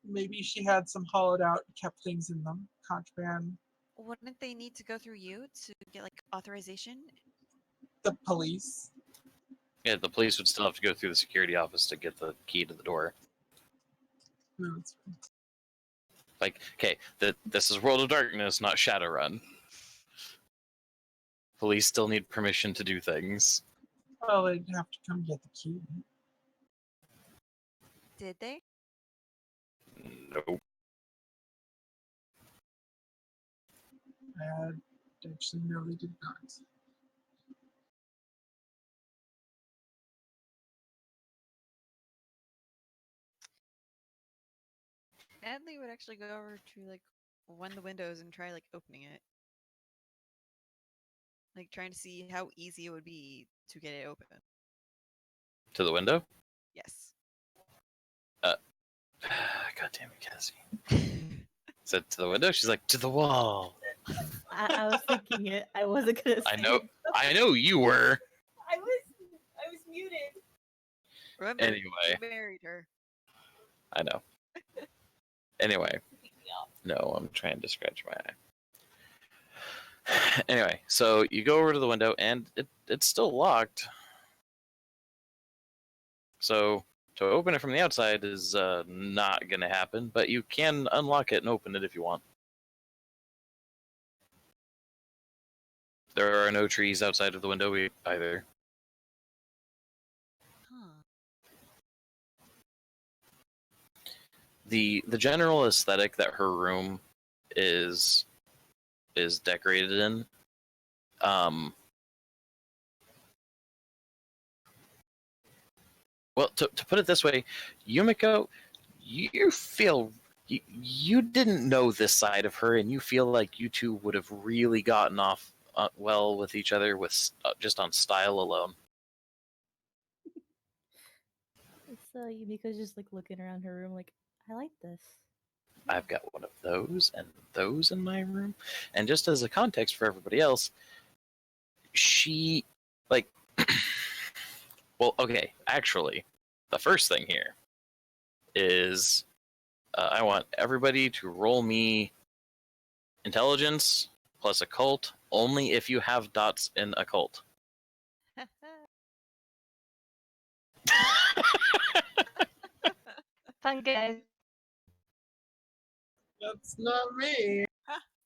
maybe she had some hollowed out, kept things in them, contraband. Wouldn't they need to go through you to get like authorization? The police. Yeah, the police would still have to go through the security office to get the key to the door. No, it's fine. Like, okay, this is World of Darkness, not Shadowrun. Police still need permission to do things. Well, they'd have to come get the key. Did they? Nope. Actually, no, they did not. Natalie would actually go over to like one of the windows and try like opening it. Like trying to see how easy it would be to get it open. To the window? Yes. God damn it, Cassie. Said to the window? She's like, to the wall. I was thinking it. I wasn't gonna say I know you were. I was muted. Remember, Anyway. you married her. I know. Anyway. No, I'm trying to scratch my eye. Anyway, so you go over to the window and it's still locked. So to open it from the outside is not going to happen, but you can unlock it and open it if you want. There are no trees outside of the window either. Huh. The general aesthetic that her room is decorated in, well, to put it this way, Yumiko, you didn't know this side of her, and you feel like you two would have really gotten off well with each other with just on style alone. It's Yumiko's just like looking around her room, like, I like this. I've got one of those and those in my room. And just as a context for everybody else, she, like, well, okay, actually, the first thing here is I want everybody to roll me intelligence plus occult only if you have dots in occult. Fun guys. That's not me.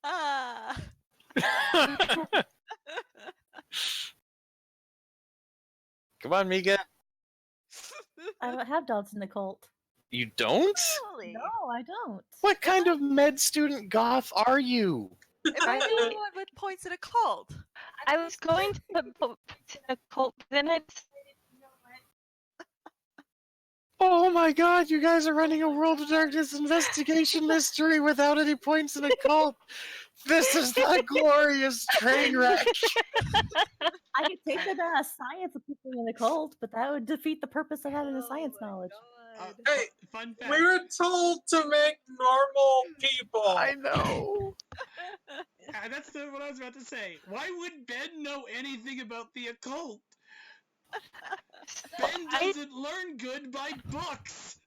Ah. Come on, Mika. I don't have dogs in the cult. You don't? Really? No, I don't. What kind of med student goth are you? Am I the only one with points in a cult? I was going to put points in a cult, but then I decided, you know what? Oh my god, you guys are running a World of Darkness investigation mystery without any points in a cult. This is the glorious train wreck. I could take them as science of people in the cult, but that would defeat the purpose of having the Oh science my knowledge. God. Hey, Fun fact. we were told to make normal people. I know. That's what I was about to say. Why would Ben know anything about the occult? Ben doesn't learn good by books.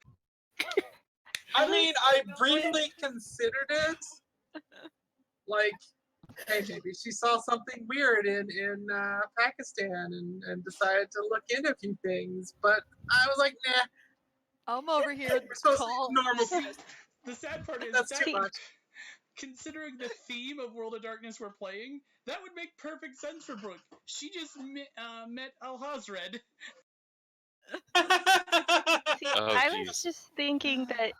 I mean, I briefly considered it. Like, hey, maybe she saw something weird in Pakistan and decided to look into a few things. But I was like, nah, I'm over here we're supposed to call. be normal See, people. the sad part is That's too much. considering the theme of World of Darkness we're playing, that would make perfect sense for Brooke. She just met Al-Hazred. See, Oh, I jeez. was just thinking that,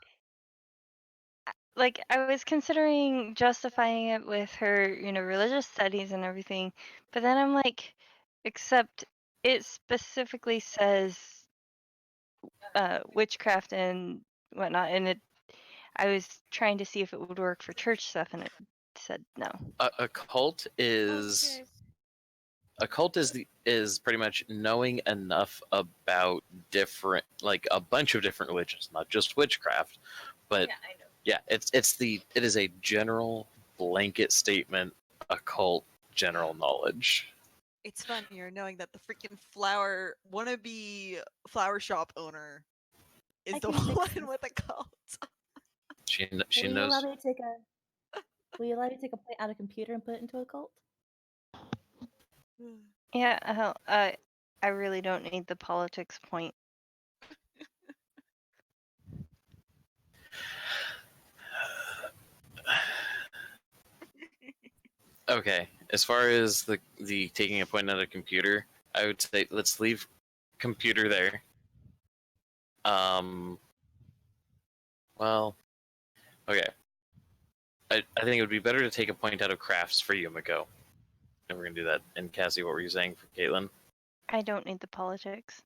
like, I was considering justifying it with her, religious studies and everything, but then I'm like, except it specifically says witchcraft and whatnot, and I was trying to see if it would work for church stuff, and it said no. A cult is is pretty much knowing enough about different, like a bunch of different religions, not just witchcraft, but Yeah, I know. yeah, it is a general blanket statement, occult general knowledge. It's funnier knowing that the freaking wannabe flower shop owner is I the can fix one this. with a cult. She Will you knows. allow me to take a point out of computer and put it into a cult? Yeah, I really don't need the politics point. Okay, as far as the taking a point out of computer, I would say let's leave computer there. Well, okay. I think it would be better to take a point out of crafts for Yumiko. And we're gonna do that. And Cassie, what were you saying for Caitlin? I don't need the politics.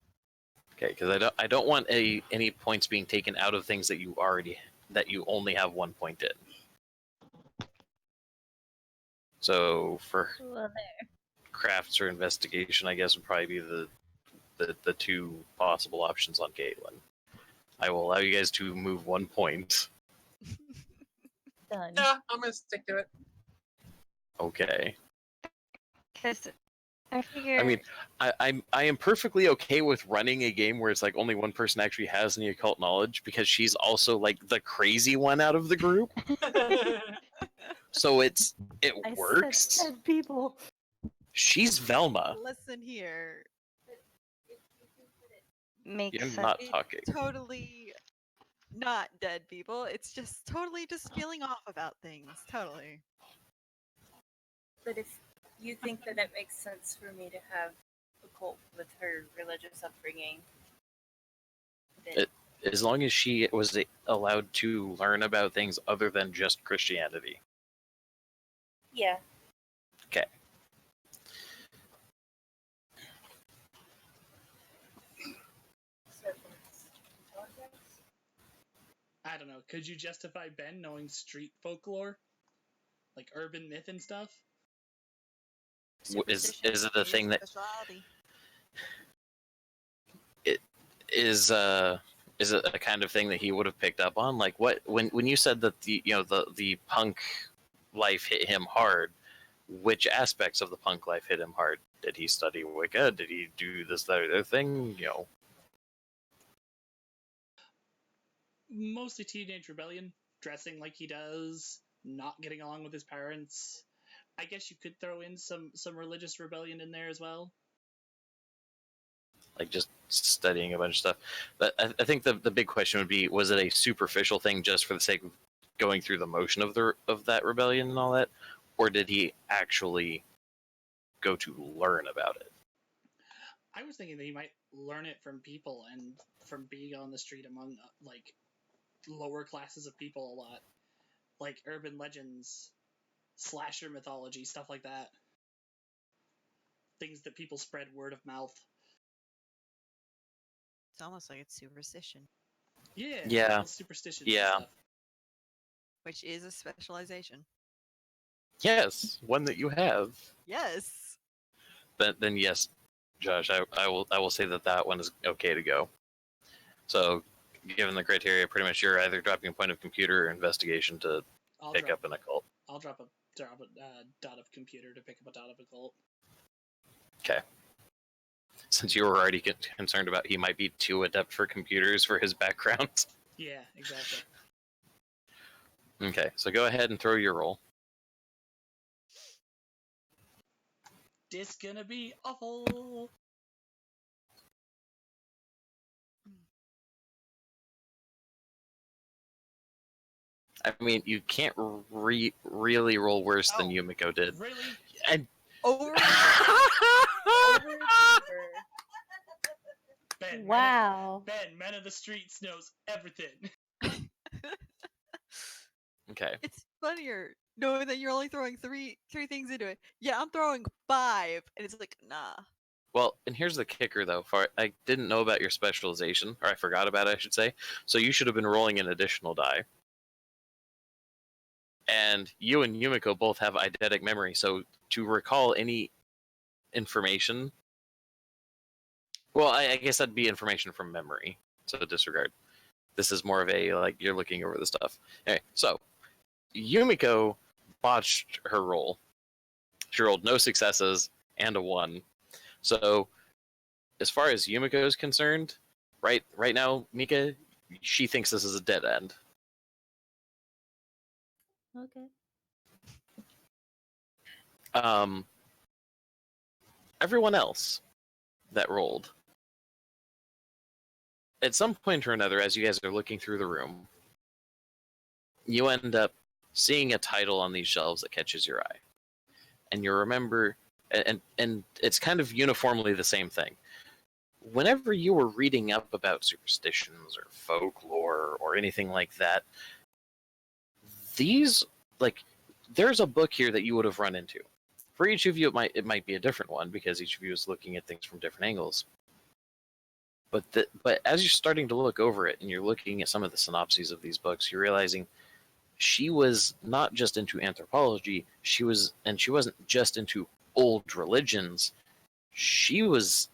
Okay, because I don't want any points being taken out of things that you only have 1 point in. So for Well, there. crafts or investigation, I guess would probably be the two possible options on Caitlin. I will allow you guys to move 1 point. Done. Yeah, I'm gonna stick to it. Okay. Because I figure. I mean, I am perfectly okay with running a game where it's like only one person actually has any occult knowledge because she's also like the crazy one out of the group. So it I works. said people. She's Velma. Listen here. Makes You're sense. not It's talking. totally not dead people. It's just totally just feeling off about things. Totally. But if you think that it makes sense for me to have a cult with her religious upbringing, then As long as she was allowed to learn about things other than just Christianity. yeah. Okay. So it's intelligence? I don't know. Could you justify Ben knowing street folklore? Like urban myth and stuff? Is Superstition it a thing that specialty. is it a kind of thing that he would have picked up on? Like what when you said that the punk life hit him hard, which aspects of the punk life hit him hard? Did he study Wicca? Did he do this, that, or the other thing? Mostly teenage rebellion, dressing like he does, not getting along with his parents. I guess you could throw in some religious rebellion in there as well. Like just studying a bunch of stuff. But I think the big question would be: was it a superficial thing just for the sake of going through the motion of that rebellion and all that, or did he actually go to learn about it? I was thinking that he might learn it from people and from being on the street among like lower classes of people a lot, like urban legends, slasher mythology, stuff like that. Things that people spread word of mouth. It's almost like it's superstition, Yeah, Yeah. little superstitions and Yeah. stuff. which is a specialization. Yes, one that you have. Yes. Then yes, Josh, I will say that one is okay to go. So, given the criteria, pretty much you're either dropping a point of computer or investigation to I'll pick drop, up an occult. I'll drop a dot of computer to pick up a dot of occult. Okay. Since you were already concerned about he might be too adept for computers for his background. Yeah, exactly. Okay, so go ahead and throw your roll. This gonna be awful. I mean, you can't really roll worse than Oh, Yumiko did. Really? And Overachiever. Ben, Wow. Man of the Streets knows everything. okay, It's funnier knowing that you're only throwing three things into it. Yeah, I'm throwing 5, and it's like, nah. well, and here's the kicker though. I didn't know about your specialization, or I forgot about it, I should say. So you should have been rolling an additional die. And you and Yumiko both have eidetic memory, so to recall any information, well, I guess that'd be information from memory, so disregard. This is more of a, like, you're looking over the stuff. Anyway, so Yumiko botched her roll. She rolled no successes and a 1. So, as far as Yumiko is concerned, right now, Mika, she thinks this is a dead end. Okay. Everyone else that rolled, at some point or another, as you guys are looking through the room, you end up seeing a title on these shelves that catches your eye. And you remember, and it's kind of uniformly the same thing. Whenever you were reading up about superstitions or folklore or anything like that, these, like, there's a book here that you would have run into. For each of you, it might be a different one because each of you is looking at things from different angles. But as you're starting to look over it and you're looking at some of the synopses of these books, you're realizing she was not just into anthropology. She wasn't just into old religions. She was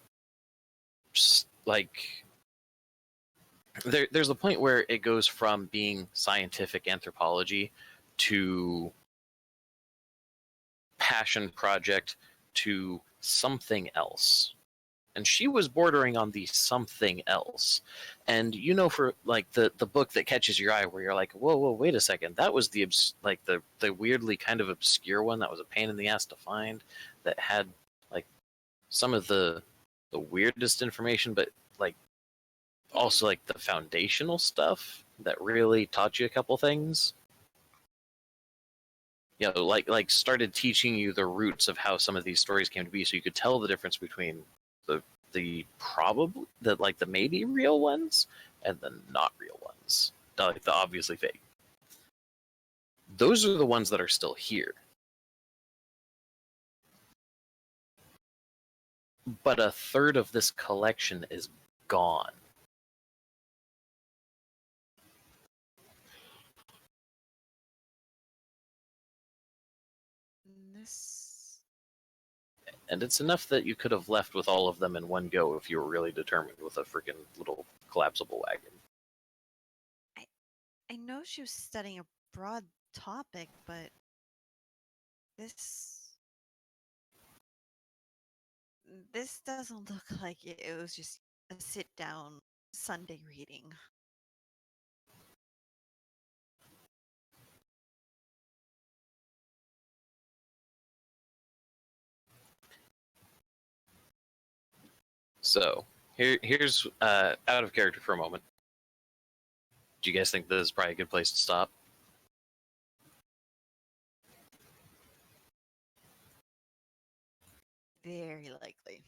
just, like, there's a point where it goes from being scientific anthropology to passion project to something else. And she was bordering on the something else. And for, like, the book that catches your eye where you're like, whoa, wait a second, that was the weirdly kind of obscure one that was a pain in the ass to find, that had, like, some of the weirdest information, but, like, also, like, the foundational stuff that really taught you a couple things. Like started teaching you the roots of how some of these stories came to be, so you could tell the difference between the maybe real ones and the not real ones, like the obviously fake. Those are the ones that are still here. But a third of this collection is gone. This. And it's enough that you could have left with all of them in one go if you were really determined with a freaking little collapsible wagon. I know she was studying a broad topic, but this doesn't look like it was just a sit down Sunday reading. So here's out of character for a moment. Do you guys think this is probably a good place to stop? Very likely.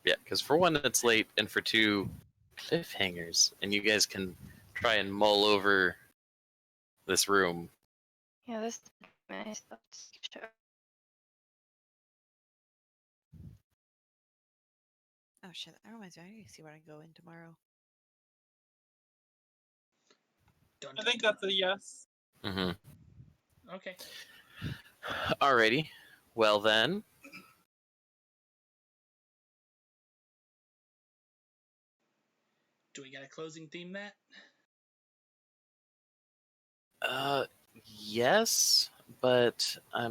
Yeah, because for one, it's late, and for two, cliffhangers, and you guys can try and mull over this room. Yeah, this is nice. Oh shit! That reminds me. I need to see where I go in tomorrow. Dun, I dun, think dun. that's a yes. Mm-hmm. Okay. Alrighty. Well then, Do we got a closing theme, Matt? yes, but let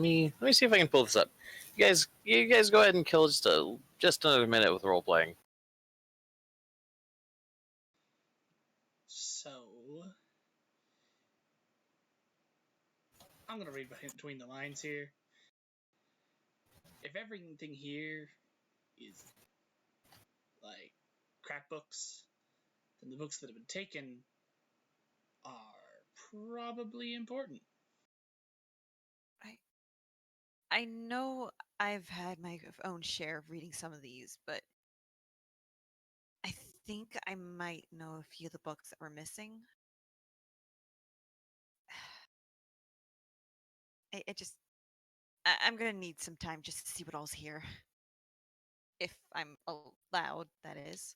me see if I can pull this up. You guys go ahead and kill just another minute with role playing. So, I'm gonna read between the lines here. If everything here is like crap books, then the books that have been taken are probably important. I know I've had my own share of reading some of these, but I think I might know a few of the books that were missing. I'm gonna need some time just to see what all's here. If I'm allowed, that is.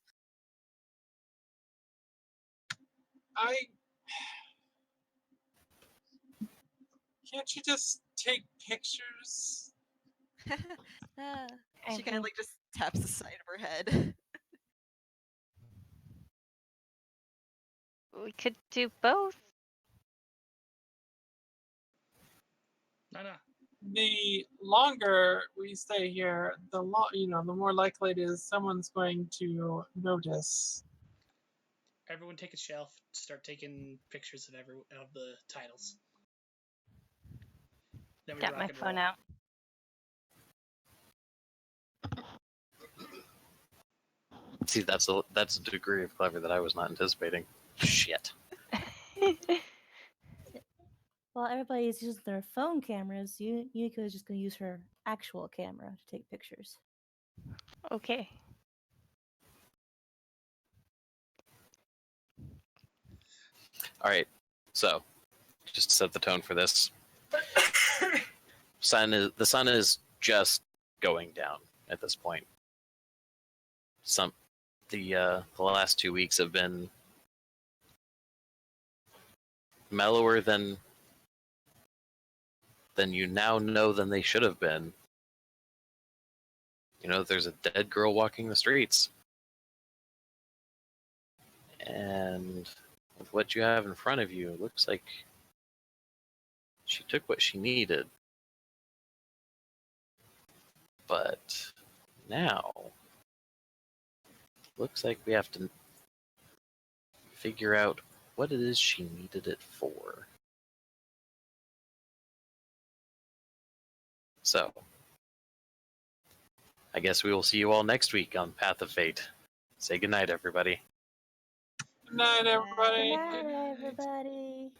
I can't you just take pictures? I She kind of think like just taps the side of her head. we could do both. No. The longer we stay here, the the more likely it is someone's going to notice. Everyone take a shelf. Start taking pictures of the titles. Then we Got rock my and phone roll. out. See, that's a degree of clever that I was not anticipating. Shit. While everybody's using their phone cameras, Yukiko is just going to use her actual camera to take pictures. Okay. All right. So, just to set the tone for this, the sun is just going down at this point. The last 2 weeks have been mellower than you now know than they should have been. You know, there's a dead girl walking the streets. And with what you have in front of you, it looks like she took what she needed. But now, looks like we have to figure out what it is she needed it for. So, I guess we will see you all next week on Path of Fate. Say goodnight, everybody. Good night, everybody. Good night, everybody.